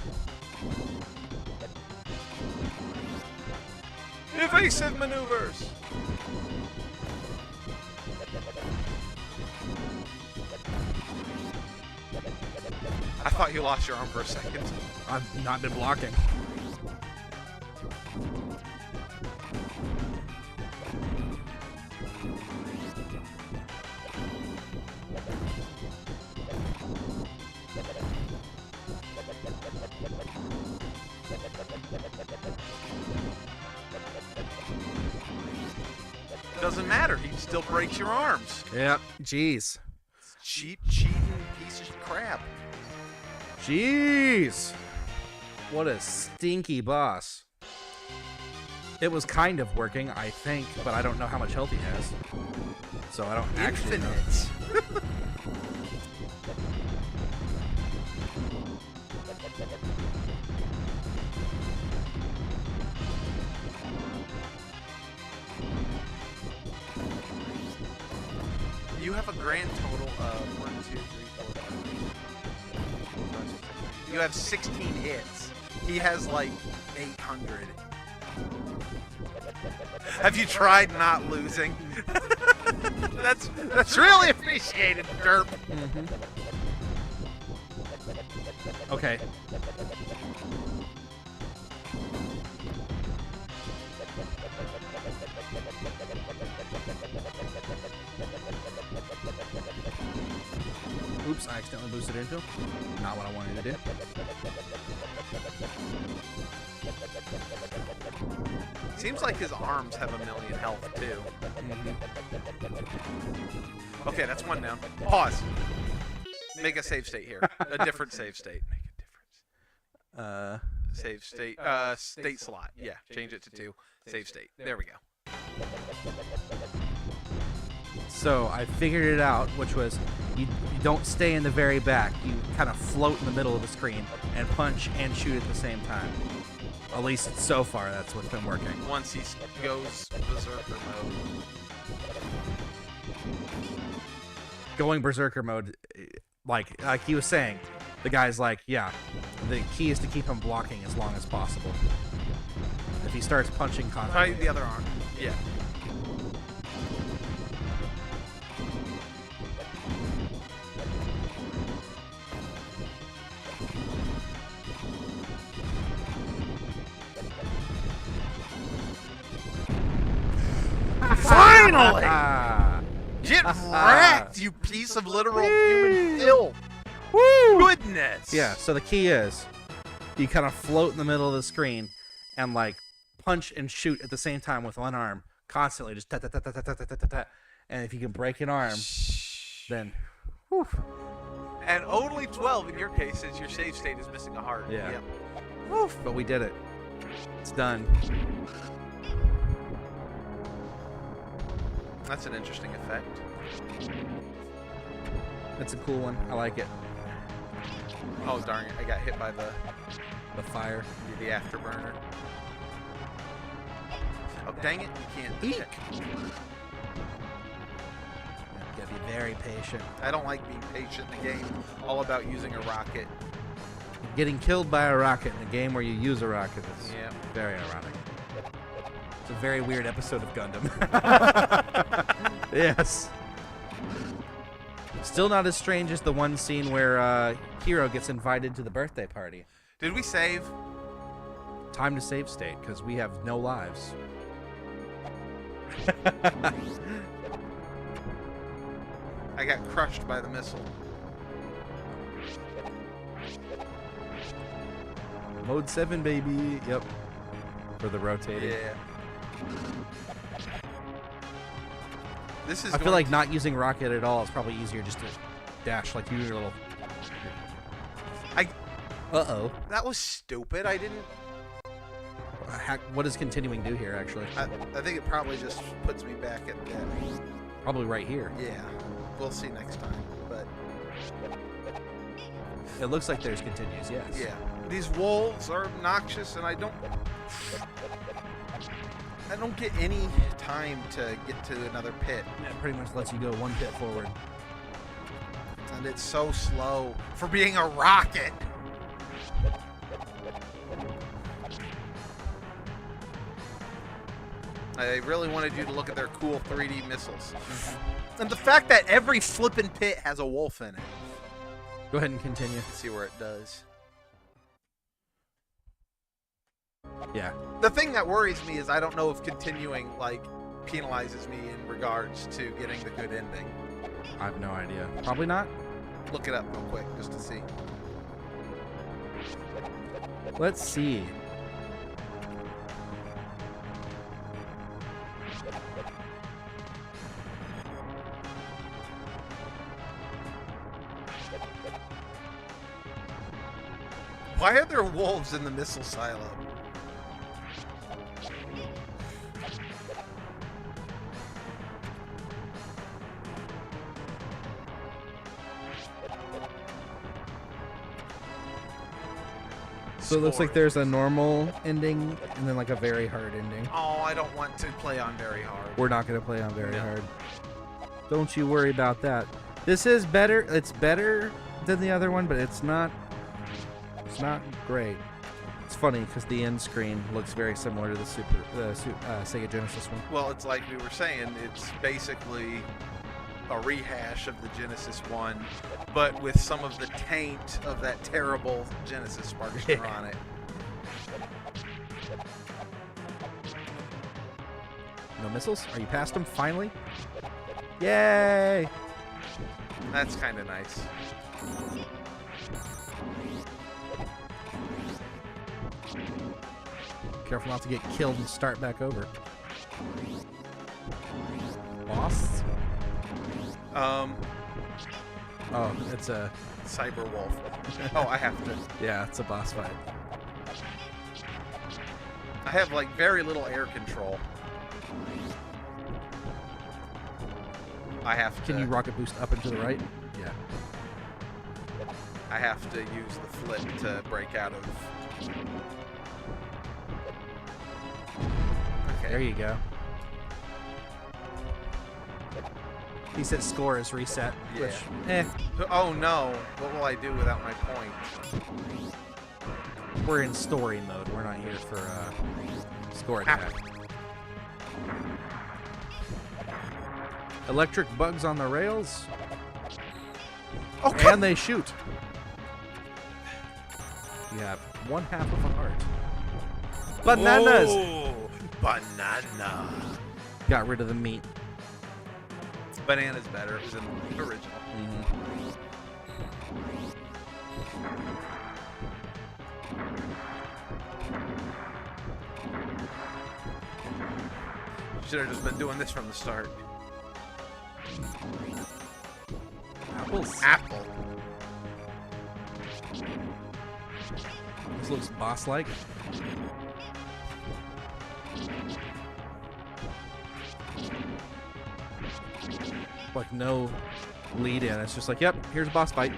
Evasive maneuvers! I thought you lost your arm for a second. I've not been blocking. Doesn't matter, he still breaks your arms. Yep. Jeez. Cheating piece of crap. Jeez. What a stinky boss. It was kind of working, I think, but I don't know how much health he has. So I don't actually know. Infinite. You have a grand total of 1, 2, 3, 4, 5. You have 16 hits. He has like 800. Have you tried not losing? that's really appreciated, derp. Mm-hmm. Okay. Oops, I accidentally boosted into him. Not what I wanted to do. Seems like his arms have 1,000,000 health too. Okay, that's one down. Pause. Make a save state here. A different save state. Make a difference. Save state. State slot. Yeah, change it to 2. Save state. There we go. So I figured it out, which was you don't stay in the very back. You kind of float in the middle of the screen and punch and shoot at the same time. At least so far, that's what's been working. Once he goes berserker mode. Going berserker mode, like he was saying, the guy's like, yeah, the key is to keep him blocking as long as possible. If he starts punching constantly. Try the other arm. Yeah. Finally! Get wrecked, you piece of literal human filth! Woo! Goodness! Yeah, so the key is you kind of float in the middle of the screen and like punch and shoot at the same time with one arm, constantly just ta ta ta ta ta ta ta ta ta. And if you can break an arm, then whew. And only 12 in your case, since your save state is missing a heart. Yeah. Yep. Woof, but we did it. It's done. That's an interesting effect. That's a cool one. I like it. Oh darn it! I got hit by the fire. afterburner. Oh dang it! You can't. Eek. You gotta be very patient. I don't like being patient in the game. All about using a rocket. Getting killed by a rocket in a game where you use a rocket is Yeah. very ironic. It's a very weird episode of Gundam. Yes. Still not as strange as the one scene where Hero gets invited to the birthday party. Did we save? Time to save state, because we have no lives. I got crushed by the missile. Mode 7, baby. Yep. For the rotating. Yeah. This is. I feel like not using rocket at all is probably easier just to dash like you do your little... Uh-oh. That was stupid. I didn't. What does continuing do here, actually? I think it probably just puts me back at that. Probably right here. Yeah. We'll see next time. But It looks like there's continues, yes. yeah, these wolves are obnoxious, and I don't get any time to get to another pit, Yeah, it pretty much lets you go one pit forward. and it's so slow for being a rocket. I really wanted you to look at their cool 3D missiles. And the fact that every flippin' pit has a wolf in it. Go ahead and continue. Let's see where it does. Yeah. The thing that worries me is I don't know if continuing, like, penalizes me in regards to getting the good ending. I have no idea. Probably not. Look it up real quick just to see. Let's see. Why are there wolves in the missile silo? So it looks like there's a normal ending and then like a very hard ending. Oh, I don't want to play on very hard. We're not going to play on very No. hard. Don't you worry about that. This is better. It's better than the other one, but it's not great. It's funny because the end screen looks very similar to the Sega Genesis one. Well, it's like we were saying, it's basically a rehash of the Genesis one, but with some of the taint of that terrible Genesis Sparkster on it. No missiles? Are you past them finally? Yay! That's kind of nice. Careful not to get killed and start back over. Boss? Oh, it's a... Cyber Wolf. Oh, I have to. Yeah, it's a boss fight. I have like very little air control. I have to. Can you rocket boost up and to the right? Yeah. I have to use the flip to break out of. Okay. There you go. He said score is reset. Yeah. Which, Oh no! What will I do without my point? we're in story mode. We're not here for score attack. Electric bugs on the rails. Oh, come And they shoot. You have 1/2 of a heart. Bananas! Whoa, banana. Got rid of the meat. Banana's better. It was in the original. Should have just been doing this from the start. Apples. Apple. This looks boss-like. Like no lead in. It's just like, yep, here's a boss fight.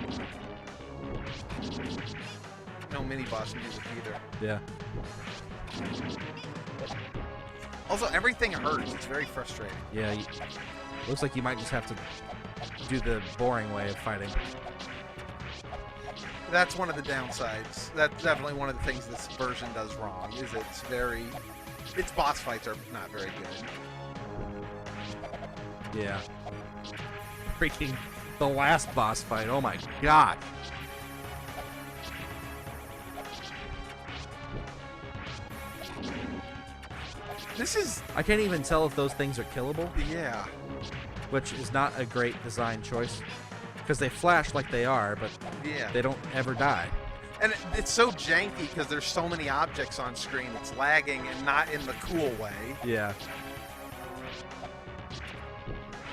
No mini boss music either. Yeah. Also, everything hurts. It's very frustrating. Yeah. Looks like you might just have to do the boring way of fighting. That's one of the downsides. That's definitely one of the things this version does wrong. Is its boss fights are not very good. Yeah. Freaking the last boss fight. Oh my god. This is I can't even tell if those things are killable, yeah. which is not a great design choice. Because they flash like they are, but Yeah. they don't ever die. And it's so janky because there's so many objects on screen. It's lagging and not in the cool way. Yeah.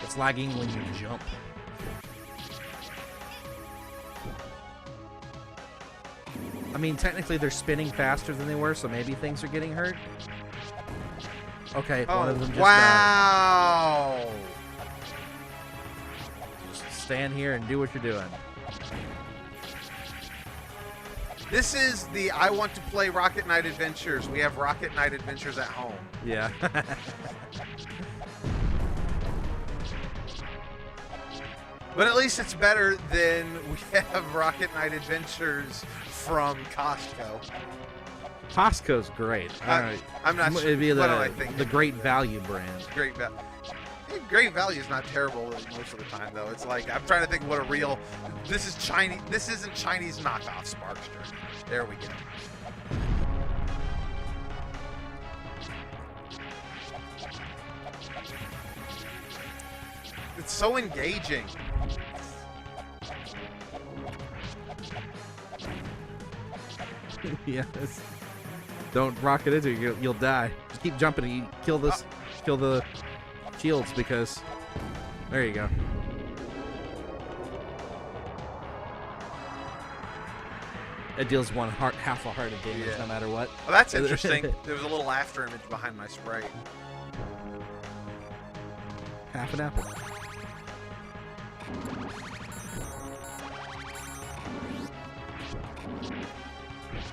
It's lagging when you jump. I mean, technically they're spinning faster than they were, so maybe things are getting hurt. Okay, one of them just died. Wow! Just stand here and do what you're doing. This is the I want to play Rocket Knight Adventures. We have Rocket Knight Adventures at home. Yeah. But at least it's better than we have Rocket Knight Adventures from Costco. Costco's great. I'm not sure. It'd be What do I think? the Great Value brand. Great value. Great value is not terrible most of the time, though. It's like I'm trying to think what a real. This is Chinese. This isn't Chinese knockoff Sparkster. There we go. It's so engaging. Yes. Don't rock it into you. You'll die. Just keep jumping and you kill this. Kill the shields because. There you go. It deals half a heart of damage Yeah. no matter what. Oh, that's interesting. There was a little after image behind my sprite. Half an apple.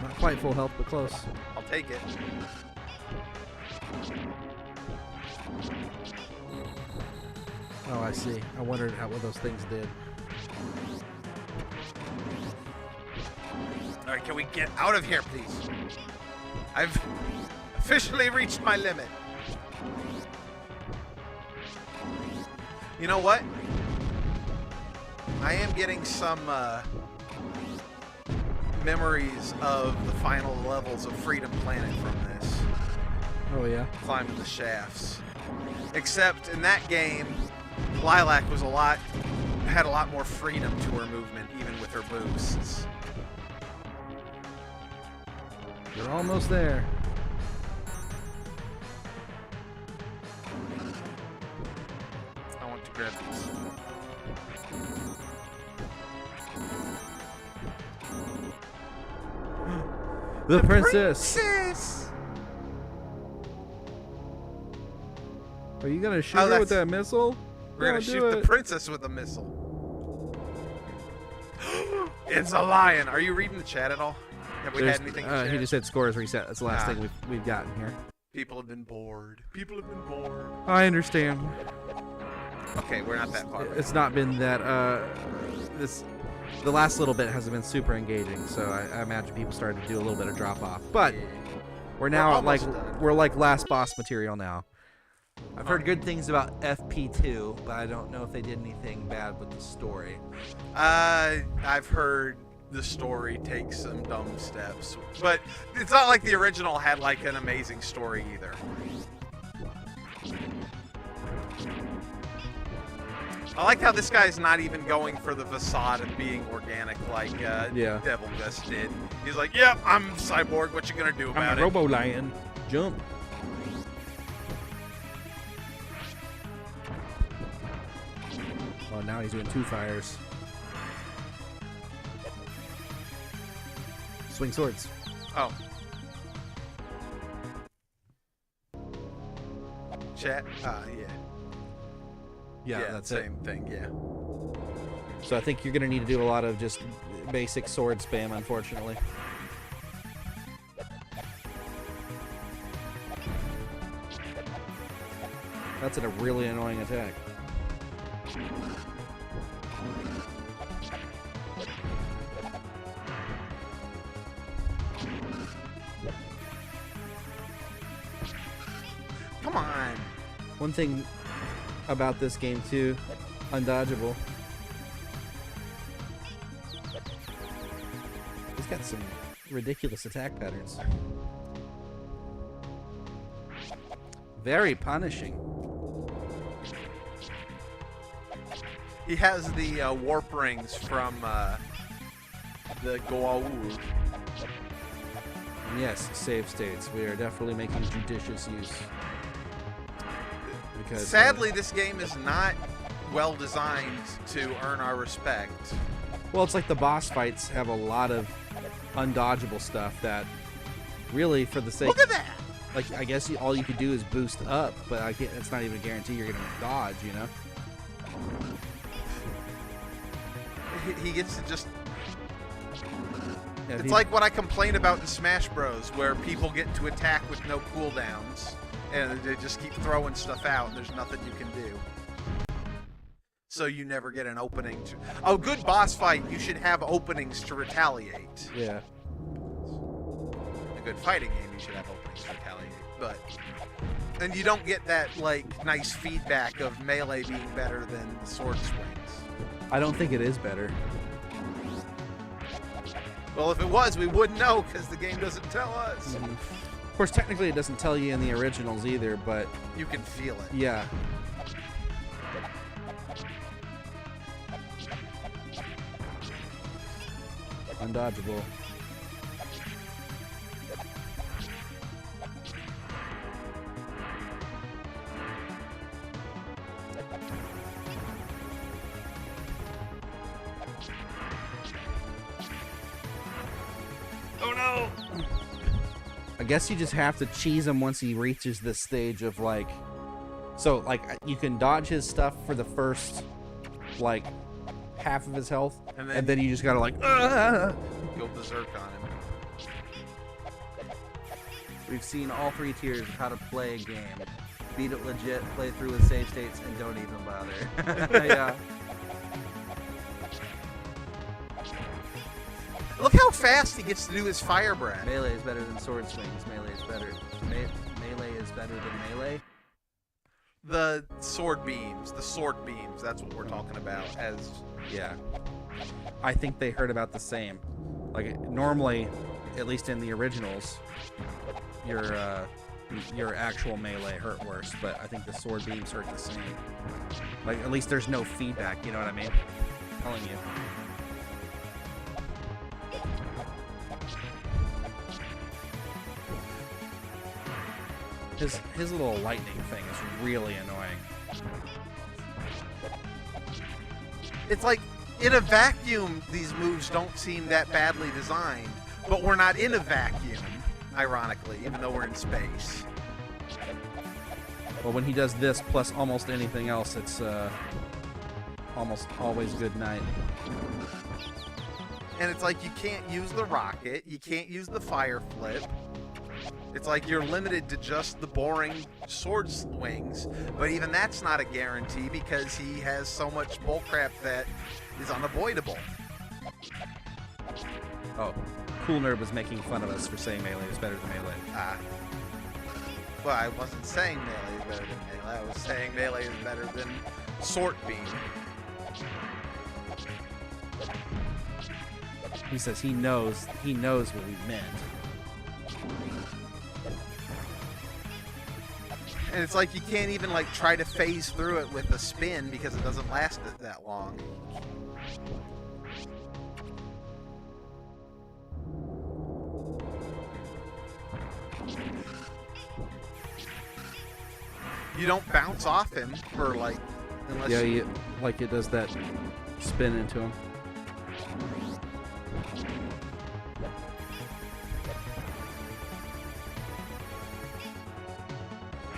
Not quite full health, but close. I'll take it. Oh, I see. I wondered what those things did. All right, can we get out of here, please? I've officially reached my limit. You know what? I am getting some memories of the final levels of Freedom Planet from this. Oh, yeah? Climbing the shafts. Except in that game, Lilac had a lot more freedom to her movement, even with her boosts. You're almost there. I want to grab these. The princess! Princess! Are you gonna shoot Oh, her with that's- that missile? We're gonna No, do shoot the it. princess with a missile. It's a lion. Are you reading the chat at all? Have we had anything? In the He chat? just said scores reset. That's the last Ah. thing we've gotten here. People have been bored. People have been bored. I understand. Okay, we're not that far. It's not been that. The last little bit hasn't been super engaging, so I imagine people started to do a little bit of drop off. But we're now at almost done. we're like last boss material now. I've heard good things about FP2, but I don't know if they did anything bad with the story. I've heard the story takes some dumb steps, but it's not like the original had like an amazing story either. I like how this guy's not even going for the facade of being organic like Yeah. Devil Gus did. He's like, "Yep, I'm cyborg. What you gonna do about I'm a it?" Robo Lion. Jump. Oh, now he's doing two fires. Swing swords. Oh. Chat. Yeah. Yeah, that's same thing. Yeah. it. So I think you're gonna need to do a lot of just basic sword spam, unfortunately. That's a really annoying attack. on. One thing about this game too, undodgeable. He's got some ridiculous attack patterns. Very punishing. He has the warp rings from the Goa'uld. Yes, save states. We are definitely making judicious use. Because Sadly, this game is not well designed to earn our respect. well, it's like the boss fights have a lot of undodgeable stuff that really, for the sake, Look at that! like I guess all you could do is boost up, but I can't. It's not even a guarantee you're gonna dodge. You know. He gets to just... Yeah, It's like what I complain about in Smash Bros, where people get to attack with no cooldowns, and they just keep throwing stuff out, and there's nothing you can do. So you never get an opening to... A good boss fight, you should have openings to retaliate. Yeah. A good fighting game, you should have openings to retaliate. But... And you don't get that, like, nice feedback of melee being better than sword swings. I don't think it is better. Well, if it was, we wouldn't know, because the game doesn't tell us. Of course, technically, it doesn't tell you in the originals either, but You can feel it. yeah. Undodgeable. Oh no! I guess you just have to cheese him once he reaches this stage of like, so like you can dodge his stuff for the first like half of his health, and then you just gotta like Go berserk on him. We've seen all 3 tiers of how to play a game. Beat it legit, play through with save states, and don't even bother. Yeah. Look how fast he gets to do his fire breath. Melee is better than sword swings. Melee is better. Melee is better than melee. The sword beams, that's what we're talking about as... yeah. I think they hurt about the same. Like normally, at least in the originals, your actual melee hurt worse, but I think the sword beams hurt the same. Like at least there's no feedback. You know what I mean? I'm telling you. His little lightning thing is really annoying. It's like, in a vacuum, these moves don't seem that badly designed, but we're not in a vacuum, ironically, even though we're in space. Well, when he does this plus almost anything else, it's almost always good night. And it's like, you can't use the rocket, you can't use the fire flip. It's like you're limited to just the boring sword swings, but even that's not a guarantee because he has so much bullcrap that is unavoidable. Oh, Cool Nerd was making fun of us for saying melee is better than melee. Well, I wasn't saying melee is better than melee, I was saying melee is better than sword beam. He says he knows what we meant. And it's like you can't even like try to phase through it with a spin because it doesn't last that long. You don't bounce off him for like, unless Yeah, like it does that spin into him.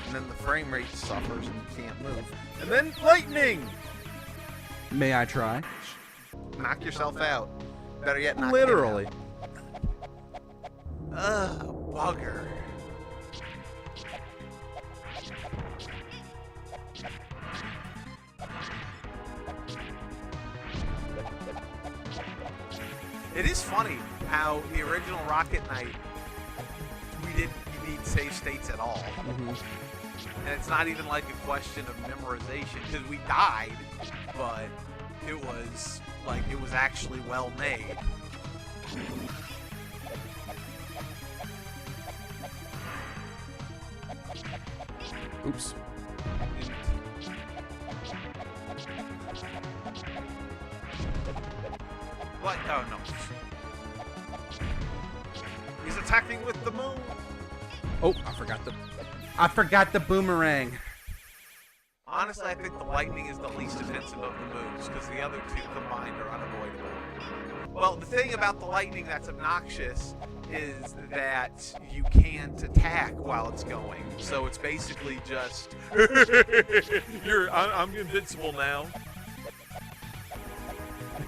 and then the frame rate suffers and you can't move. And then lightning! May I try? Knock yourself out. Better yet, knock Literally. him out. Ugh, bugger. It is funny how the original Rocket Knight, you need save states at all. And it's not even like a question of memorization, because we died, but it was actually well made. Oops. What? Oh no. He's attacking with the moon. Oh, I forgot the boomerang. Honestly, I think the lightning is the least offensive of the moves, because the other two combined are unavoidable. Well, the thing about the lightning that's obnoxious is that you can't attack while it's going. So it's basically just, I'm invincible now.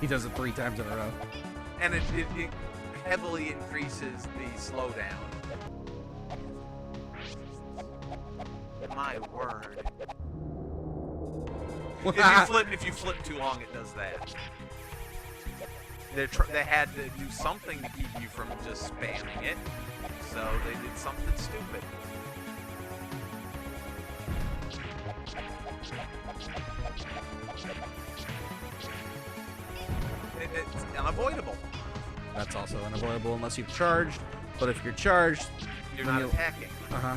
He does it 3 times in a row. And it heavily increases the slowdown. My word. If you flip too long, it does that. They had to do something to keep you from just spamming it, so they did something stupid. It's unavoidable. That's also unavoidable unless you've charged. But if you're charged, You're not attacking. Uh-huh.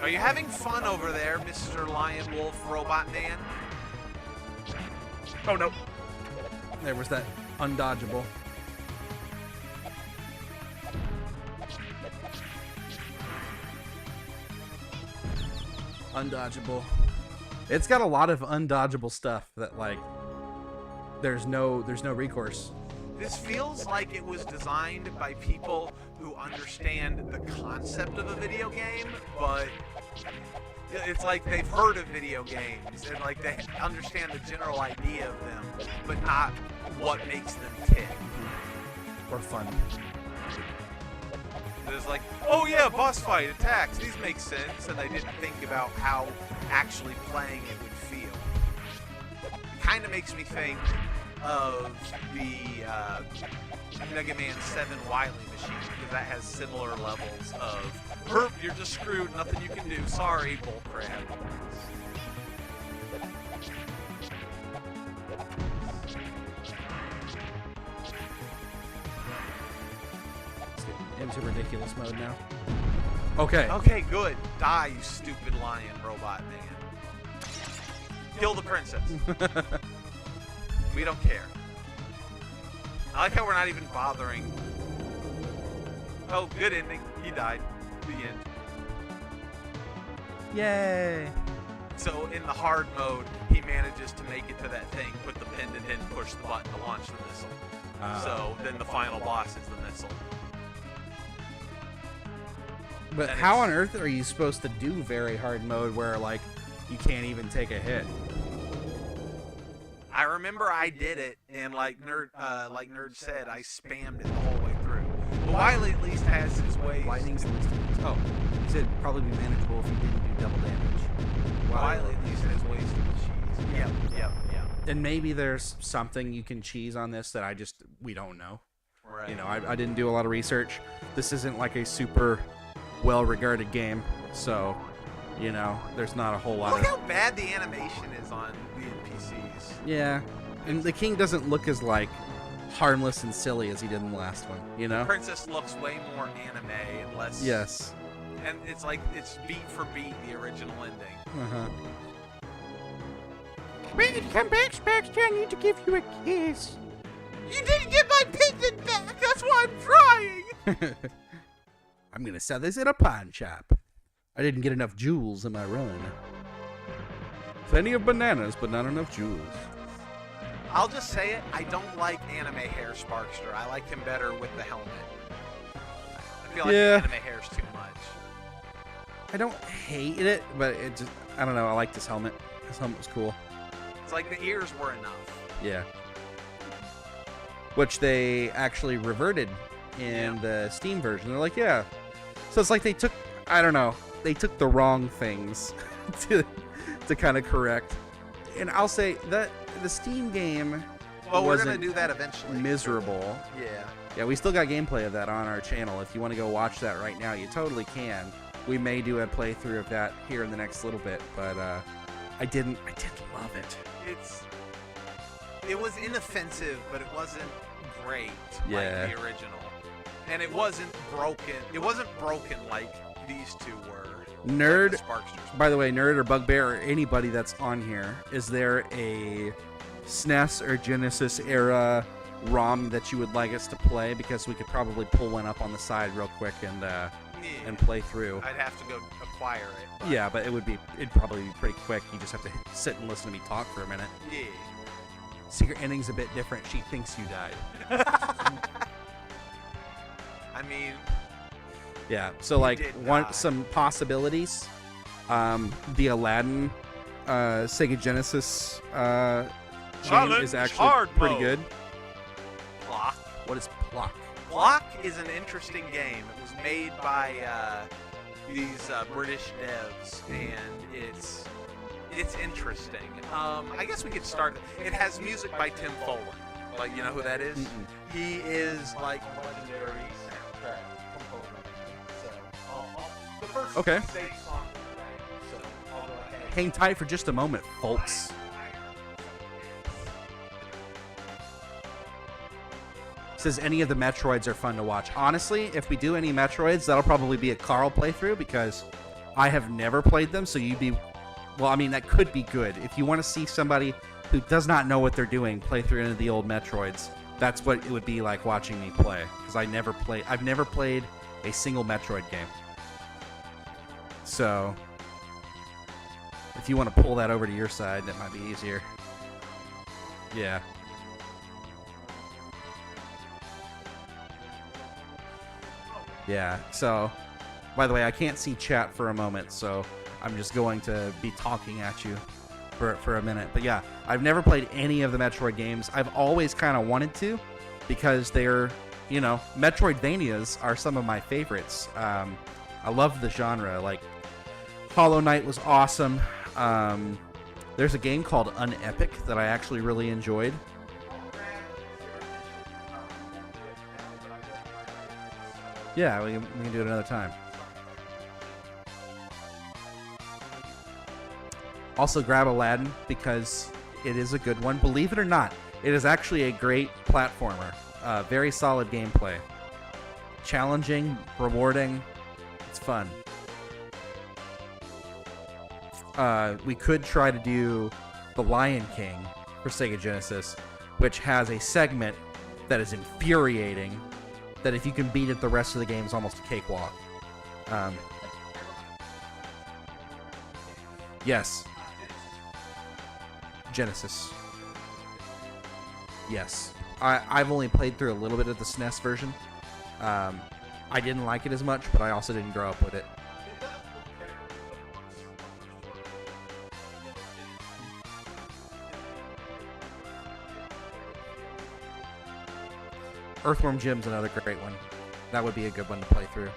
Are you having fun over there, Mr. Lion Wolf Robot Man? Oh no. There was that undodgeable. Undodgeable. It's got a lot of undodgeable stuff that, like, there's no recourse. This feels like it was designed by people who understand the concept of a video game, but it's like they've heard of video games and like they understand the general idea of them, but not what makes them tick. Or fun. It's like, oh yeah, boss fight, attacks, these make sense, and they didn't think about how actually playing it would feel. It kind of makes me think of the Mega Man 7 Wily machine, because that has similar levels of, herp, you're just screwed, nothing you can do, sorry, bullcrap. Let's get into ridiculous mode now. Okay. Okay, good. Die, you stupid lion robot man. Kill the princess. We don't care. I like how we're not even bothering. Oh, good ending. He died. The end. Yay. So in the hard mode, he manages to make it to that thing, put the pendant in, push the button to launch the missile. So then the final boss is the missile. But And how it's- on earth are you supposed to do very hard mode where, like, you can't even take a hit? I remember I did it, and like Nerd said, I spammed it the whole way through. But Wily at least has his ways. Lightning's the least. Oh, he said probably be manageable if you didn't do double damage. Wily at least has ways to cheese. Yep. And maybe there's something you can cheese on this that we don't know. Right. You know, I didn't do a lot of research. This isn't like a super well-regarded game, so, you know, there's not a whole lot Look of... how bad the animation is on the NPCs. Yeah, and the king doesn't look as, like, harmless and silly as he did in the last one, you know? Princess looks way more anime and less... Yes. And it's like, it's beat for beat the original ending. Uh-huh. When it come back, Spaxter, I need to give you a kiss. You didn't get my pendant back! That's why I'm trying! I'm gonna sell this at a pawn shop. I didn't get enough jewels in my run. Plenty of bananas, but not enough jewels. I'll just say it, I don't like anime hair Sparkster. I like him better with the helmet. I feel like Yeah. the anime hair's too much. I don't hate it, but it just, I don't know, I like this helmet. This helmet was cool. It's like the ears were enough. Yeah. Which they actually reverted in the Steam version. They're like, yeah. So it's like they took, I don't know, they took the wrong things to kind of correct. and I'll say that the Steam game Well, we're wasn't gonna do that eventually. miserable. Yeah. Yeah, we still got gameplay of that on our channel. If you want to go watch that right now, you totally can. We may do a playthrough of that here in the next little bit, but I didn't love it. It was inoffensive, but it wasn't great Yeah. like the original. And it wasn't broken. It wasn't broken like these two were. Nerd, Like the Sparksters. by the way, Nerd or Bugbear or anybody that's on here, is there a SNES or Genesis era ROM that you would like us to play? Because we could probably pull one up on the side real quick and play through. I'd have to go acquire it. But Yeah, but it'd probably be pretty quick. You just have to sit and listen to me talk for a minute. Yeah. Secret ending's a bit different. She thinks you died. I mean, Yeah. So like did die. some possibilities. The Aladdin Sega Genesis game Challenge is actually hard pretty mode. good. Block. What is Block? Block is an interesting game. It was made by these British devs, and it's interesting. I guess we could start. It has music by Tim Follin. Like, you know who that is? Mm-mm. He is like a legendary soundtrack composer. So, the first Okay. 6 songs are right, so I'll go ahead. Hang tight for just a moment, folks. Says any of the Metroids are fun to watch. Honestly, if we do any Metroids, that'll probably be a Carl playthrough because I have never played them. So you'd be, well, I mean, that could be good. If you want to see somebody who does not know what they're doing play through any of the old Metroids, that's what it would be like watching me play. Because I've never played a single Metroid game. So if you want to pull that over to your side, that might be easier. Yeah. Yeah, so, by the way, I can't see chat for a moment, so I'm just going to be talking at you for a minute. But yeah, I've never played any of the Metroid games. I've always kind of wanted to, because they're, you know, Metroidvanias are some of my favorites. I love the genre. Like, Hollow Knight was awesome. There's a game called Unepic that I actually really enjoyed. Yeah, we can do it another time. Also, grab Aladdin because it is a good one. Believe it or not, it is actually a great platformer. Very solid gameplay. Challenging, rewarding. It's fun. We could try to do The Lion King for Sega Genesis, which has a segment that is infuriating, that if you can beat it, the rest of the game is almost a cakewalk. Yes. Genesis. Yes. I've only played through a little bit of the SNES version. I didn't like it as much, but I also didn't grow up with it. Earthworm Jim's another great one. That would be a good one to play through.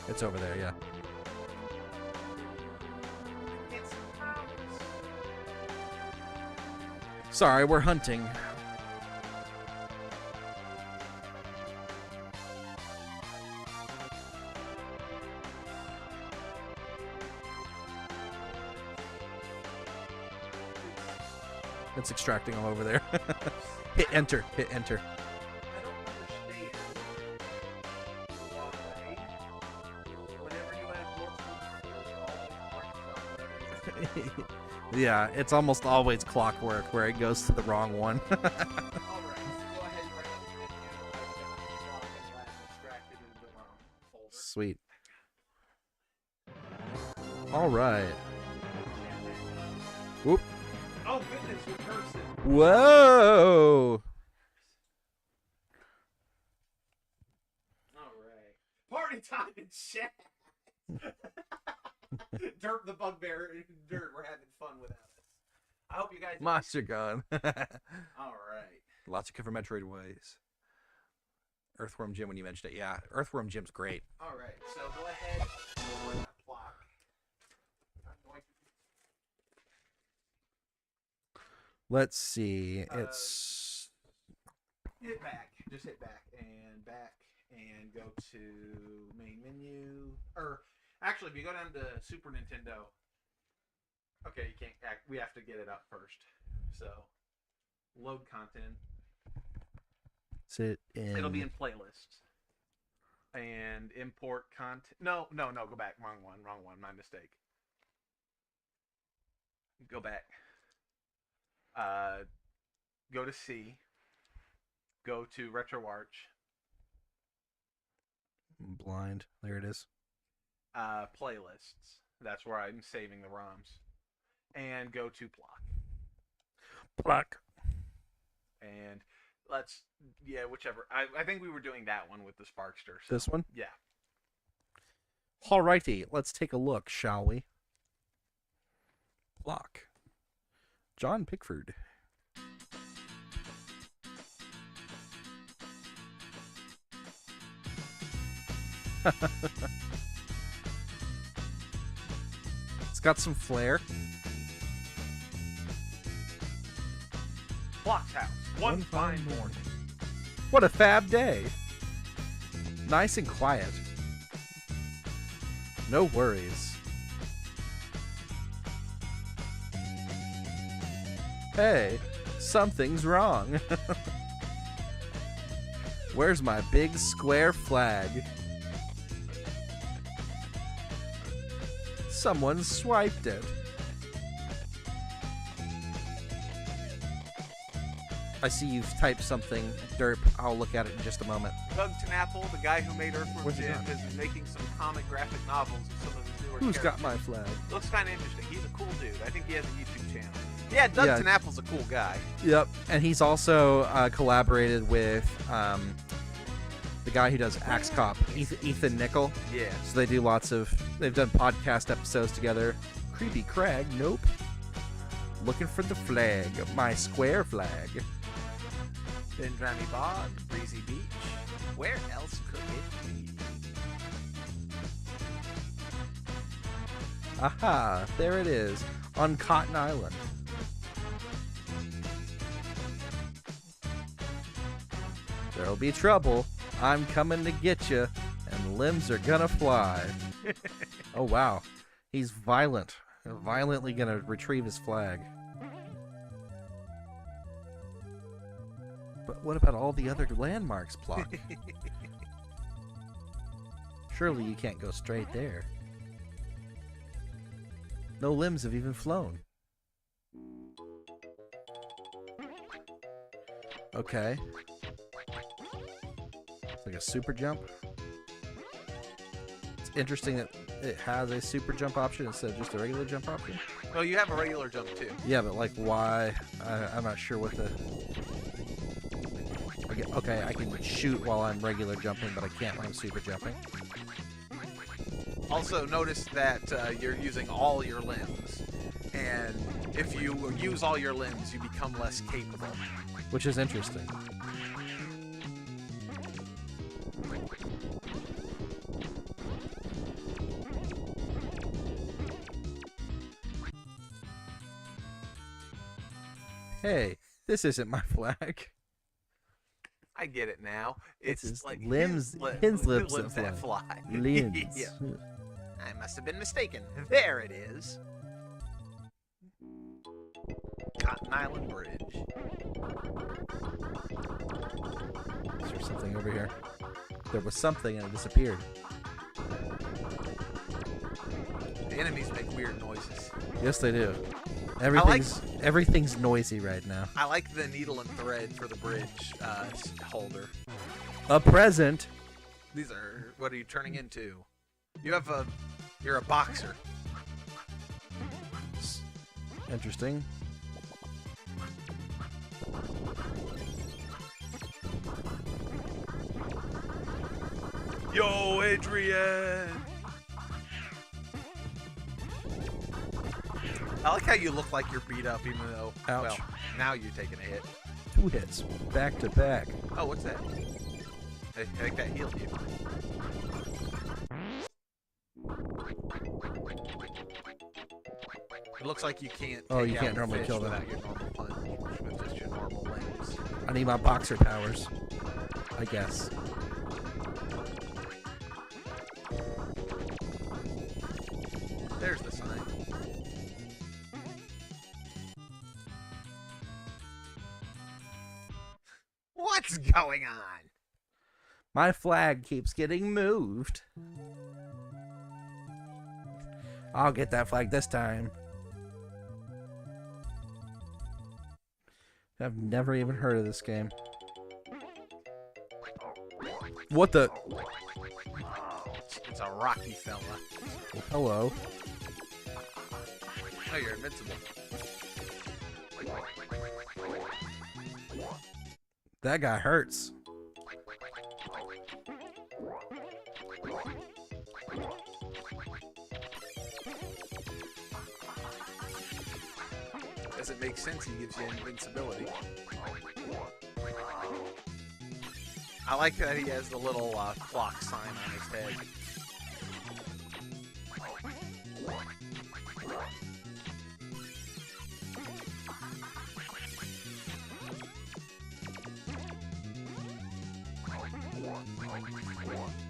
It's over there, yeah. Sorry, we're hunting. It's extracting all over there. Hit enter. Hit enter. Yeah, it's almost always clockwork where it goes to the wrong one. Sweet. All right. Whoop. Oh goodness, we're cursing. Whoa. All right. Party time in chat. Derp the bugbear and Dirt, we're having fun without us. I hope you guys. Monster Gun. All right. Lots of good for Metroid ways. Earthworm Jim when you mentioned it. Yeah, Earthworm Jim's great. All right. So go ahead Let's see. It's Hit back. Just hit back and go to main menu. Or actually, if you go down to Super Nintendo, okay, you can't. We have to get it up first. So load content. It'll be in playlists. And import content. No. Go back. Wrong one. My mistake. Go back. Go to C. Go to RetroArch. blind. There it is. Playlists. That's where I'm saving the ROMs. And go to Block. Block. And whichever. I think we were doing that one with the Sparkster. So. This one? Yeah. Alrighty, let's take a look, shall we? Block. John Pickford. It's got some flair. Block's house. One fine morning. What a fab day. Nice and quiet. No worries. Hey, something's wrong. Where's my big square flag? Someone swiped it. I see you've typed something, Derp. I'll look at it in just a moment. Doug Tenapple, the guy who made Earthworm Where's he Jim, gone? is making some comic graphic novels of some of his newer Who's got characters. my flag? Looks kind of interesting. He's a cool dude. I think he has a YouTube channel. Yeah, Doug Yeah. Tenapple's a cool guy. Yep, and he's also collaborated with the guy who does Axe Cop, Ethan Nickel. Yeah. So they've done podcast episodes together. Creepy Crag, nope. Looking for the flag, my square flag. Bendrami Bog, Breezy Beach. Where else could it be? Aha, there it is, on Cotton Island. There'll be trouble. I'm coming to get you, and limbs are gonna fly. Oh wow, he's violent. Violently gonna retrieve his flag. But what about all the other landmarks, Block? Surely you can't go straight there. No limbs have even flown. Okay. It's like a super jump. It's interesting that it has a super jump option instead of just a regular jump option. Well, you have a regular jump too. Yeah, but like why? I'm not sure what the... Okay, I can shoot while I'm regular jumping, but I can't when I'm super jumping. Also, notice that you're using all your limbs. And if you use all your limbs, you become less capable. Which is interesting. Hey, this isn't my flag. I get it now. It's It's his like limbs- his limbs that that fly. Limbs. Yeah. I must have been mistaken. There it is. Cotton Island Bridge. Is there something over here? There was something and it disappeared. The enemies make weird noises. Yes, they do. Everything's noisy right now. I like the needle and thread for the bridge holder. A present. These are... What are you turning into? You're a boxer. Interesting. Yo, Adrian! I like how you look like you're beat up, even though... Ouch. Well, now you're taking a hit. 2 hits, back to back. Oh, what's that? I think that healed you. It looks like you can't. Oh, take you out can't the normally fish kill them. without your normal punch, with just your normal limbs. I need my boxer powers, I guess. There's the sign. What's going on? My flag keeps getting moved. I'll get that flag this time. I've never even heard of this game. What the? It's a rocky fella. Hello. Oh, you're invincible. That guy hurts. Doesn't make sense. He gives you invincibility. I like that he has the little clock sign on his head.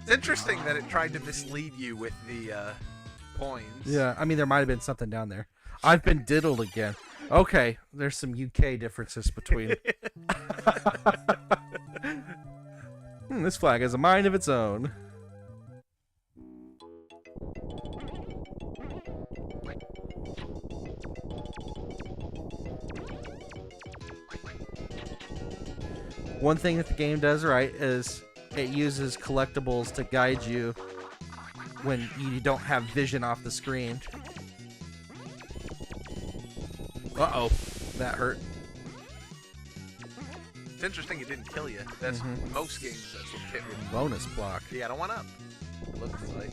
It's interesting that it tried to mislead you with the coins. Yeah, I mean, there might have been something down there. I've been diddled again. Okay, there's some UK differences between. This flag has a mind of its own. One thing that the game does right is it uses collectibles to guide you when you don't have vision off the screen. Uh-oh. That hurt. It's interesting it didn't kill you. That's most games. That's what hit with. Bonus block. You got a 1-up. It looks like.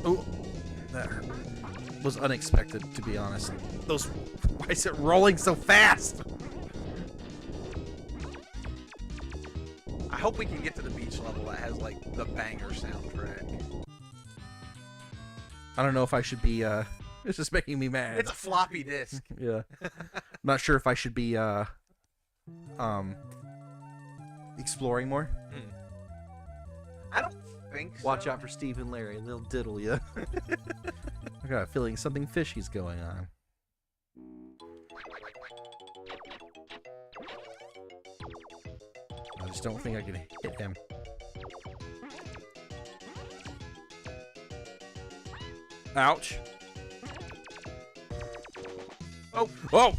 Ooh. That was unexpected, to be honest. Those... Why is it rolling so fast? I hope we can get to the beach level that has, like, the banger soundtrack. I don't know if I should be, It's just making me mad. It's a floppy disk. Yeah. I'm not sure if I should be, exploring more. I don't think so. Watch out for Steve and Larry. They'll diddle you. I got a feeling something fishy's going on. I just don't think I can hit him. Ouch. Oh! Whoa!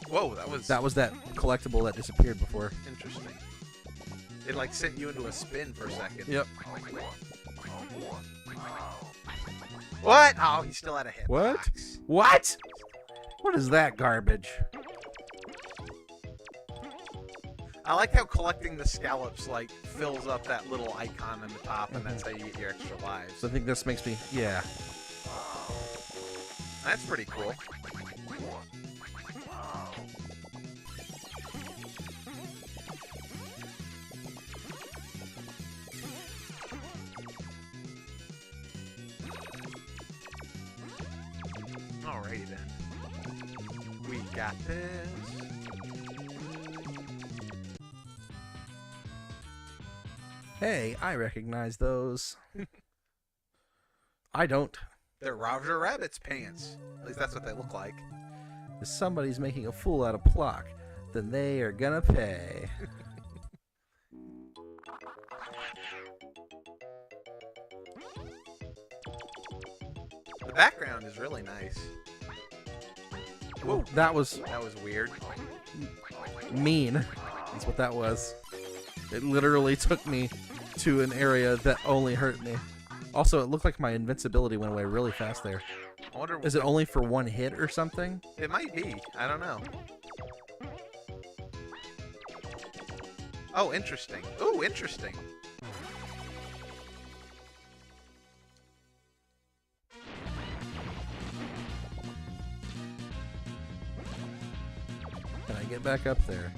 Whoa, That was that collectible that disappeared before. interesting. It, like, sent you into a spin for a second. Yep. What? Oh, he still had a hit. What? box. What? What is that garbage? I like how collecting the scallops, like, fills up that little icon on the top, and that's how you get your extra lives. So I think this makes me... Yeah. That's pretty cool. Alrighty then. We got this. Hey, I recognize those. I don't. They're Roger Rabbit's pants. At least that's what they look like. If somebody's making a fool out of Plock, then they are gonna pay. The background is really nice. Whoa, That was that was weird. mean. That's what that was. It literally took me to an area that only hurt me. Also, it looked like my invincibility went away really fast there. I wonder. Is it only for one hit or something? It might be. I don't know. Oh, interesting. Ooh, interesting. Can I get back up there?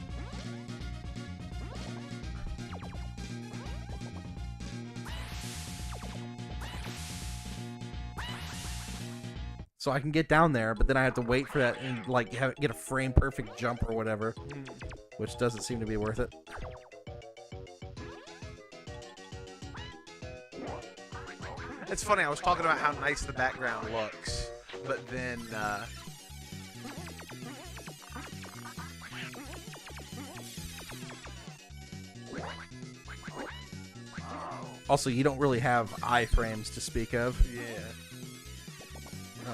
So I can get down there, but then I have to wait for that and like get a frame perfect jump or whatever, which doesn't seem to be worth it. It's funny, I was talking about how nice the background looks, but then Also, you don't really have iframes to speak of. yeah.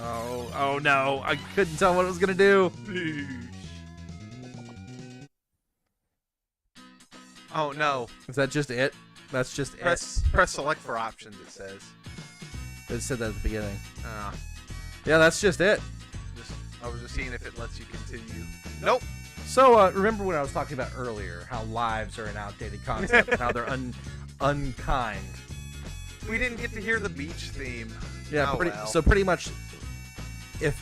Oh no, I couldn't tell what it was gonna do. Oh no. Is that just it? That's just it. Press select for options, it says. It said that at the beginning. Uh, Yeah, that's just it. I was just seeing if it lets you continue. Nope. So, remember when I was talking about earlier how lives are an outdated concept, and how they're unkind. We didn't get to hear the beach theme. Yeah, Oh, pretty. well. So pretty much, if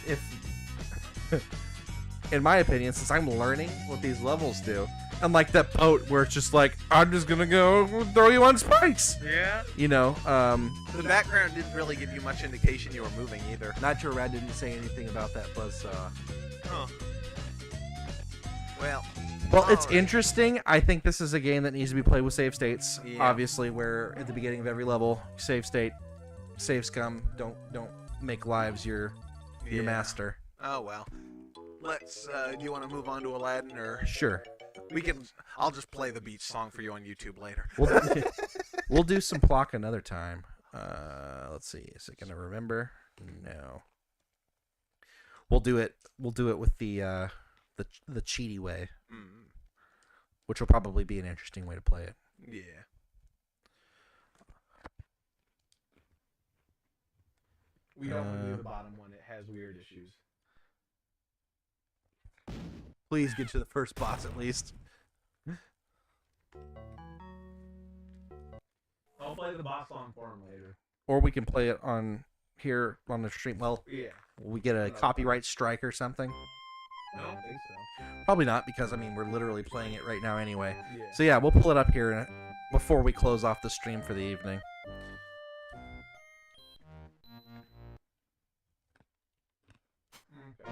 in my opinion, since I'm learning what these levels do, unlike that boat where it's just like I'm just gonna go throw you on spikes. Yeah. You know, The background didn't really give you much indication you were moving either. Nitro Rad didn't say anything about that buzzsaw. Huh. Well. Well, it's alright. interesting. I think this is a game that needs to be played with save states. Yeah. Obviously, where at the beginning of every level, save state, save scum. Don't make lives your Yeah. master. Oh well. Let's. Do you want to move on to Aladdin, or Sure. we can? I'll just play the beach song for you on YouTube later. We'll do some Plock another time. Let's see. Is it gonna remember? No. We'll do it. We'll do it with the cheaty way, which will probably be an interesting way to play it. Yeah. We don't want to do the bottom one. It has weird issues. Please get to the first boss at least. I'll play the boss song for him later. Or we can play it on here on the stream. Well, Yeah. we get a copyright strike or something. I don't think so. Probably not, because I mean we're literally playing it right now anyway. Yeah. So yeah, we'll pull it up here before we close off the stream for the evening. Okay.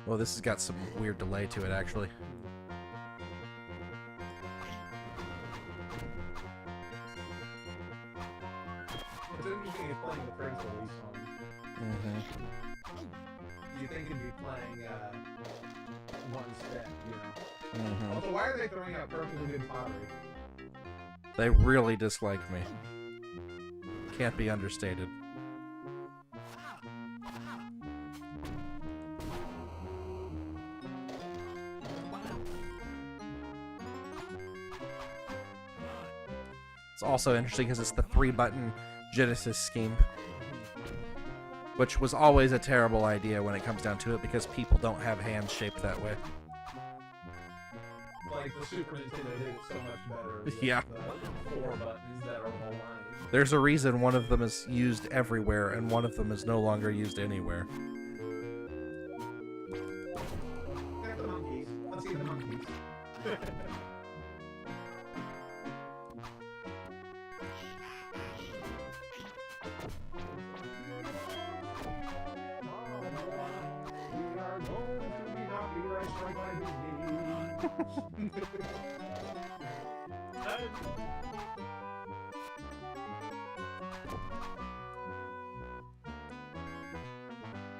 Well, this has got some weird delay to it actually. It's interesting it's playing the Prince release song. You think it'd be playing one step, you know? Also, why are they throwing out perfectly good pottery? They really dislike me. Can't be understated. It's also interesting because it's the 3-button Genesis scheme, which was always a terrible idea when it comes down to it because people don't have hands shaped that way. Like, the Super Nintendo did it so much better. With Yeah. The 4 buttons that are aligned. There's a reason one of them is used everywhere and one of them is no longer used anywhere. Get the monkeys. Let's see the monkeys. We are going to be copyright strike by Disney.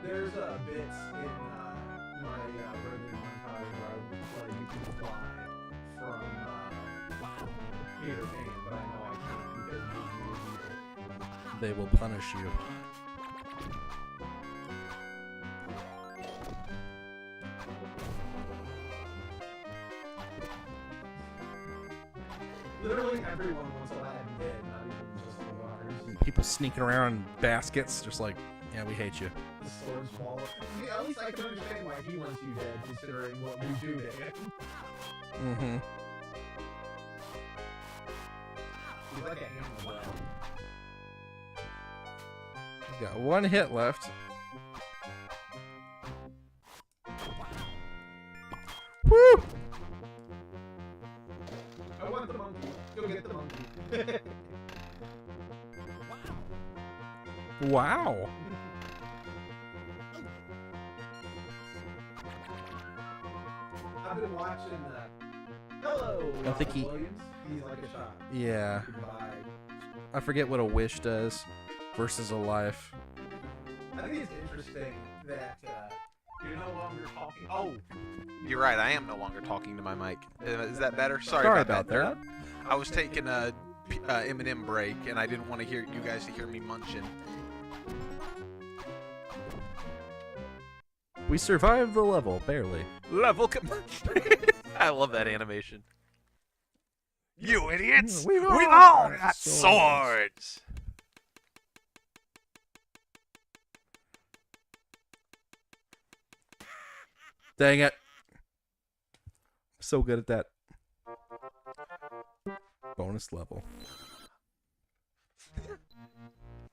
There's bits in my birthday montage where I you can fly from Peter Pan, but I know I can't because Disney is evil. They will punish you. Literally everyone wants Aladdin dead, not even just the bars. People sneaking around in baskets, just like, yeah, we hate you. The swords fall. See, at least I can understand why he wants you dead, considering what we do to him. Mm-hmm. He's like a hammer, bro. He's got one hit left. Woo! I want the monkey. Go get the monkey. Wow. I've been watching. Hello. I think he- Williams. He's like a shop. Yeah. You can buy. I forget what a wish does versus a life. I think it's interesting that you're no longer talking. Oh, You're right. I am no longer talking to my mic. Is that better? Sorry, Sorry about about that. I was taking a M&M break, and I didn't want to hear you guys to hear me munching. We survived the level, barely. Level I love that animation. You idiots! We've We all all got got swords. swords! Dang it. So good at that. Bonus level.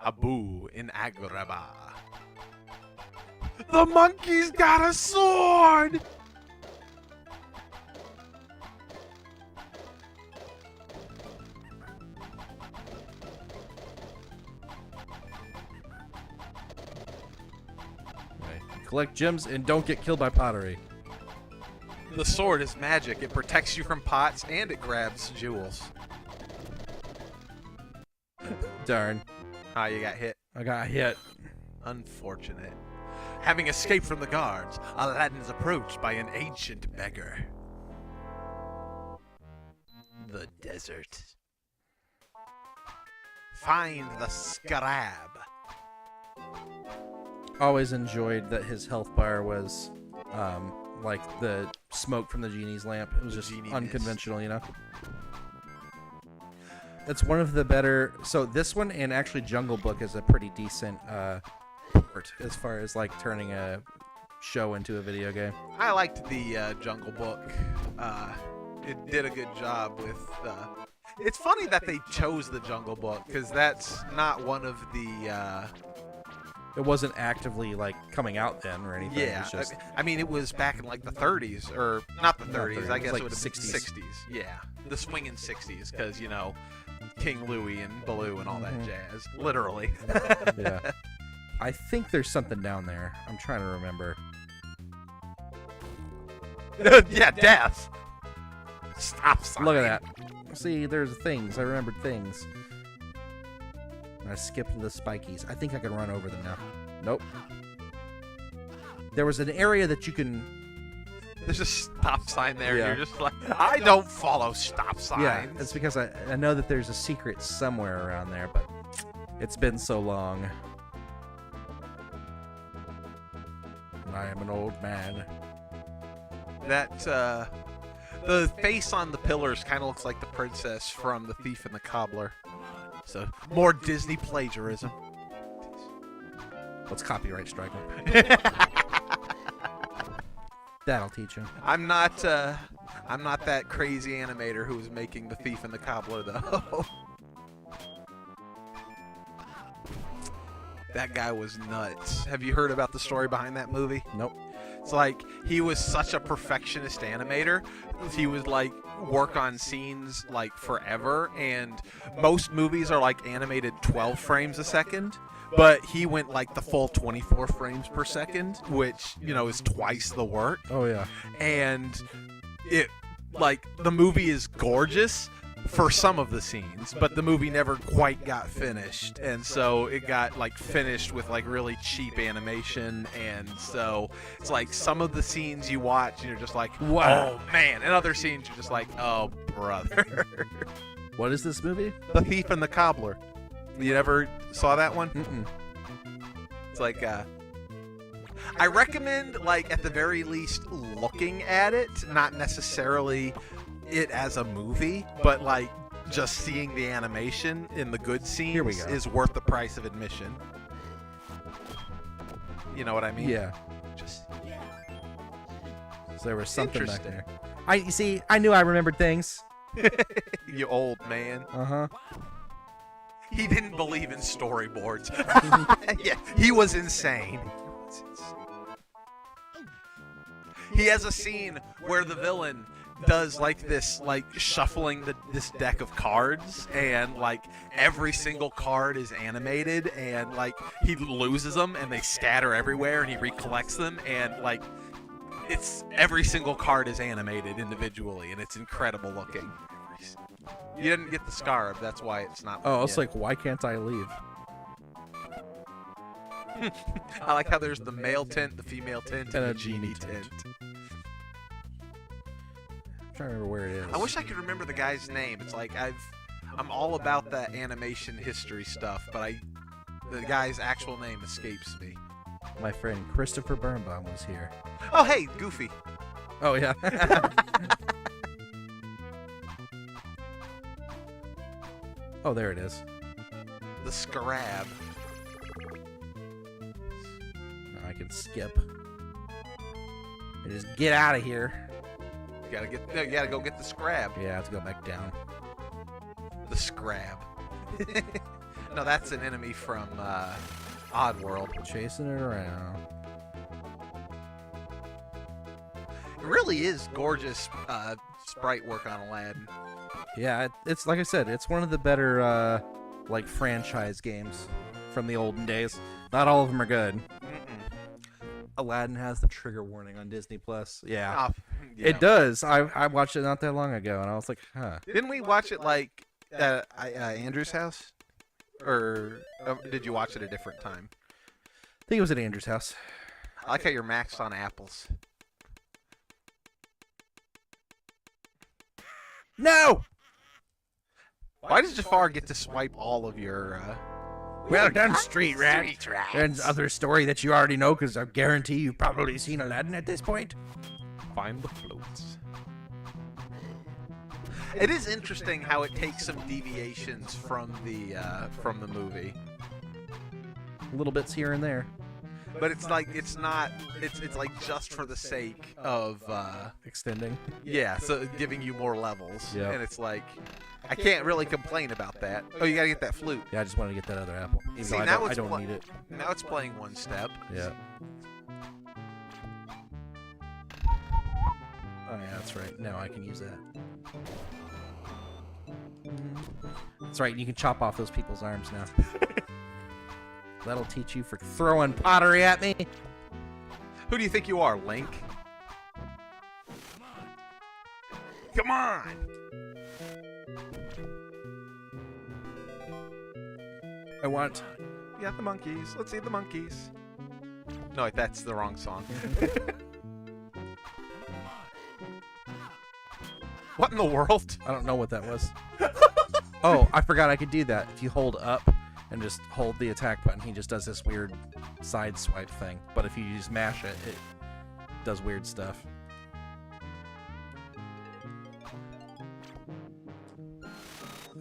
Abu in Agrabah. The monkey's got a sword! Right. Collect gems and don't get killed by pottery. The sword is magic. It protects you from pots and it grabs jewels. Darn. Ah, you got hit. I got hit. Unfortunate. Having escaped from the guards, Aladdin is approached by an ancient beggar. The desert. Find the scarab. Always enjoyed that his health bar was like the smoke from the genie's lamp. It was The just genie unconventional, you know? It's one of the better... So this one and actually Jungle Book is a pretty decent port as far as like turning a show into a video game. I liked the Jungle Book. It did a good job with... It's funny that they chose the Jungle Book, because that's not one of the... It wasn't actively like coming out then or anything. It Yeah, was just, I mean, it was back in like the 30s, or not the Not 30s, 30s, I guess like it would have been 60s. 60s. Yeah, the swinging 60s, because, you know, King Louis and Baloo and all that Mhm. jazz. Literally. yeah. I think there's something down there. I'm trying to remember. Yeah, death. Stop sign. Look at that. See, there's things. I remembered things. And I skipped the spikies. I think I can run over them now. Nope. There was an area that you can... There's a stop sign there. Yeah. You're just like, I don't follow stop signs. Yeah, it's because I know that there's a secret somewhere around there, but it's been so long. I am an old man. That, the face on the pillars kind of looks like the princess from The Thief and the Cobbler. So, more Disney plagiarism. Let's copyright strike him. That'll teach him. I'm not that crazy animator who was making The Thief and the Cobbler, though. That guy was nuts. Have you heard about the story behind that movie? Nope. It's like, he was such a perfectionist animator. He would, like, work on scenes, like, forever, and most movies are, like, animated 12 frames a second. But he went like the full 24 frames per second, which, you know, is twice the work. Oh, yeah. And it, like, the movie is gorgeous for some of the scenes, but the movie never quite got finished. And so it got, like, finished with, like, really cheap animation. And so it's like some of the scenes you watch and you're just like, Wow. oh, man. And other scenes you're just like, oh, brother. What is this movie? The Thief and the Cobbler. You never saw that one? Mm-mm. It's like, I recommend, like, at the very least, looking at it, not necessarily it as a movie, but, like, just seeing the animation in the good scenes Here we go. is worth the price of admission. You know what I mean? Yeah. Just, So there was something back Interesting. there. You see, I knew I remembered things. you old man. Uh-huh. He didn't believe in storyboards. Yeah, he was insane. He has a scene where the villain does like this, like shuffling this deck of cards, and like every single card is animated, and like he loses them and they scatter everywhere, and he recollects them, and like it's every single card is animated individually, and it's incredible looking. You didn't get the scarab, that's why it's not. Oh, it's like, why can't I leave? I like how there's the male tint, the female tint, and a the genie tint. tint. I'm trying to remember where it is. I wish I could remember the guy's name. It's like I'm all about that animation history stuff, but the guy's actual name escapes me. My friend Christopher Birnbaum was here. Oh, hey, Goofy. Oh, yeah. Oh, there it is. The Scarab. Now I can skip. And just get out of here. You gotta go get the Scrab. Yeah, I have to go back down. The Scrab. No, that's an enemy from Oddworld. Chasing it around. It really is gorgeous sprite work on Aladdin. Yeah, it's like I said, it's one of the better like franchise games from the olden days. Not all of them are good. Aladdin has the trigger warning on Disney Plus. Yeah, Yeah. it does. I watched it not that long ago, and I was like, huh. Didn't we watch it like at Andrew's house? Or did you watch it a different time? I think it was at Andrew's house. I like how you're maxed on apples. No! Why does Jafar get to swipe all of your... Well done, Street Rat. There's another story that you already know, because I guarantee you've probably seen Aladdin at this point. Find the floats. It is interesting how it takes some deviations from the movie, Little bits here and there. but it's like it's like just for the sake of Extending. yeah, so giving you more levels, Yep. and it's like I can't really complain about that. Oh, you gotta get that flute. Yeah, I just wanted to get that other apple. Even See, though now I it's don't need it. Now it's playing one step. Yeah. Oh, yeah, that's right. Now I can use that. That's right, you can chop off those people's arms now. That'll teach you for throwing pottery at me. Who do you think you are, Link? Come on! I want... You got the monkeys. Let's see the monkeys. No, wait, that's the wrong song. What in the world? I don't know what that was. Oh, I forgot I could do that. If you hold up and just hold the attack button, he just does this weird side swipe thing. But if you just mash it, it does weird stuff. I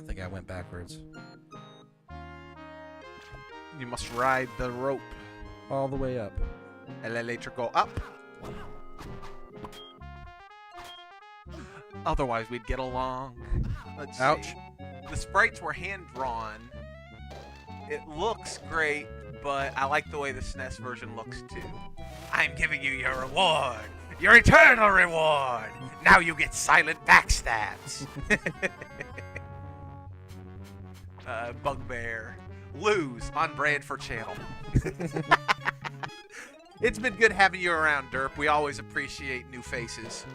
think I went backwards. You must ride the rope. All the way up. And then later go up. Otherwise, we'd get along. Let's Ouch. see. The sprites were hand-drawn. It looks great, but I like the way the SNES version looks, too. I'm giving you your reward. Your eternal reward. Now you get silent backstabs. Bugbear. Lose on brand for channel. It's been good having you around, Derp. We always appreciate new faces.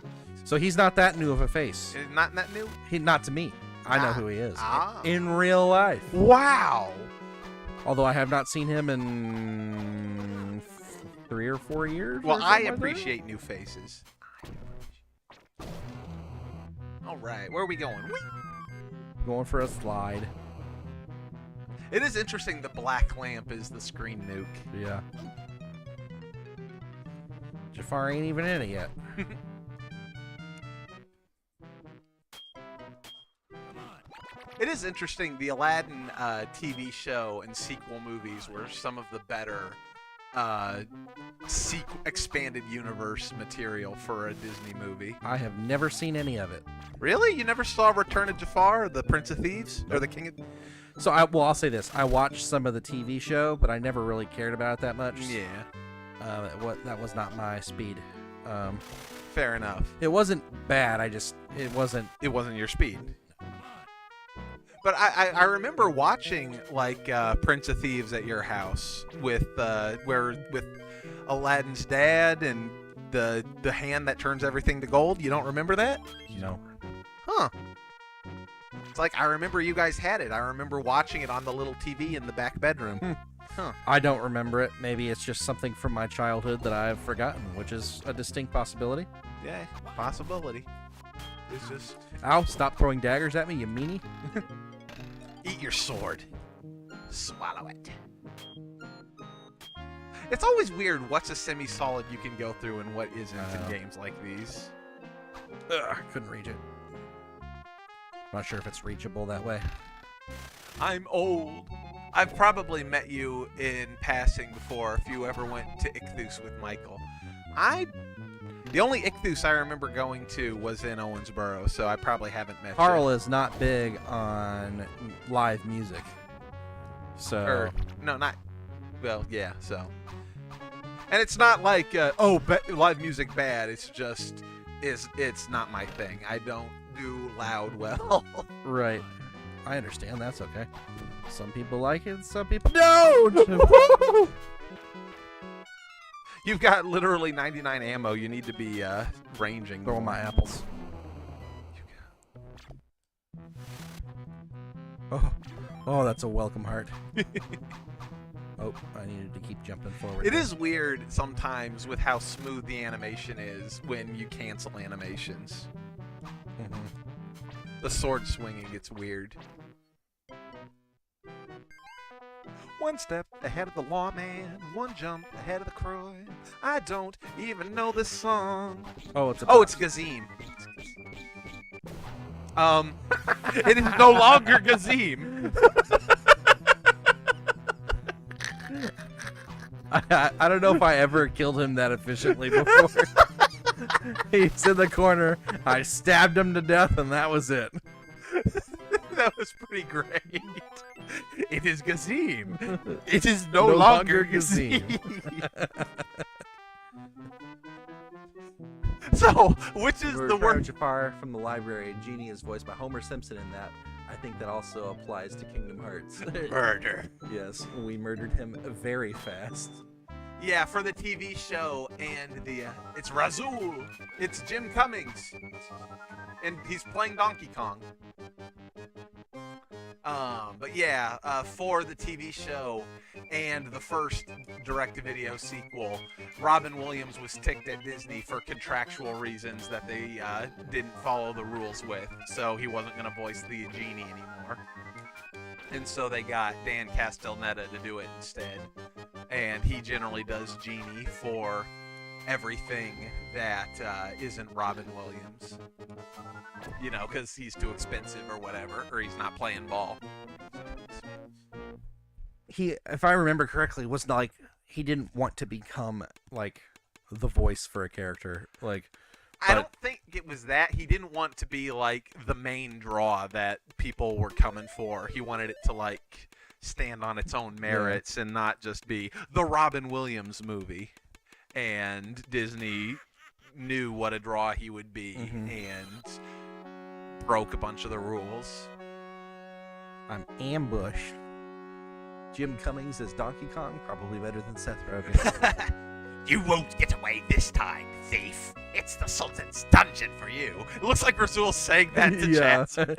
So he's not that new of a face. Not that new? Not to me. I know Ah. who he is. Ah. In real life. Wow. Although I have not seen him in 3 or 4 years. Well, or I something like that. appreciate new faces. All right, where are we going? Whee! Going for a slide. It is interesting the black lamp is the screen nuke. Yeah. Jafar ain't even in it yet. It is interesting. The Aladdin TV show and sequel movies were some of the better expanded universe material for a Disney movie. I have never seen any of it. Really? You never saw Return of Jafar, the Prince of Thieves? Or the King of... So I'll say this: I watched some of the TV show, but I never really cared about it that much. Yeah. That was not my speed. Fair enough. It wasn't bad. It wasn't. It wasn't your speed. But I remember watching like Prince of Thieves at your house with Aladdin's dad and the hand that turns everything to gold. You don't remember that? No. Huh. It's like I remember you guys had it. I remember watching it on the little TV in the back bedroom. Huh. I don't remember it. Maybe it's just something from my childhood that I've forgotten, which is a distinct possibility. Yeah, possibility. It's just Ow, stop throwing daggers at me, you meanie. eat your sword. Swallow it. It's always weird what's a semi-solid you can go through and what isn't in games like these. Ugh, couldn't reach it. Not sure if it's reachable that way. I'm old. I've probably met you in passing before if you ever went to Ichthus with Michael. The only Ichthus I remember going to was in Owensboro, so I probably haven't met Carl you. is not big on live music. So No, not... Well, yeah, so... And it's not like, live music bad. It's just... It's not my thing. I don't do loud well. right. I understand. That's okay. Some people like it, some people don't. You've got literally 99 ammo. You need to be ranging. Throw my apples. Oh, that's a welcome heart. Oh, I needed to keep jumping forward. It is weird sometimes with how smooth the animation is when you cancel animations. The sword swinging gets weird. One step ahead of the lawman, one jump ahead of the crow. I don't even know this song. Oh, it's Gazim. It is no longer Gazim. I don't know if I ever killed him that efficiently before. He's in the corner. I stabbed him to death, and that was it. That was pretty great. It is Gazim. It is no longer Gazim. So, which is the word? Jafar from the library. Genie is voiced by Homer Simpson in that. I think that also applies to Kingdom Hearts. Murder. Yes, we murdered him very fast. Yeah, for the TV show, and it's Razul. It's Jim Cummings, and he's playing Donkey Kong. But yeah, for the TV show and the first direct-to-video sequel, Robin Williams was ticked at Disney for contractual reasons that they didn't follow the rules with, so he wasn't going to voice the genie anymore. And so they got Dan Castellaneta to do it instead. And he generally does Genie for everything that isn't Robin Williams. You know, because he's too expensive or whatever, or he's not playing ball. He, if I remember correctly, was not like he didn't want to become like the voice for a character. Like, I don't think it was that. He didn't want to be like the main draw that people were coming for. He wanted it to like stand on its own merits and not just be the Robin Williams movie. And Disney knew what a draw he would be and broke a bunch of the rules. I'm ambushed. Jim Cummings as Donkey Kong, probably better than Seth Rogen. You won't get away this time, thief. It's the Sultan's dungeon for you. It looks like Rasul saying that to Jasmine.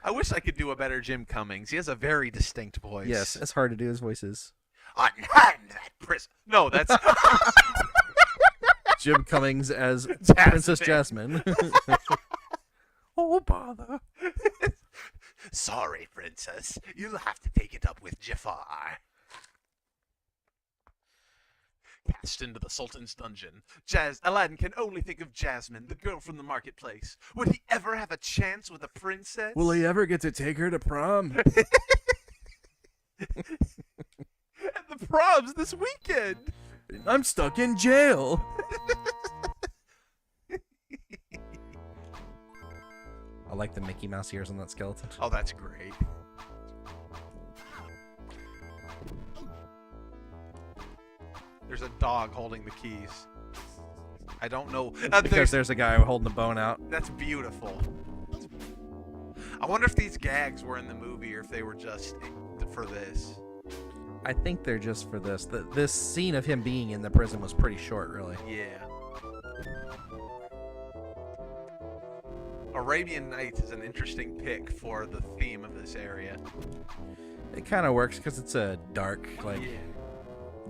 I wish I could do a better Jim Cummings. He has a very distinct voice. Yes, it's hard to do his voices. Unhand that prison. No, that's Jim Cummings as Princess Jasmine. Oh, bother. Sorry, princess. You'll have to take it up with Jafar. Cast into the Sultan's dungeon, Aladdin can only think of Jasmine, the girl from the marketplace. Would he ever have a chance with a princess? Will he ever get to take her to prom? And the prom's this weekend. I'm stuck in jail. I like the Mickey Mouse ears on that skeleton. Oh, that's great. There's a dog holding the keys. I don't know. Because there's a guy holding the bone out. That's beautiful. I wonder if these gags were in the movie or if they were just for this. I think they're just for this. This scene of him being in the prison was pretty short, really. Yeah. Arabian Nights is an interesting pick for the theme of this area. It kind of works because it's a dark, like,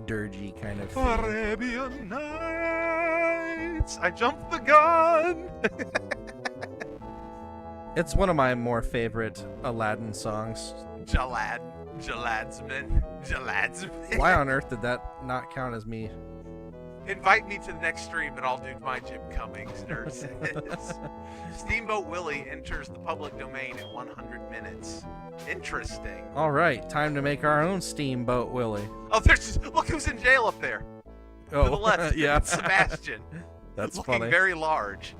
dirgy kind of thing. Arabian Nights! I jumped the gun! It's one of my more favorite Aladdin songs. Jaladsman. Why on earth did that not count as me? Invite me to the next stream and I'll do my Jim Cummings nurse. Steamboat Willie enters the public domain in 100 minutes. Interesting. All right, time to make our own Steamboat Willie. Oh, look who's in jail up there. Oh, To the left, yeah. it's Sebastian. That's looking funny. very large.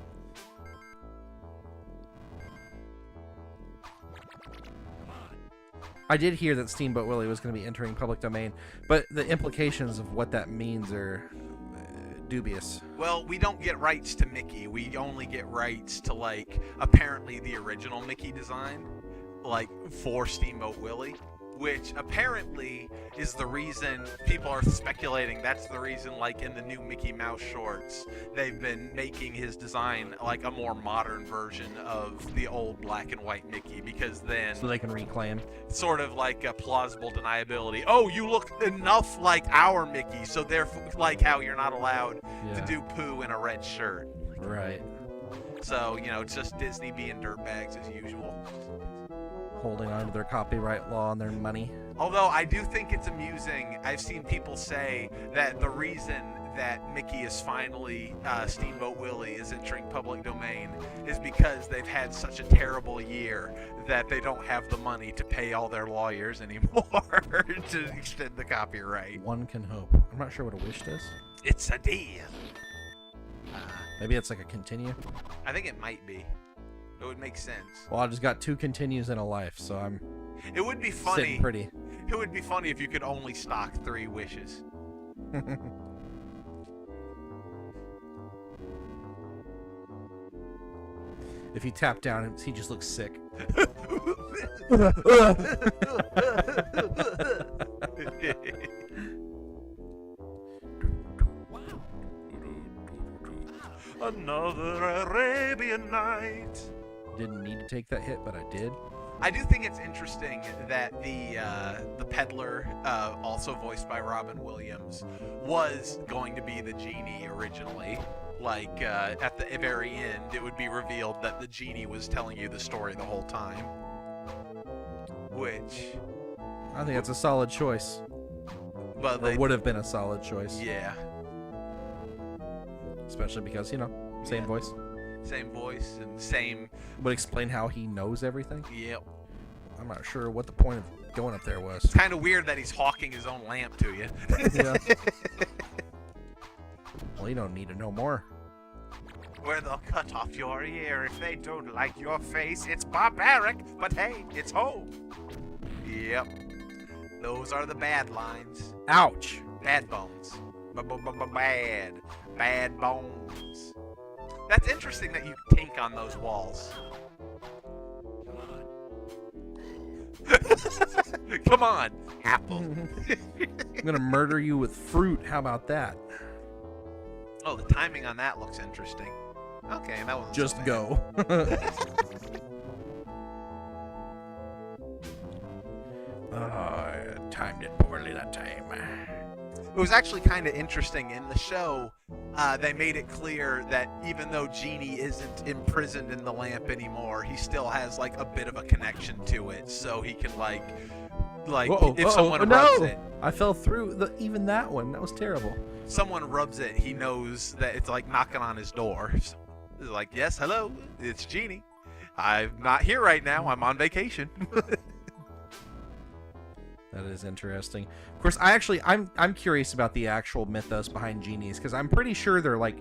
I did hear that Steamboat Willie was going to be entering public domain, but the implications of what that means are dubious. Well, we don't get rights to Mickey. We only get rights to, like, apparently the original Mickey design, like, for Steamboat Willie, which apparently is the reason people are speculating that's the reason, like, in the new Mickey Mouse shorts, they've been making his design like a more modern version of the old black and white Mickey, because then So they can reclaim. sort of like a plausible deniability. Oh, you look enough like our Mickey, so therefore, like how you're not allowed to do poo in a red shirt. Right. So, you know, it's just Disney being dirtbags as usual. Holding on to their copyright law and their money. Although I do think it's amusing, I've seen people say that the reason that Mickey is finally, Steamboat Willie is entering public domain is because they've had such a terrible year that they don't have the money to pay all their lawyers anymore to extend the copyright. One can hope. I'm not sure what a wish is. It's a deal. Maybe it's like a continue. I think it might be. It would make sense. Well, I just got 2 continues in a life, so I'm It would be funny. sitting pretty. It would be funny if you could only stock 3 wishes. If you tap down, he just looks sick. Another Arabian Night. Didn't need to take that hit, but I did. I do think it's interesting that the peddler, also voiced by Robin Williams, was going to be the genie originally. Like, at the very end, it would be revealed that the genie was telling you the story the whole time. Which... I think that's a solid choice. But Or would have been a solid choice. Yeah. Especially because, you know, same Yeah. voice. Same voice and same... Would explain how he knows everything. Yep. I'm not sure what the point of going up there was. It's kind of weird that he's hawking his own lamp to you. Yeah. Well, you don't need to know more. Where they'll cut off your ear if they don't like your face. It's barbaric, but hey, it's home. Yep. Those are the bad lines. Ouch! Bad bones. Bad. Bad bones. That's interesting that you tink on those walls. Come on, apple. I'm gonna murder you with fruit. How about that? Oh, the timing on that looks interesting. Okay, that was Just go. Timed it poorly that time. It was actually kind of interesting in the show. They made it clear that even though Genie isn't imprisoned in the lamp anymore, he still has like a bit of a connection to it, so he can like Whoa, if uh-oh. someone Oh, rubs no! it, I fell through even that one. That was terrible. someone rubs it, he knows that it's like knocking on his door. So it's like, yes, hello, it's Genie. I'm not here right now. I'm on vacation. That is interesting. Of course, I'm curious about the actual mythos behind genies because I'm pretty sure they're like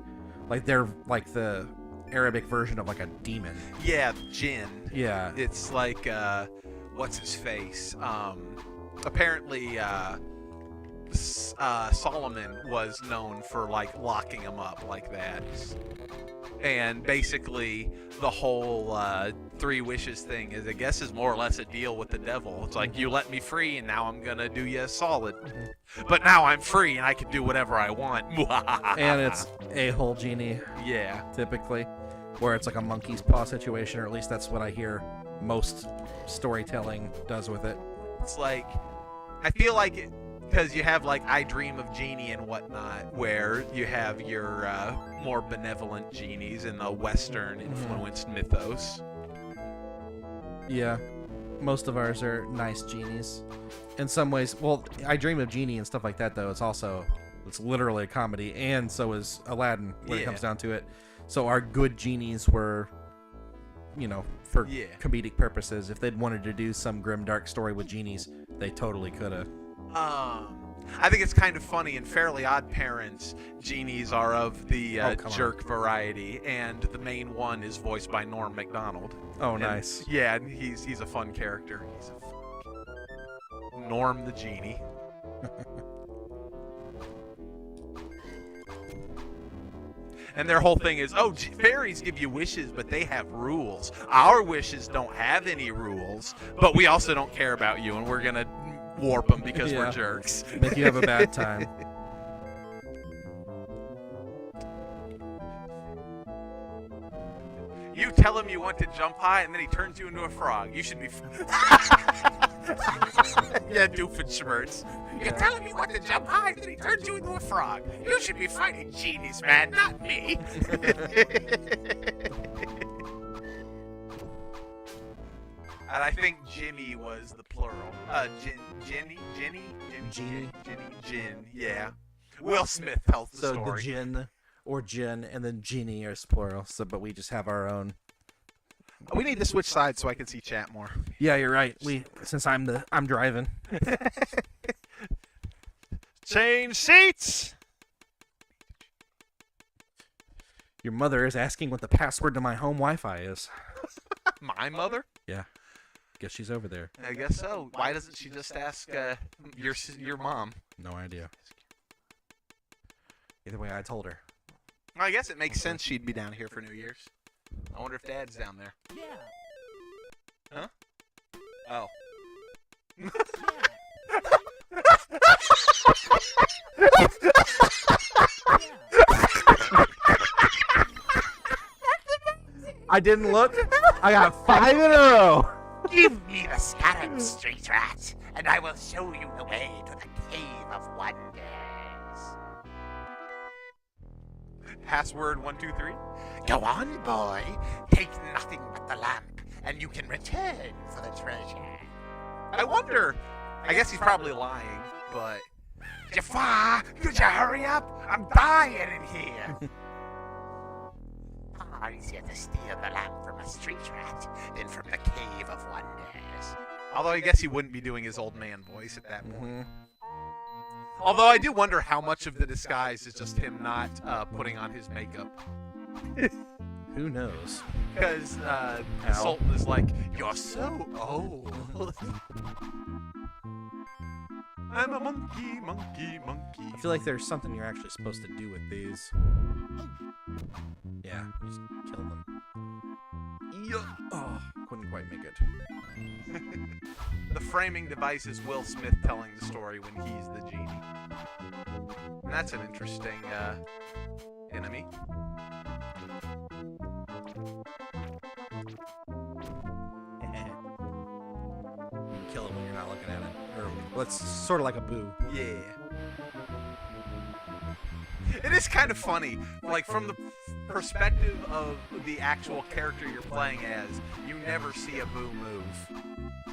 they're like the Arabic version of like a demon. Yeah, Jinn. Yeah. It's like what's his face? Apparently Solomon was known for like locking him up like that. And basically, the whole 3 wishes thing is, I guess, is more or less a deal with the devil. It's like, you let me free, and now I'm gonna do you a solid. But now I'm free, and I can do whatever I want. And it's a-hole genie, yeah. typically, where it's like a monkey's paw situation, or at least that's what I hear most storytelling does with it. It's like, I feel like, because you have like I Dream of Genie and whatnot, where you have your more benevolent genies in the Western influenced mythos. Yeah, most of ours are nice genies. In some ways, well, I Dream of Genie and stuff like that, though, it's literally a comedy, and so is Aladdin when it comes down to it. So our good genies were, for comedic purposes. If they'd wanted to do some grim, dark story with genies, they totally could have. I think it's kind of funny. In Fairly Odd Parents, genies are of the jerk variety, and the main one is voiced by Norm Macdonald. Oh, nice. Yeah, he's a fun character. Norm the Genie. And their whole thing is, fairies give you wishes, but they have rules. Our wishes don't have any rules, but we also don't care about you, and we're going to warp them because we're jerks. Make you have a bad time. You tell him you want to jump high, and then he turns you into a frog. You should be... yeah, Doofenshmirtz. You tell him you want to jump high, and then he turns you into a frog. You should be fighting genies, man, not me. And I think Jimmy was the plural. Jin, yeah. Will Smith tells the story. So the Jin or Jin and then Genie is plural. So, but we just have our own. We need to switch sides so I can see chat more. Yeah, you're right. Since I'm driving. Change seats. Your mother is asking what the password to my home Wi-Fi is. My mother? Yeah. Guess she's over there. I guess so. Why doesn't she just ask your mom? No idea. Either way, I told her. Well, I guess it makes sense she'd be down here for New Year's. I wonder if Dad's down there. Yeah. Huh? Oh. I didn't look. I got 5 in a row. Give me the scarab, street rat, and I will show you the way to the Cave of Wonders. Password 123. Go on, boy. Take nothing but the lamp, and you can return for the treasure. I wonder. I guess he's probably lying, but... Jafar, could you hurry up? I'm dying in here. Far easier to steal the lamp from a street rat than from the Cave of Wonders. Although I guess he wouldn't be doing his old man voice at that point. Although I do wonder how much of the disguise is just him not putting on his makeup. Who knows? Because the Sultan is like, you're so old. I'm a monkey, monkey, monkey. I feel like there's something you're actually supposed to do with these. Yeah, just kill them. Oh, couldn't quite make it. The framing device is Will Smith telling the story when he's the genie. And that's an interesting enemy. You can kill it when you're not looking at it. Or, well, it's sort of like a boo. Yeah. It is kind of funny, like from the perspective of the actual character you're playing as, you never see a boo move.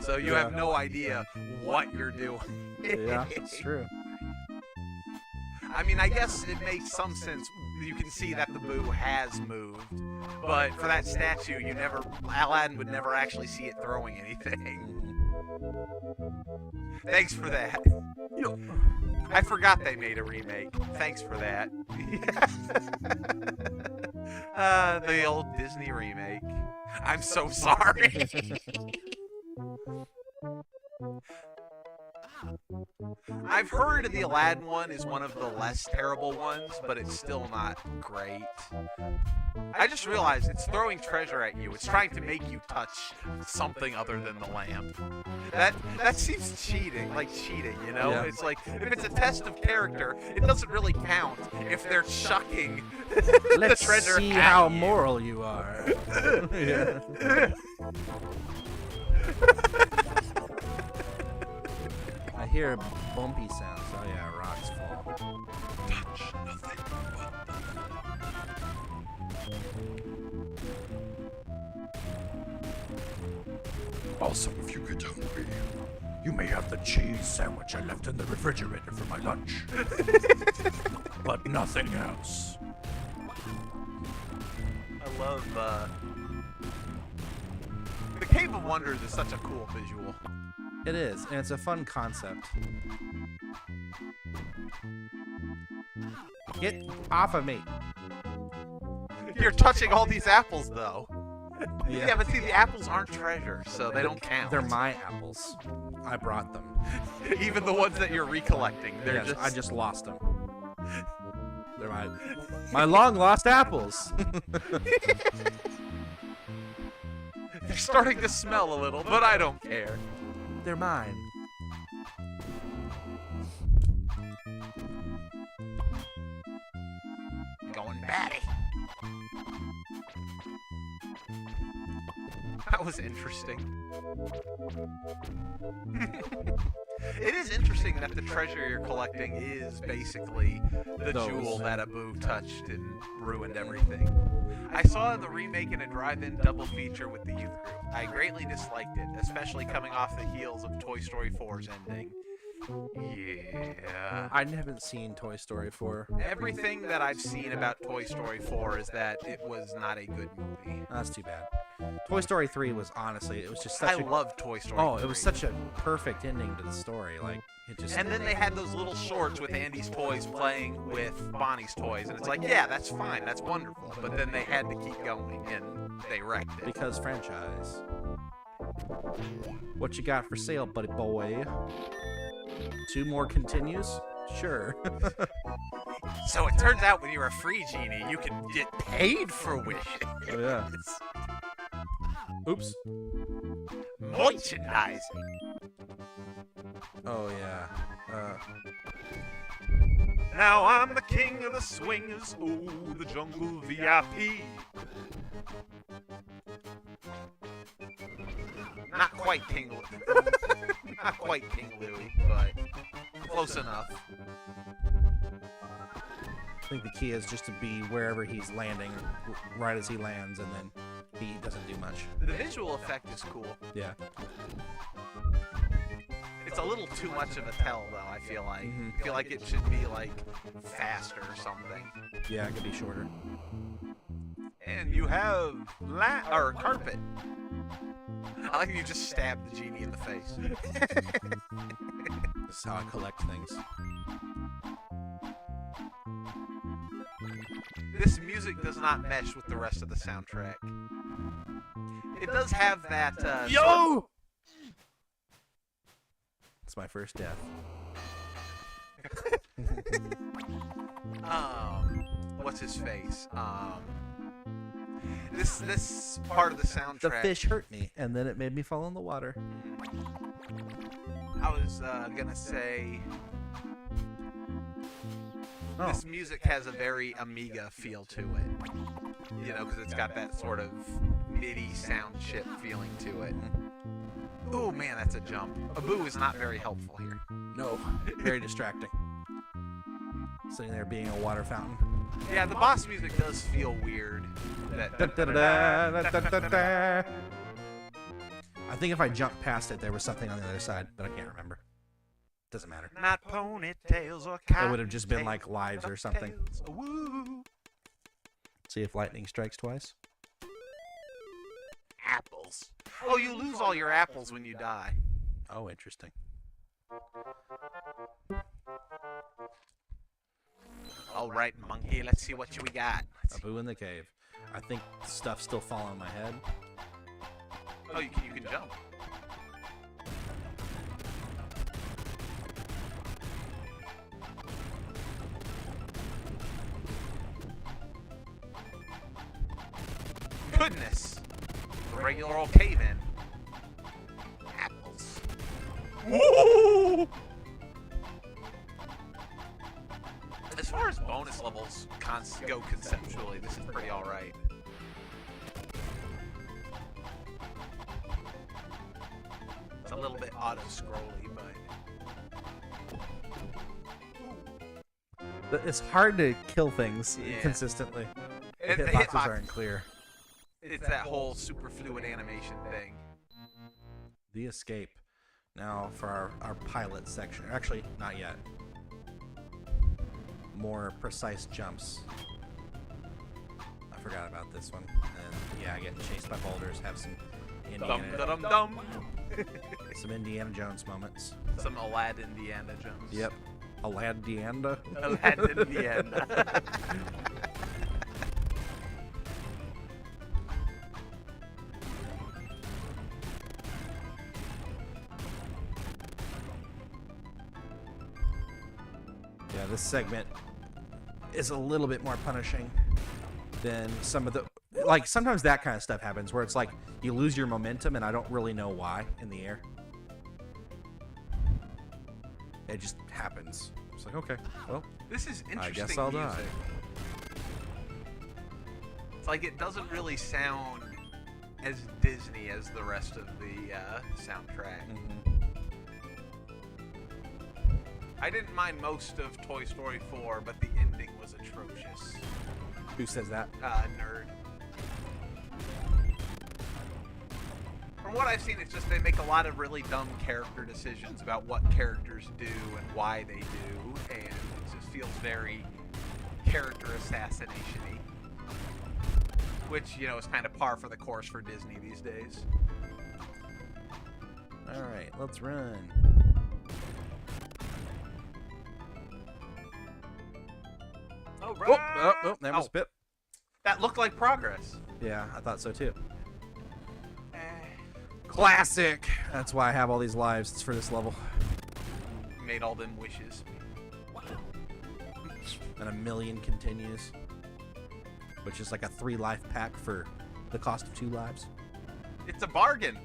So you have no idea what you're doing. Yeah, that's true. I mean, I guess it makes some sense. You can see that the boo has moved, but for that statue, Aladdin would never actually see it throwing anything. Thanks for that. I forgot they made a remake. Thanks for that. The old Disney remake. I'm so sorry. I've heard the Aladdin one is one of the less terrible ones, but it's still not great. I just realized it's throwing treasure at you. It's trying to make you touch something other than the lamp. That seems cheating, like cheating, you know? Yeah. It's like, if it's a test of character, it doesn't really count if they're chucking Let's the treasure see at how you. moral you are. Yeah. I hear bumpy sounds. Oh yeah, rocks fall. Touch nothing Also, if you get hungry, you may have the cheese sandwich I left in the refrigerator for my lunch. But nothing else. I love, the Cave of Wonders is such a cool visual. It is, and it's a fun concept. Get off of me. You're touching all these apples, though. Yeah. Yeah, but see, the apples aren't treasure, so they don't count. They're my apples. I brought them. Even the ones that you're recollecting. They're Yes, just... I just lost them. They're my long lost apples. They're starting to smell a little, but I don't care. They're mine. Going batty. That was interesting. It is interesting that the treasure you're collecting is basically the Those. jewel that Abu touched and ruined everything. I saw the remake in a drive-in double feature with the youth group. I greatly disliked it, especially coming off the heels of Toy Story 4's ending. Yeah. I haven't seen Toy Story 4. Everything that I've seen about Toy Story 4 is that it was not a good movie. That's too bad. Toy Story 3 was honestly, it was just such I a love Toy Story 3. it was such a perfect ending to the story. Like it just And then they had those little shorts with Andy's toys playing with Bonnie's toys, and it's like, yeah, that's fine, that's wonderful. But then they had to keep going, and they wrecked it. because franchise. What you got for sale, buddy boy? 2 more continues? Sure. So it turns out when you're a free genie, you can get paid for wishes. Oh, yeah. Oops. Merchandising. Oh yeah. Now I'm the king of the swingers, ooh, the jungle VIP. Not quite King Louie. Not quite King Louie, but close enough. I think the key is just to be wherever he's landing, right as he lands, and then he doesn't do much. The visual effect is cool. Yeah. It's a little too much of a tell, though, I feel like. I feel like it should be, like, faster or something. Yeah, it could be shorter. And you have carpet. I like you just stabbed the genie in the face. This is how I collect things. This music does not mesh with the rest of the soundtrack. It does have that, Yo! It's my first death. What's his face? This part of the soundtrack. The fish hurt me, and then it made me fall in the water. I was gonna say Oh. this music has a very Amiga feel to it. You know, because it's got that sort of MIDI sound chip feeling to it. Oh man, that's a jump. Abu is not very helpful here. No. Very distracting. Sitting there being a water fountain. Yeah, the boss music does feel weird. I think if I jumped past it, there was something on the other side, but I can't remember. Doesn't matter. Not ponytails or It would have just been like lives or something. Woo. See if lightning strikes twice. Apples. Oh, you lose all your apples when you die. Oh, interesting. All right, monkey. Let's see what we got. Abu in the cave. I think stuff's still falling on my head. Oh, you can jump. goodness! The regular old cave-in. Apples. As far as bonus levels go conceptually, this is pretty alright. It's a little bit auto-scrolly, but... It's hard to kill things Yeah. consistently. And The the hitboxes hitbox- aren't clear. It's that whole super fluid animation thing. The escape. Now for our pilot section. Actually, not yet. More precise jumps. I forgot about this one. And yeah, getting chased by boulders. Have some Dum Indiana, da dum dum. some Indiana Jones moments. Some Aladdin Indiana Jones. Yep. Aladianda. Aladdin Indiana. Yeah, this segment is a little bit more punishing than some of the... Like, sometimes that kind of stuff happens where it's like you lose your momentum and I don't really know why in the air. It just happens. It's like, okay, well, This is interesting guess I'll music. die. It's like it doesn't really sound as Disney as the rest of the soundtrack. I didn't mind most of Toy Story 4, but the ending was atrocious. who says that? Nerd. From what I've seen, it's just they make a lot of really dumb character decisions about what characters do and why they do, and it just feels very character assassination-y. Which, you know, is kind of par for the course for Disney these days. Alright, let's run. Oh, That was a bit. That looked like progress. Yeah, I thought so too. Classic! That's why I have all these lives. It's for this level. Made all them wishes. And a million continues. Which is like a 3-life pack for the cost of 2 lives. It's a bargain.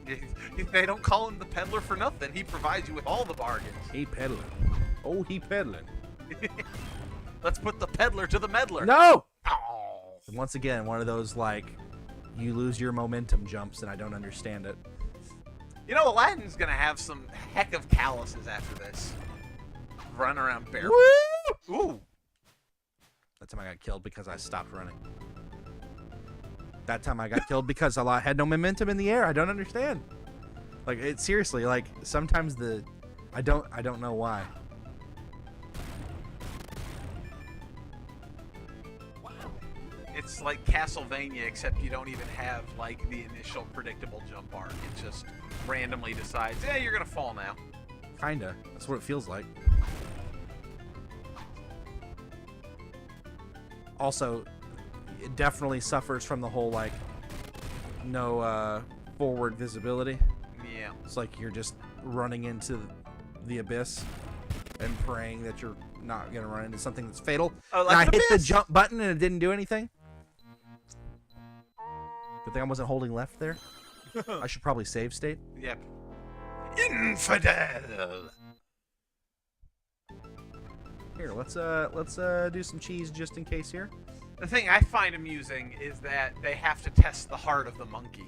They don't call him the peddler for nothing. He provides you with all the bargains. He peddling. Oh, he peddling. Let's put the peddler to the meddler. No! Oh. Once again, one of those, like, you lose your momentum jumps and I don't understand it. You know, Aladdin's gonna have some heck of calluses after this. Run around barefoot. Ooh. That time I got killed because I stopped running. That time I got killed because I had no momentum in the air. I don't understand. Like, it seriously, like, sometimes I don't know why. It's like Castlevania, except you don't even have, like, the initial predictable jump arc. It just randomly decides, yeah, you're gonna fall now. Kinda. That's what it feels like. Also, it definitely suffers from the whole, like, no forward visibility. Yeah. It's like you're just running into the abyss and praying that you're not going to run into something that's fatal. Oh, And like I an hit the abyss. jump button and it didn't do anything. Good thing I wasn't holding left there. I should probably save state. Yep. Infidel! Here, let's do some cheese just in case here. The thing I find amusing is that they have to test the heart of the monkey.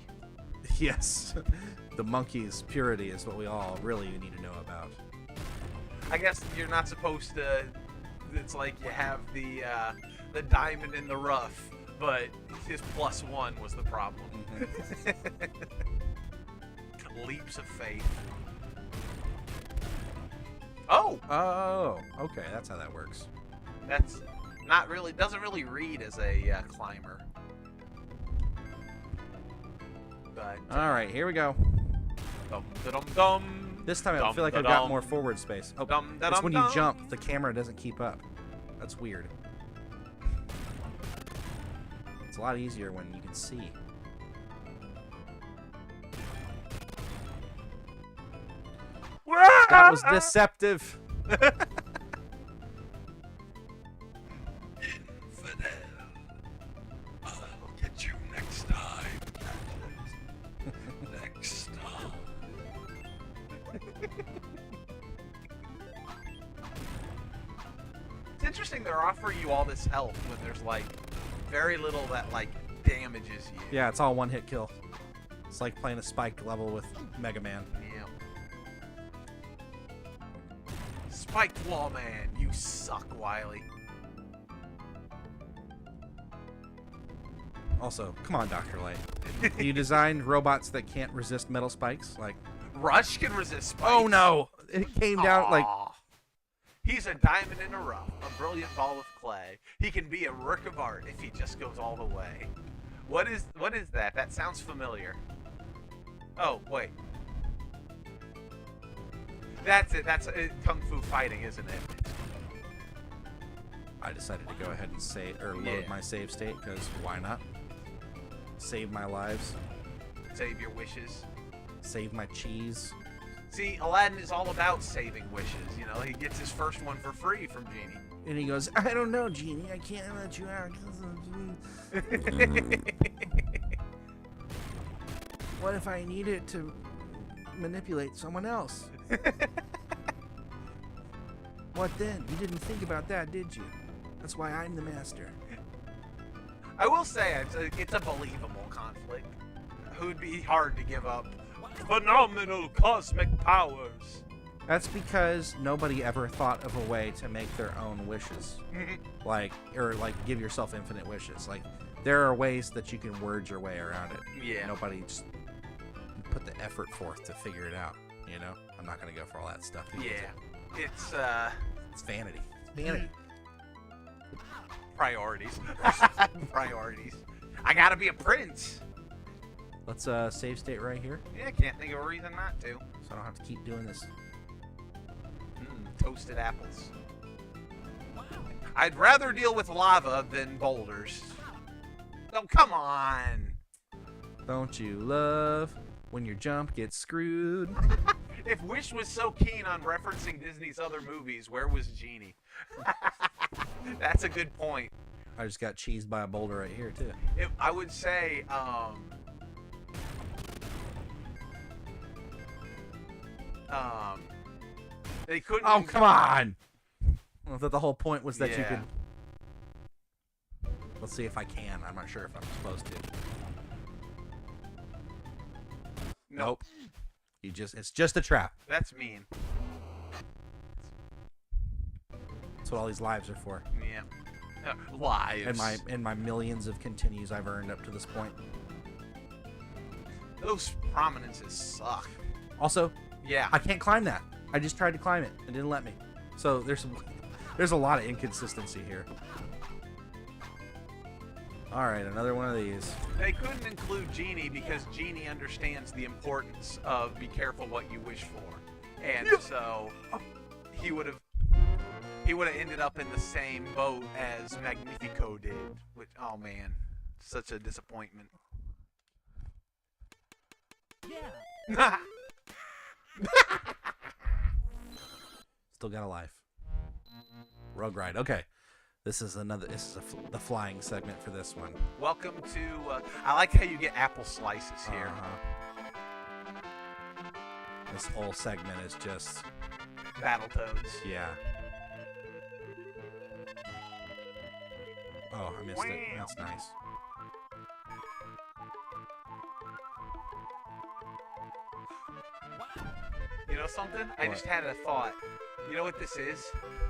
Yes. The monkey's purity is what we all really need to know about. I guess you're not supposed to. It's like you have the diamond in the rough, but his +1 was the problem. Leaps of faith. Oh, Oh, okay, that's how that works. that's not really. Doesn't really read as a climber. But All right, here we go. dum dum dum. This time I Dum feel like I've da-dum. got more forward space. Oh, Dum da it's dum when you dum. jump, the camera doesn't keep up. That's weird. It's a lot easier when you can see. That was deceptive. Infidel. I'll get you next time. interesting they're offering you all this health when there's like very little that like damages you. Yeah, it's all one-hit kill. It's like playing a spiked level with Mega Man. Yeah. Spiked Wall Man, you suck, Wily. Also, come on, Dr. Light. You designed robots that can't resist metal spikes? Like, Rush can resist spikes. oh no! It came down like... Aw. He's a diamond in a rough, a brilliant ball of clay. He can be a work of art if he just goes all the way. What is that? That sounds familiar. Oh, wait. That's it. That's Kung Fu Fighting, isn't it? I decided to go ahead and save, or load Yeah. my save state, because why not? Save my lives. Save your wishes. Save my cheese. See, Aladdin is all about saving wishes. You know, he gets his first one for free from Genie. And he goes, I don't know, Genie. I can't let you out. What if I need it to manipulate someone else? What then? You didn't think about that, did you? That's why I'm the master. I will say it's a believable conflict. It would be hard to give up phenomenal cosmic powers. That's because nobody ever thought of a way to make their own wishes. Like give yourself infinite wishes. Like, there are ways that you can word your way around it. Yeah. Nobody just put the effort forth to figure it out, you know? I'm not going to go for all that stuff. Yeah. It's vanity. It's vanity. Priorities. Priorities. I gotta be a prince. Let's save state right here, Yeah, can't think of a reason not to. so I don't have to keep doing this. Toasted apples. I'd rather deal with lava than boulders. Oh, come on. Don't you love when your jump gets screwed? If Wish was so keen on referencing Disney's other movies, where was Genie? That's a good point. I just got cheesed by a boulder right here, too. I would say, they couldn't. Oh, come on! Well, the whole point was that you Yeah. could... Let's see if I can. I'm not sure if I'm supposed to. Nope. It's just a trap. That's mean. That's what all these lives are for. Yeah. Lives. And my millions of continues I've earned up to this point. Those prominences suck. Also, Yeah. I can't climb that. I just tried to climb it. It didn't let me. So there's a lot of inconsistency here. Alright, another one of these. They couldn't include Genie because Genie understands the importance of be careful what you wish for. And so he would have ended up in the same boat as Magnifico did. Which, oh man, such a disappointment. Yeah. Still got a life. Rogue Ride. Okay. This is the flying segment for this one. Welcome to, I like how you get apple slices here. This whole segment is just, Battletoads. yeah. Oh, I missed it. That's nice. You know something? I just had a thought. You know what this is?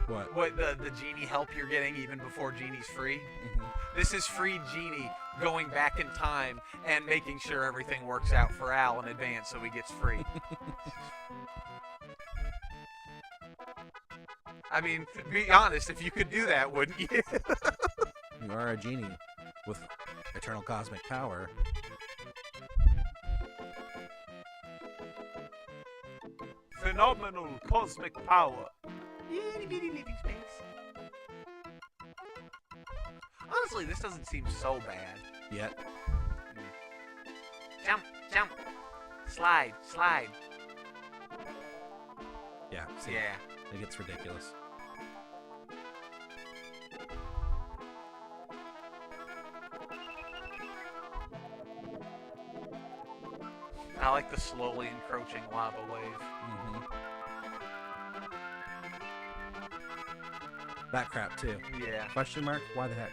What? What the Genie help you're getting even before Genie's free? Mhm. This is free Genie going back in time and making sure everything works out for Al in advance so he gets free. I mean, be honest, if you could do that, wouldn't you? You are a genie with eternal cosmic power. Phenomenal cosmic power. Itty bitty living space. Honestly, this doesn't seem so bad. Yet. Jump, jump. Slide, slide. Yeah. See, Yeah. it gets ridiculous. I like the slowly encroaching lava wave. Mm-hmm. That crap too. Yeah. Question mark? Why the heck?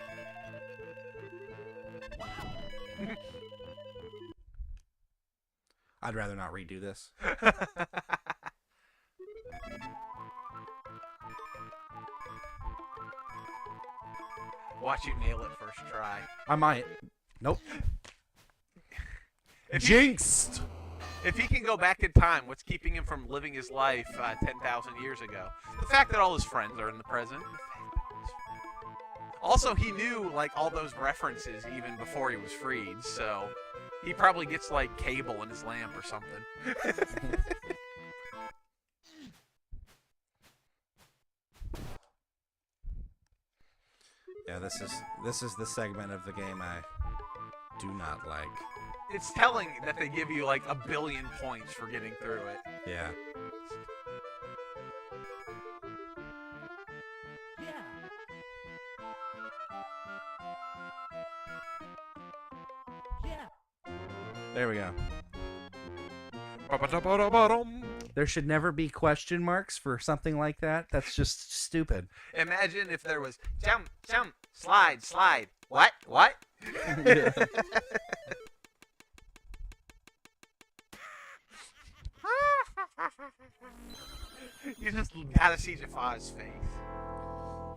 I'd rather not redo this. Watch you nail it first try. I might. Nope. Jinxed! If he can go back in time, what's keeping him from living his life 10,000 years ago? The fact that all his friends are in the present. Also, he knew like all those references even before he was freed, so he probably gets like cable in his lamp or something. Yeah, this is the segment of the game I do not like. It's telling that they give you like 1 billion points for getting through it. Yeah. There we go. There should never be question marks for something like that. That's just stupid. Imagine if there was jump, jump, slide, slide. What? What? You just gotta see Jafar's face.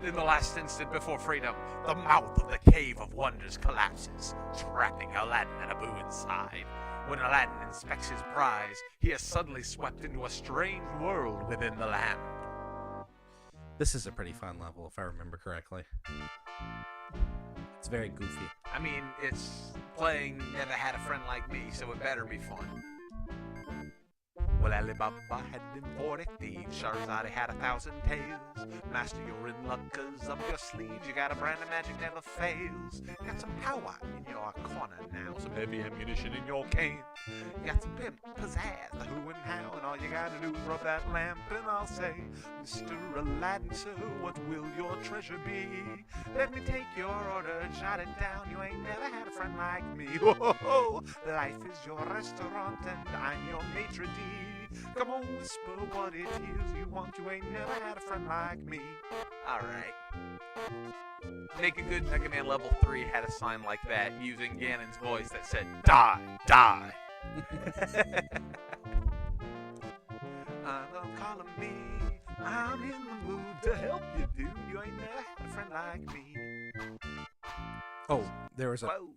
In the last instant before freedom, the mouth of the Cave of Wonders collapses, trapping Aladdin and Abu inside. When Aladdin inspects his prize, he is suddenly swept into a strange world within the land. This is a pretty fun level, if I remember correctly. It's very goofy. I mean, it's playing Never Had a Friend Like Me, so it better be fun. Well, Alibaba had them 40 thieves, Shahrazad had 1,000 tales. Master, you're in luck 'cause up your sleeves you got a brand of magic never fails. You got some power in your corner now, some heavy ammunition in your cane. You got some pimp, pizzazz, the who and how, and all you gotta do is rub that lamp and I'll say, Mr. Aladdin, sir, what will your treasure be? Let me take your order and jot it down. You ain't never had a friend like me. Whoa, life is your restaurant and I'm your maitre d'. Come on, whisper what it is you want. You ain't never had a friend like me. Alright. Make a good Mega Man level 3 had a sign like that using Ganon's voice that said, die, die. Don't call me. I'm in the mood to help you, dude. You ain't never had a friend like me. Oh, there was a Whoa.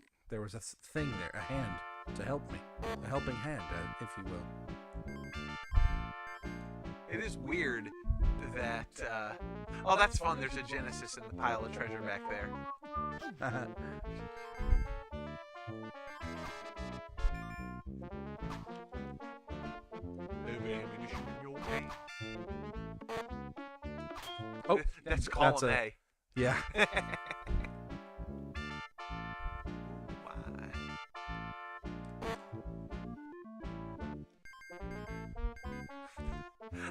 thing there, a hand to help me, a helping hand, if you will. It is weird that, oh, that's fun. There's a Genesis in the pile of treasure back there. Oh, that's column that's a- A. Yeah.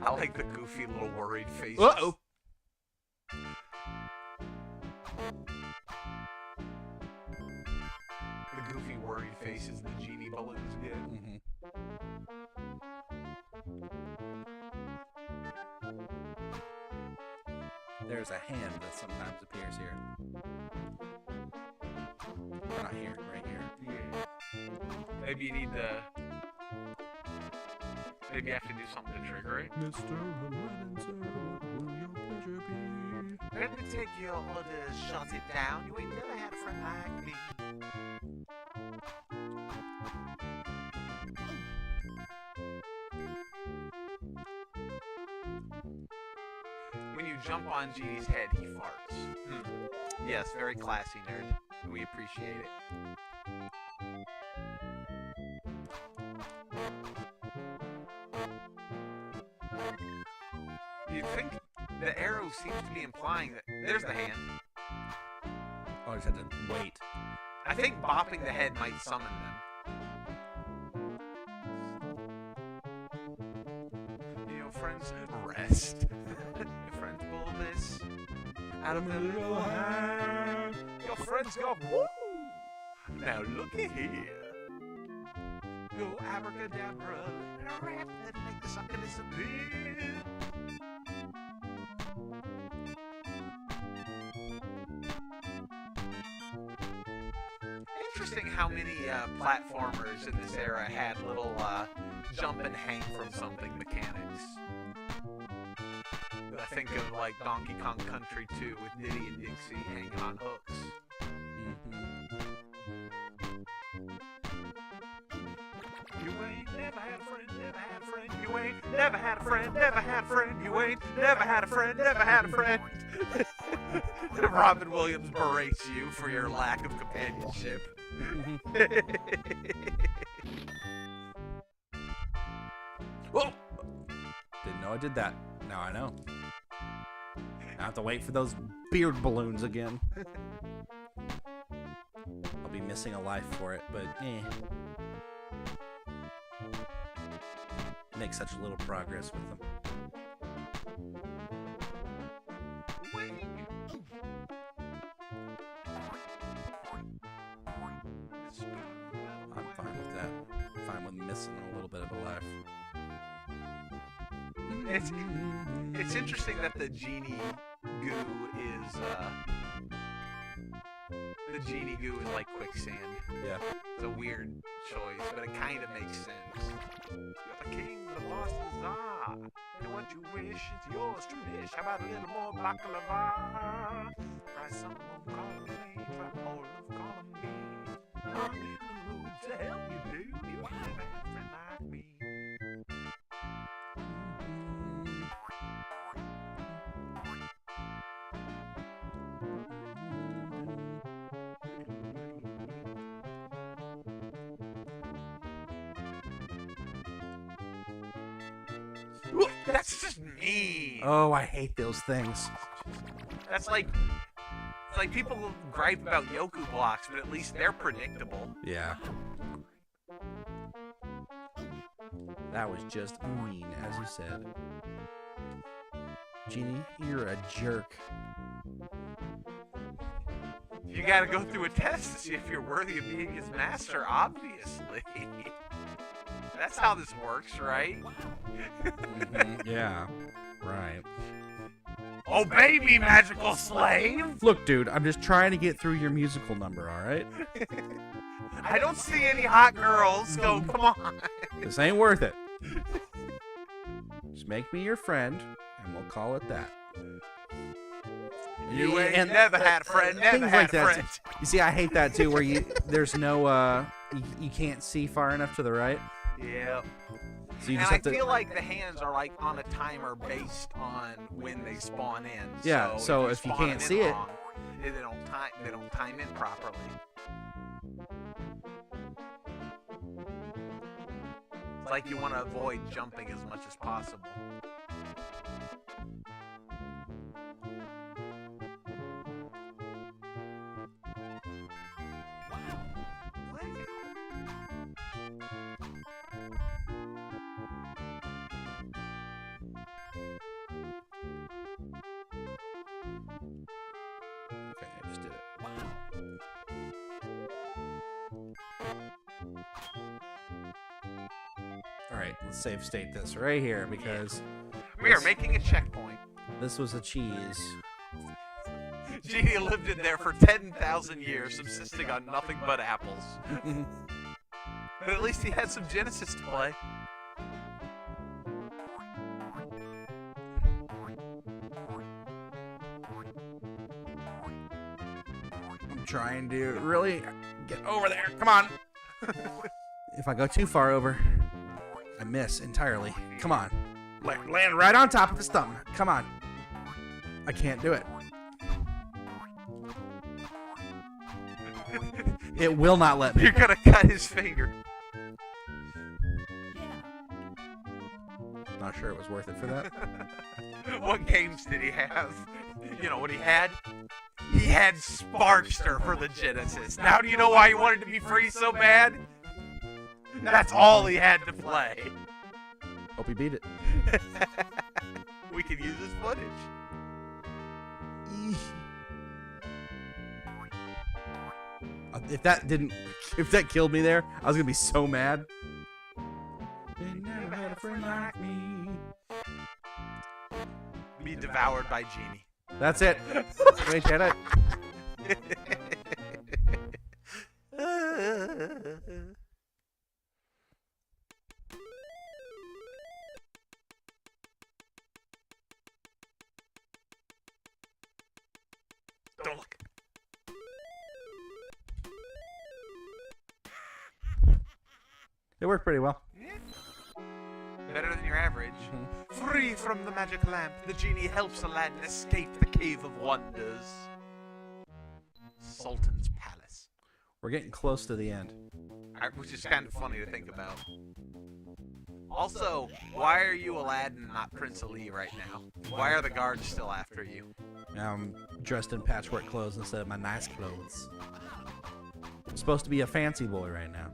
I like the goofy little worried faces. Uh-oh. The goofy worried faces the genie balloons get. There's a hand that sometimes appears here. Not here, right here. Yeah. Maybe you need to... Maybe you have to do something to trigger it. Mr. Aladdin, sir, what will your pleasure be? Let me take your orders, shut it down. You ain't never had a friend like me. When you jump on Genie's head, he farts. Yes, very classy, nerd. We appreciate it. You'd think the arrow seems to be implying that there's the hand. Oh, I just had to wait. I think bopping the head might summon them. Your friends rest. Your friends pull this out of their little hand. Your friends go woo. Now looky here. Go abracadabra and a rap that make the sucker disappear. interesting how many platformers in this era had little jump and hang from something mechanics. I think of like Donkey Kong Country 2 with Diddy and Dixie hanging on hooks. You ain't never had a friend, never had a friend. You ain't never had a friend, never had a friend. You ain't never had a friend, never had a friend. Robin Williams berates you for your lack of companionship. Whoa! Didn't know I did that. Now I know. I have to wait for those beard balloons again. I'll be missing a life for it, but make such little progress with them. I'm fine with that. I'm fine with missing a little bit of a life. It's interesting that the genie goo is like quicksand. Yeah. It's a weird choice, but it kind of makes sense. You're the king, the boss, the czar. And what you wish is yours to dish. How about a little more baklava? Try some more column me. Try more of column me. I'm in the mood to help you, dude. You ain't never had a friend like me. That's just mean. Oh, I hate those things. That's like, it's like people gripe about Yoku blocks, but at least they're predictable. Yeah. That was just mean, as you said. Genie, you're a jerk. You gotta go through a test to see if you're worthy of being his master, obviously. That's how this works, right? Yeah, right. Obey me, magical slave! Look, dude, I'm just trying to get through your musical number, alright? I don't see any hot girls, so come on. This ain't worth it. Just make me your friend, and we'll call it that. You ain't never had a friend, never things had like a that. friend. You see, I hate that too, where there's no, you can't see far enough to the right. Yeah. So you And just I have to. feel like the hands are like on a timer based on when they spawn in. Yeah, so if you spawn can't in see it- wrong, they don't time in properly. It's like you want to avoid jumping as much as possible. Okay, I just did it. Alright, let's save state this right here because We are making a checkpoint. this was a cheese. Genie lived in there for 10,000 years, subsisting on nothing but apples. But at least he had some Genesis to play. I'm trying to really get over there. Come on. If I go too far over, I miss entirely. Come on. Land right on top of the stump. Come on. I can't do it. It will not let me. You're gonna cut his finger. Not sure it was worth it for that. What games did he have? You know what he had? He had Sparkster for the Genesis. Now do you know why he wanted to be free so bad? That's all he had to play. Hope he beat it. We could use his footage. If that killed me there, I was gonna be so mad. They never had a friend like me. Be devoured by Genie. That's it. Wait, Janet. Look. It worked pretty well. Better than your average. Free from the magic lamp, the genie helps Aladdin escape the Cave of Wonders. Sultan's Palace. We're getting close to the end. Which is kind of funny to think about. Also, why are you Aladdin, not Prince Ali right now? Why are the guards still after you? I'm dressed in patchwork clothes instead of my nice clothes. I'm supposed to be a fancy boy right now.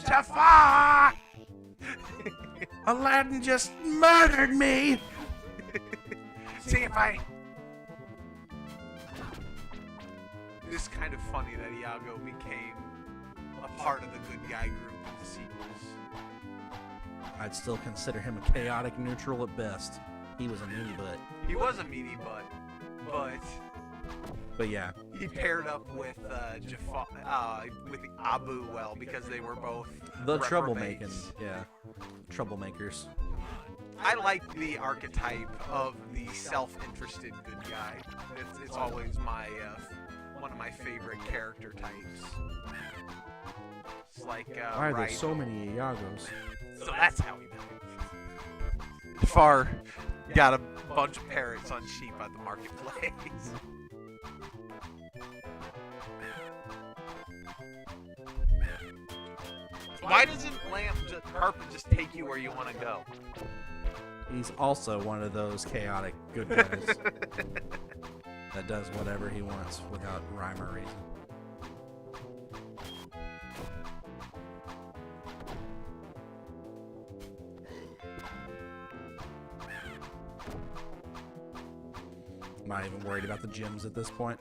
Jafar! Aladdin just murdered me! See if I... It's kind of funny that Iago became a part of the good guy group in the sequels. I'd still consider him a chaotic neutral at best. He was a meanie butt. He was a meaty butt, But yeah, he paired up with Jafar, with Abu well because they were both the reprobates. troublemaking. Yeah, troublemakers. I like the archetype of the self-interested good guy. It's always my one of my favorite character types. It's like Why are there Raido. so many Iagos? So that's how he died. Jafar got a bunch of parrots on sheep at the marketplace. Why doesn't Carpet just take you where you want to go? He's also one of those chaotic good guys that does whatever he wants without rhyme or reason. I'm not even worried about the gyms at this point.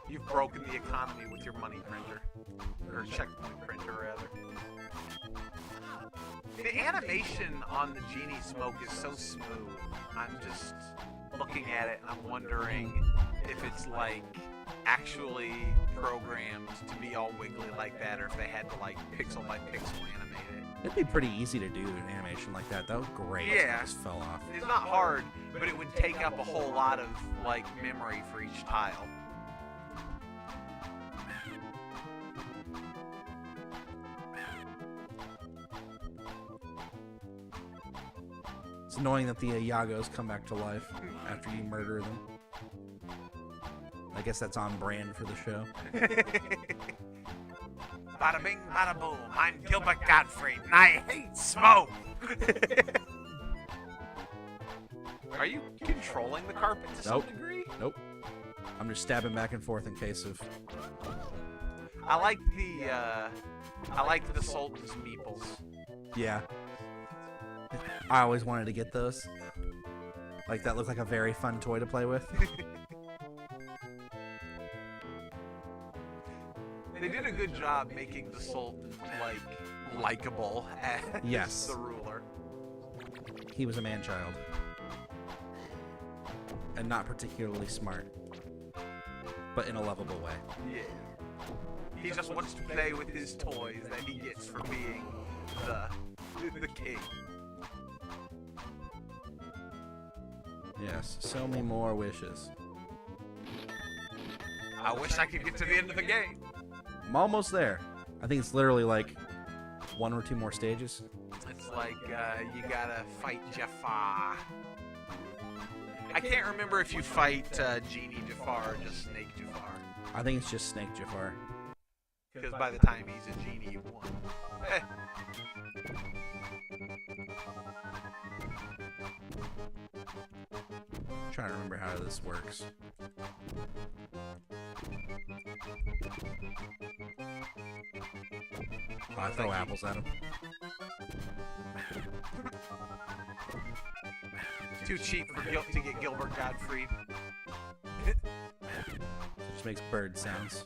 You've broken the economy with your money printer. Or checkpoint printer, rather. The animation on the genie smoke is so smooth. I'm just looking at it and I'm wondering if it's like actually programmed to be all wiggly like that or if they had to like pixel by pixel animate it. It'd be pretty easy to do an animation like that. That was great. Yeah. It just fell off. It's not hard, but it would take up a whole lot of like memory for each tile. It's annoying that the Iagos come back to life after you murder them. I guess that's on brand for the show. Bada bing, bada boom. I'm Gilbert Gottfried, and I hate smoke. Are you controlling the carpet to some degree? Nope. I'm just stabbing back and forth in case of... I like the Sultan's meeples. Yeah. I always wanted to get those. Like, that looked like a very fun toy to play with. They did a good job making the Sultan, like, likable as Yes. the ruler. He was a man-child. And not particularly smart. But in a lovable way. Yeah. He just wants to play with his toys that he gets for being the king. Yes, so many more wishes. I wish I could get to the end of the game. I'm almost there. I think it's literally like 1 or 2 more stages. It's like, you gotta fight Jafar. I can't remember if you fight Genie Jafar or just Snake Jafar. I think it's just Snake Jafar. Because by the time he's a genie, you've won. I'm trying to remember how this works. Oh, I throw apples at him. It's too cheap for to get Gilbert Gottfried. It just makes bird sounds.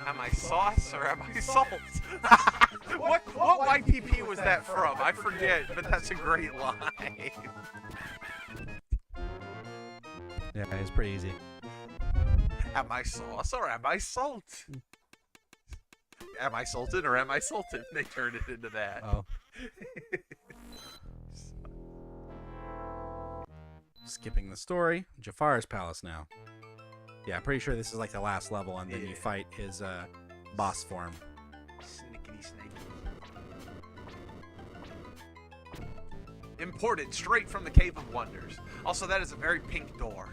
Am I sauce or am I salt? what YPP was that from? I forget, but that's a great line. Yeah, it's pretty easy. Am I sauce or am I salt? Am I salted or am I salted? They turned it into that. Oh. Skipping the story, Jafar's palace now. Yeah, I'm pretty sure this is like the last level, and then you fight his boss form. Snickety snake. Imported straight from the Cave of Wonders. Also, that is a very pink door.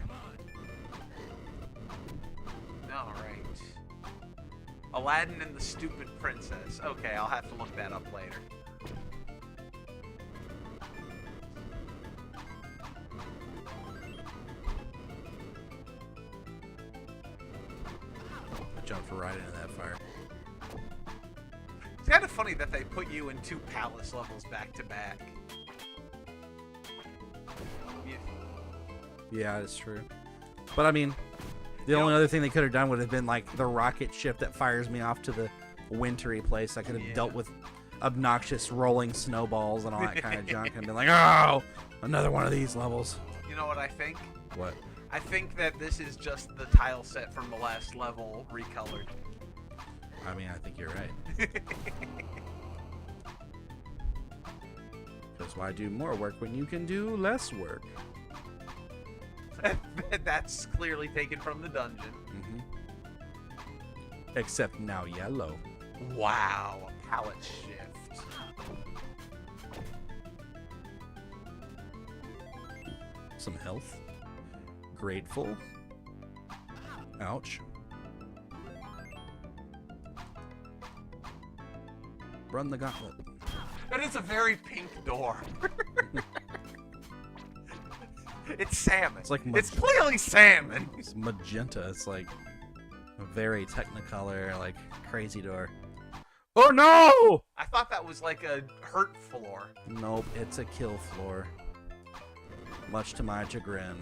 Alright. Aladdin and the Stupid Princess. Okay, I'll have to look that up later. I jumped right into that fire. It's kind of funny that they put you in 2 palace levels back to back. Yeah, it's true. But I mean, the only other thing they could have done would have been like the rocket ship that fires me off to the wintry place. I could have dealt with obnoxious rolling snowballs and all that kind of junk and been like, oh, another one of these levels. You know what I think? What? I think that this is just the tile set from the last level recolored. I mean, I think you're right. Because why do more work when you can do less work? That's clearly taken from the dungeon. Mm-hmm. Except now yellow. Wow, a palette shift. Some health. Grateful. Ouch. Run the gauntlet. That is a very pink door. It's salmon. It's like it's clearly salmon. It's magenta. It's like a very Technicolor, like crazy door. Oh no! I thought that was like a hurt floor. Nope, it's a kill floor. Much to my chagrin.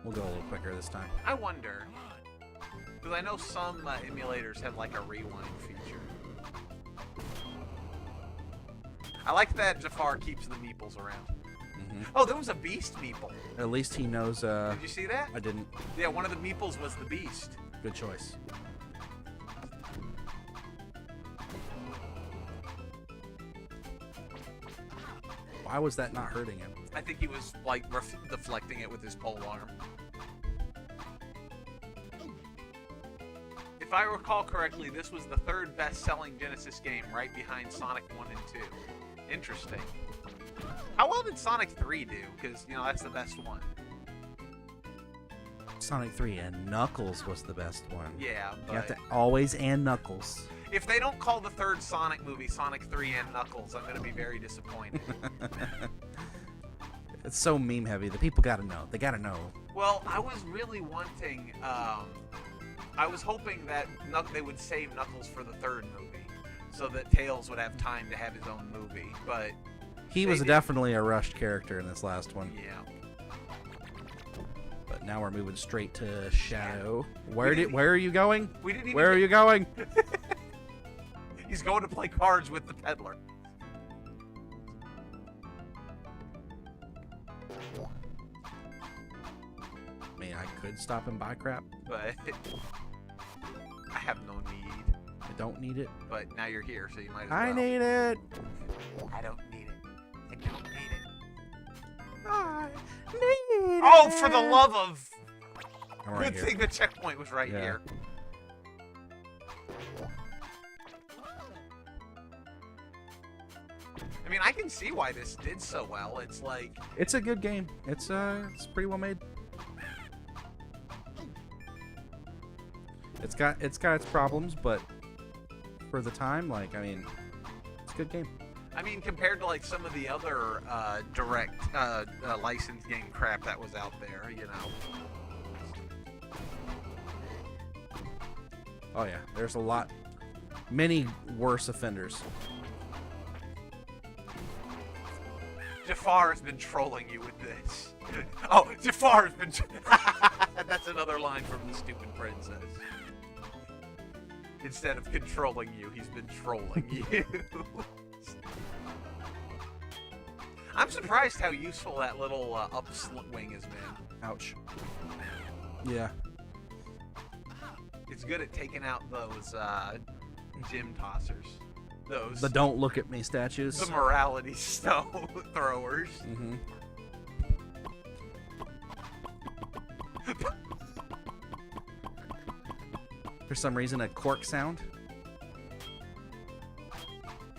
We'll go a little quicker this time. I wonder, because I know some emulators have like a rewind feature. I like that Jafar keeps the meeples around. Mm-hmm. Oh, there was a beast meeple. At least he knows. Did you see that? I didn't. Yeah, one of the meeples was the beast. Good choice. Why was that not hurting him? I think he was like deflecting it with his pole arm. If I recall correctly, this was the 3rd best-selling Genesis game, right behind Sonic 1 and 2. Interesting. How well did Sonic 3 do? Because, you know, that's the best one. Sonic 3 and Knuckles was the best one. Yeah, but You have to always and Knuckles. if they don't call the 3rd Sonic movie Sonic 3 and Knuckles, I'm going to be very disappointed. It's so meme heavy. The people gotta know. They gotta know. Well, I was really wanting, I was hoping that they would save Knuckles for the 3rd movie, so that Tails would have time to have his own movie, but He was definitely a rushed character in this last one. yeah. But now we're moving straight to Shadow. Where are you going? We didn't even Where are you going? He's going to play cards with the peddler. I mean, I could stop and buy crap. But I have no need. I don't need it. But now you're here, so you might as well. I need it. I don't need it. I don't need it. I need Oh, for the love of... I'm right Good here. thing the checkpoint was right Yeah. here. I mean, I can see why this did so well. It's like... It's a good game. It's pretty well made. It's got its problems, but for the time, like, I mean, it's a good game. I mean, compared to like some of the other direct licensed game crap that was out there, you know. Oh yeah, there's many worse offenders. Jafar has been trolling you with this. Oh, Jafar has been... That's another line from The Stupid Princess. Instead of controlling you, he's been trolling you. I'm surprised how useful that little upswing has been. Ouch. Yeah. It's good at taking out those gym tossers. Those The don't look at me statues. the morality stone throwers. Mm-hmm. For some reason, a cork sound.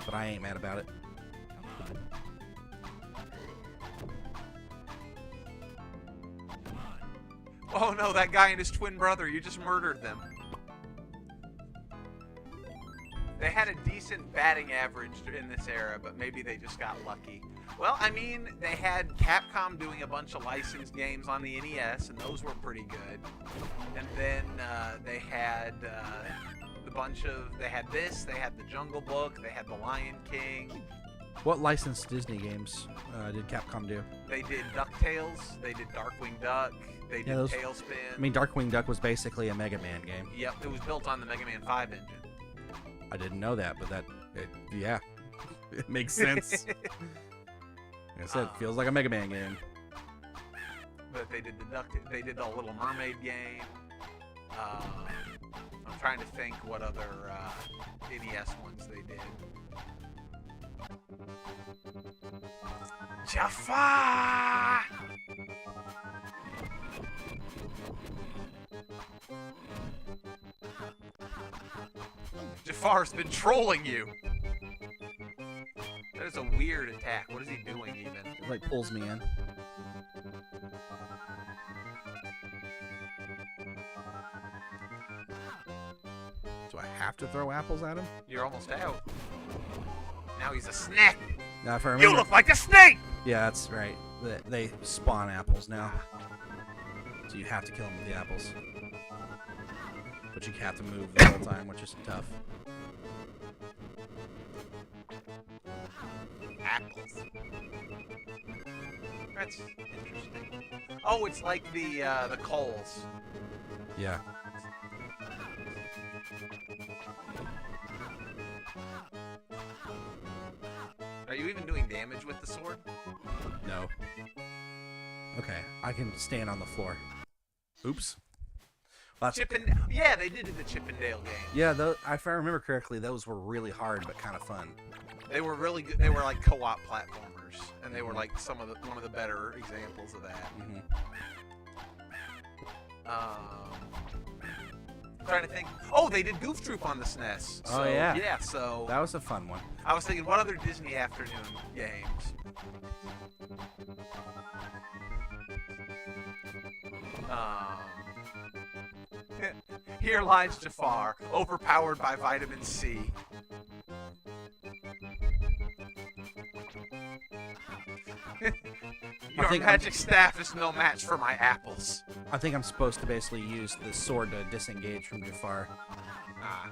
But I ain't mad about it. Oh no, that guy and his twin brother, you just murdered them. They had a decent batting average in this era, but maybe they just got lucky. Well, I mean, they had Capcom doing a bunch of licensed games on the NES, and those were pretty good. And then they had they had this, they had the Jungle Book, they had the Lion King. What licensed Disney games did Capcom do? They did DuckTales, they did Darkwing Duck, they did those- Tailspin. I mean, Darkwing Duck was basically a Mega Man game. Yep, it was built on the Mega Man 5 engine. I didn't know that, but yeah, it makes sense. Like I said, it feels like a Mega Man game. But they did they did the Little Mermaid game. I'm trying to think what other NES ones they did. Jafar! Jafar's been trolling you. That is a weird attack. What is he doing even? It like pulls me in. Do I have to throw apples at him? You're almost out. Now he's a snake. Now, if I You remember, look like a snake! yeah, that's right. They spawn apples now, so you have to kill them with the apples. But you have to move the whole time, which is tough. Apples. That's interesting. Oh, it's like the coals. Yeah. Are you even doing damage with the sword? No. Okay, I can stand on the floor. Oops. Well, that's, Yeah, they did it the Chippendale game. yeah, if I remember correctly, those were really hard but kind of fun. They were really good. They were like co-op platformers, and they were like one of the better examples of that. Mm-hmm. I'm trying to think. Oh, they did Goof Troop on the SNES. Oh, So, yeah. Yeah, so That was a fun one. I was thinking, what other Disney afternoon games? Here lies Jafar, overpowered by vitamin C. Your think magic staff is no match for my apples. I think I'm supposed to basically use the sword to disengage from Jafar. Ah.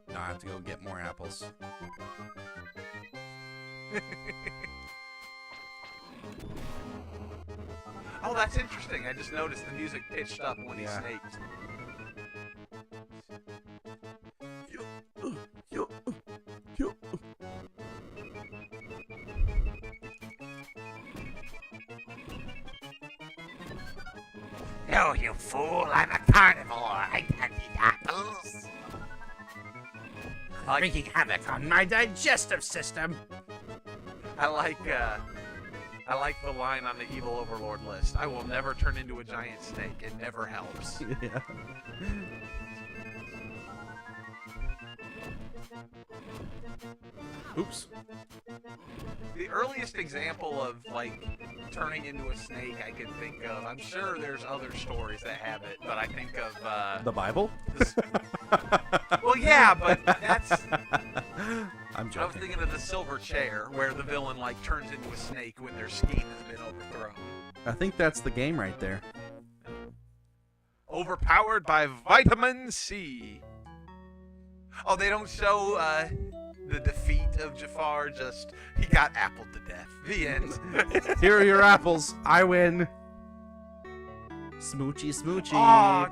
No, I have to go get more apples. Oh, that's interesting. I just noticed the music pitched up when he Yeah. snaked. No, you fool, I'm a carnivore. I can't eat apples. Wreaking havoc on my digestive system. I like the line on the evil overlord list. I will never turn into a giant snake. It never helps. Yeah. Oops. The earliest example of like turning into a snake I can think of. I'm sure there's other stories that have it, but I think of The Bible? well, yeah, but that's. I'm I was joking. thinking of the Silver Chair, where the villain like turns into a snake when their scheme has been overthrown. I think that's the game right there. Overpowered by vitamin C. Oh, they don't show the defeat of Jafar. Just he got appled to death. The end. Here are your apples. I win. Smoochy, smoochy. Oh,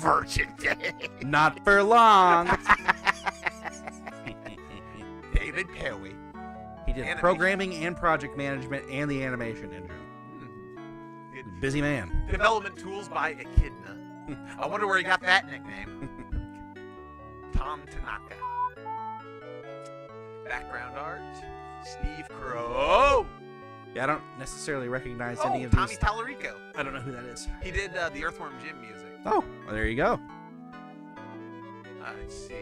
Virgin Day. Not for long. David Perry. He did Animation. programming and project management and the animation engine. Busy man. Development tools by Echidna. I wonder where he got that nickname. Tom Tanaka. Background art, Steve Crow. Yeah, I don't necessarily recognize Oh, any of Tommy these. Tallarico. I don't know who that is. He did the Earthworm Jim music. Oh, well, there you go. Let's see.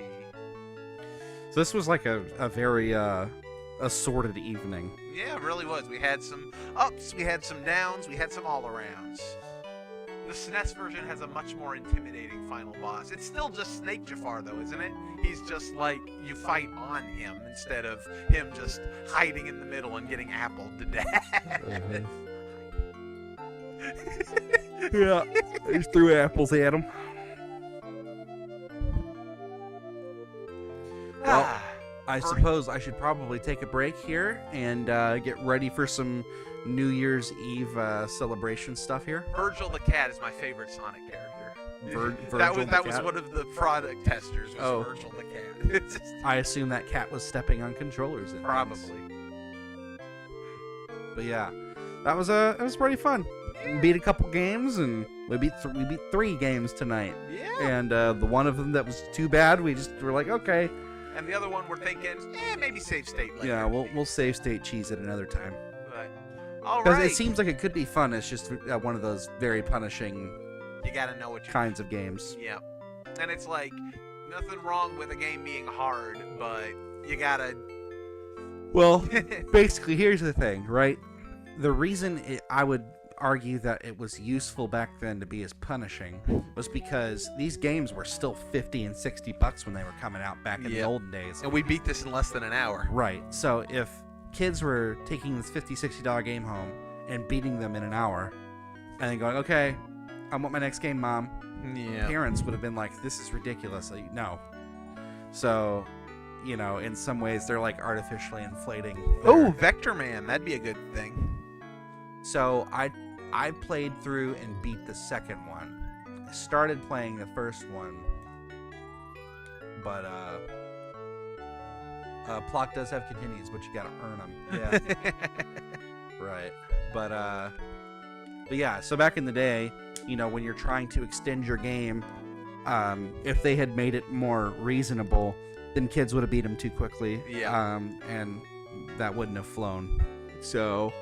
So this was like a very assorted evening. Yeah, it really was. We had some ups, we had some downs, we had some all-arounds. The SNES version has a much more intimidating final boss. It's still just Snake Jafar, though, isn't it? He's just like, you fight on him instead of him just hiding in the middle and getting appled to death. Yeah, they just threw apples at him. Well, I suppose I should probably take a break here and get ready for some New Year's Eve celebration stuff here. Virgil the cat is my favorite Sonic character. Virgil that the was cat? one of the product testers. Was Oh. Virgil the cat. It's just, I assume that cat was stepping on controllers. And probably. things. But yeah, it was pretty fun. We beat a couple games, and we beat 3 games tonight. Yeah. And the one of them that was too bad, we just were like, okay, And the other one we're thinking, maybe save state later. yeah, we'll save state cheese at another time. But, all Because right. it seems like it could be fun. It's just one of those very punishing You gotta know what you're kinds of games. Yep. And it's like, nothing wrong with a game being hard, but you gotta... Well, basically, here's the thing, right? The reason I would argue that it was useful back then to be as punishing was because these games were still $50 and $60 when they were coming out back in the Yep. olden days. And we beat this in less than an hour. Right. So if kids were taking this $50, $60 game home and beating them in an hour and then going, okay, I want my next game, Mom. Yeah. Parents would have been like, this is ridiculous. Like, no. So, you know, in some ways they're like artificially inflating. Oh, Vector Man. That'd be a good thing. So I played through and beat the second one. I started playing the first one, but plot does have continues, but you gotta earn them. Yeah, right. But yeah. So back in the day, you know, when you're trying to extend your game, if they had made it more reasonable, then kids would have beat them too quickly. Yeah. And that wouldn't have flown. So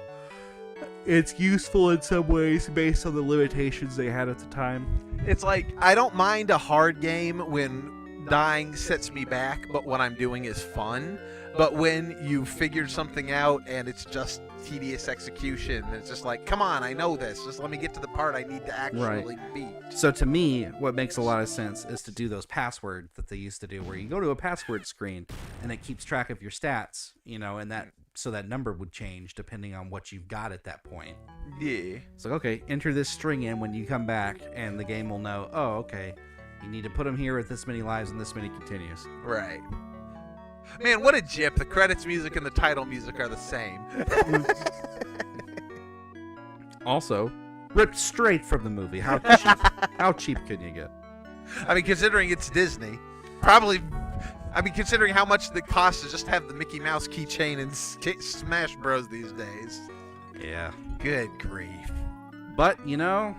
it's useful in some ways based on the limitations they had at the time. It's like, I don't mind a hard game when dying sets me back, but what I'm doing is fun. But when you figured something out and it's just tedious execution, it's just like, come on, I know this. Just let me get to the part I need to actually beat. So to me, what makes a lot of sense is to do those passwords that they used to do, where you go to a password screen and it keeps track of your stats, you know, and that so that number would change depending on what you've got at that point. Yeah. It's like, okay, enter this string in when you come back, and the game will know, oh, okay, you need to put them here with this many lives and this many continues. Right. Man, what a jip. The credits music and the title music are the same. Also, ripped straight from the movie. How cheap? How cheap can you get? I mean, considering it's Disney, probably... I mean, considering how much it costs to just have the Mickey Mouse keychain in Smash Bros. These days. Yeah. Good grief. But, you know,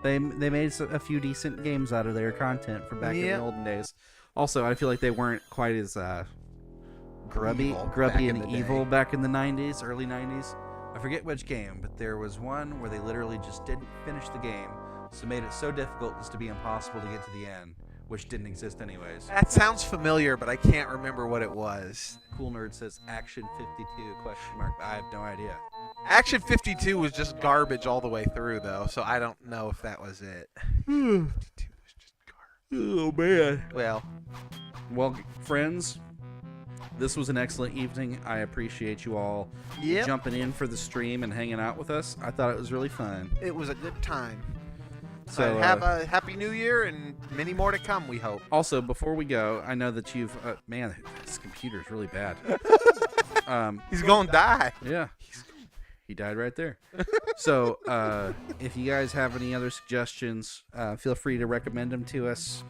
they made a few decent games out of their content from back in the olden days. Also, I feel like they weren't quite as grubby and evil back in the 90s, early 90s. I forget which game, but there was one where they literally just didn't finish the game, so made it so difficult as to be impossible to get to the end, which didn't exist anyways. That sounds familiar, but I can't remember what it was. Cool Nerd says Action 52 question mark. I have no idea. Action 52 was just garbage all the way through, though, so I don't know if that was it. 52 was just garbage. Oh man. Well, Friends, this was an excellent evening. I appreciate you all jumping in for the stream and hanging out with us. I thought it was really fun. it was a good time. So have a happy new year and many more to come, we hope. also, before we go, I know that you've man, this computer's really bad. He's gonna die. Yeah. He died right there. So, if you guys have any other suggestions, feel free to recommend them to us.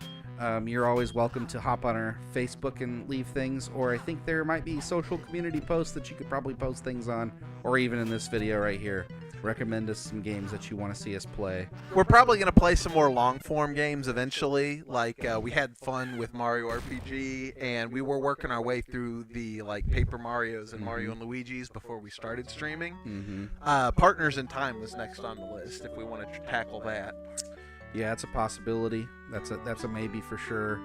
You're always welcome to hop on our Facebook and leave things, or I think there might be social community posts that you could probably post things on, or even in this video right here. recommend us some games that you want to see us play. We're probably going to play some more long-form games eventually. Like, we had fun with Mario RPG, and we were working our way through the, like, Paper Marios and Mario and Luigi's before we started streaming. Partners in Time was next on the list if we want to tackle that. Yeah, it's a possibility. That's a maybe for sure.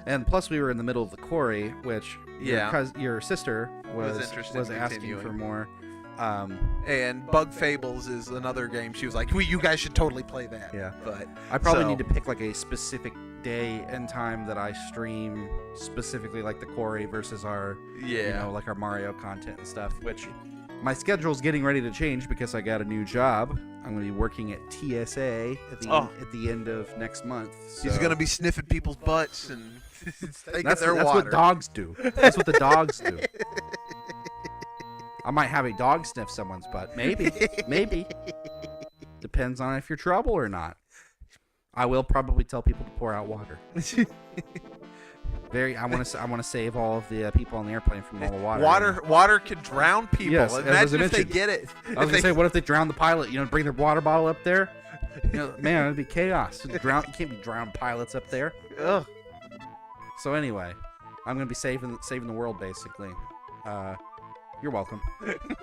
And plus, we were in the middle of the quarry, which your sister was interested in asking continuing. for more. And Bug Fables is another game. She was like, well, you guys should totally play that. Yeah. But I probably need to pick like a specific day and time that I stream specifically like the quarry versus our like our Mario content and stuff, which my schedule's getting ready to change because I got a new job. I'm going to be working at TSA at the end of next month. So. He's going to be sniffing people's butts and taking that's their water. What dogs do. That's what the dogs do. I might have a dog sniff someone's butt. Maybe. Depends on if you're trouble or not. I will probably tell people to pour out water. I want to save all of the people on the airplane from all the water. Water can drown people. Yes, imagine if they get it. I was going to say, what if they drown the pilot? Bring their water bottle up there. Man, it'd be chaos. You can't be drowned pilots up there. Ugh. So anyway, I'm going to be saving the world basically. You're welcome.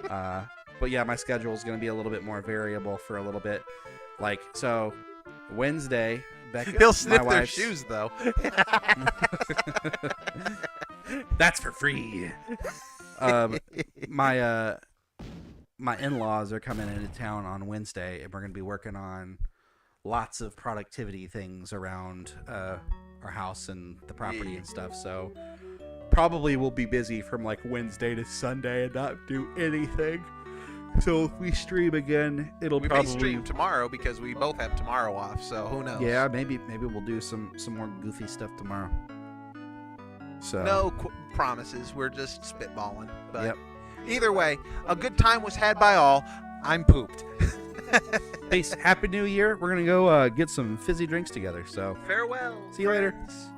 But yeah, my schedule is going to be a little bit more variable for a little bit. Like, so Wednesday, Becca, he'll sniff their shoes though. That's for free. My in-laws are coming into town on Wednesday, and we're going to be working on lots of productivity things around our house and the property and stuff. So probably we'll be busy from like Wednesday to Sunday and not do anything. So if we stream again, we may stream tomorrow because we both have tomorrow off. So who knows? Yeah, maybe we'll do some more goofy stuff tomorrow. So no promises. We're just spitballing. But either way, a good time was had by all. I'm pooped. Peace. Happy New Year. We're gonna go get some fizzy drinks together. So farewell. See you later. Friends.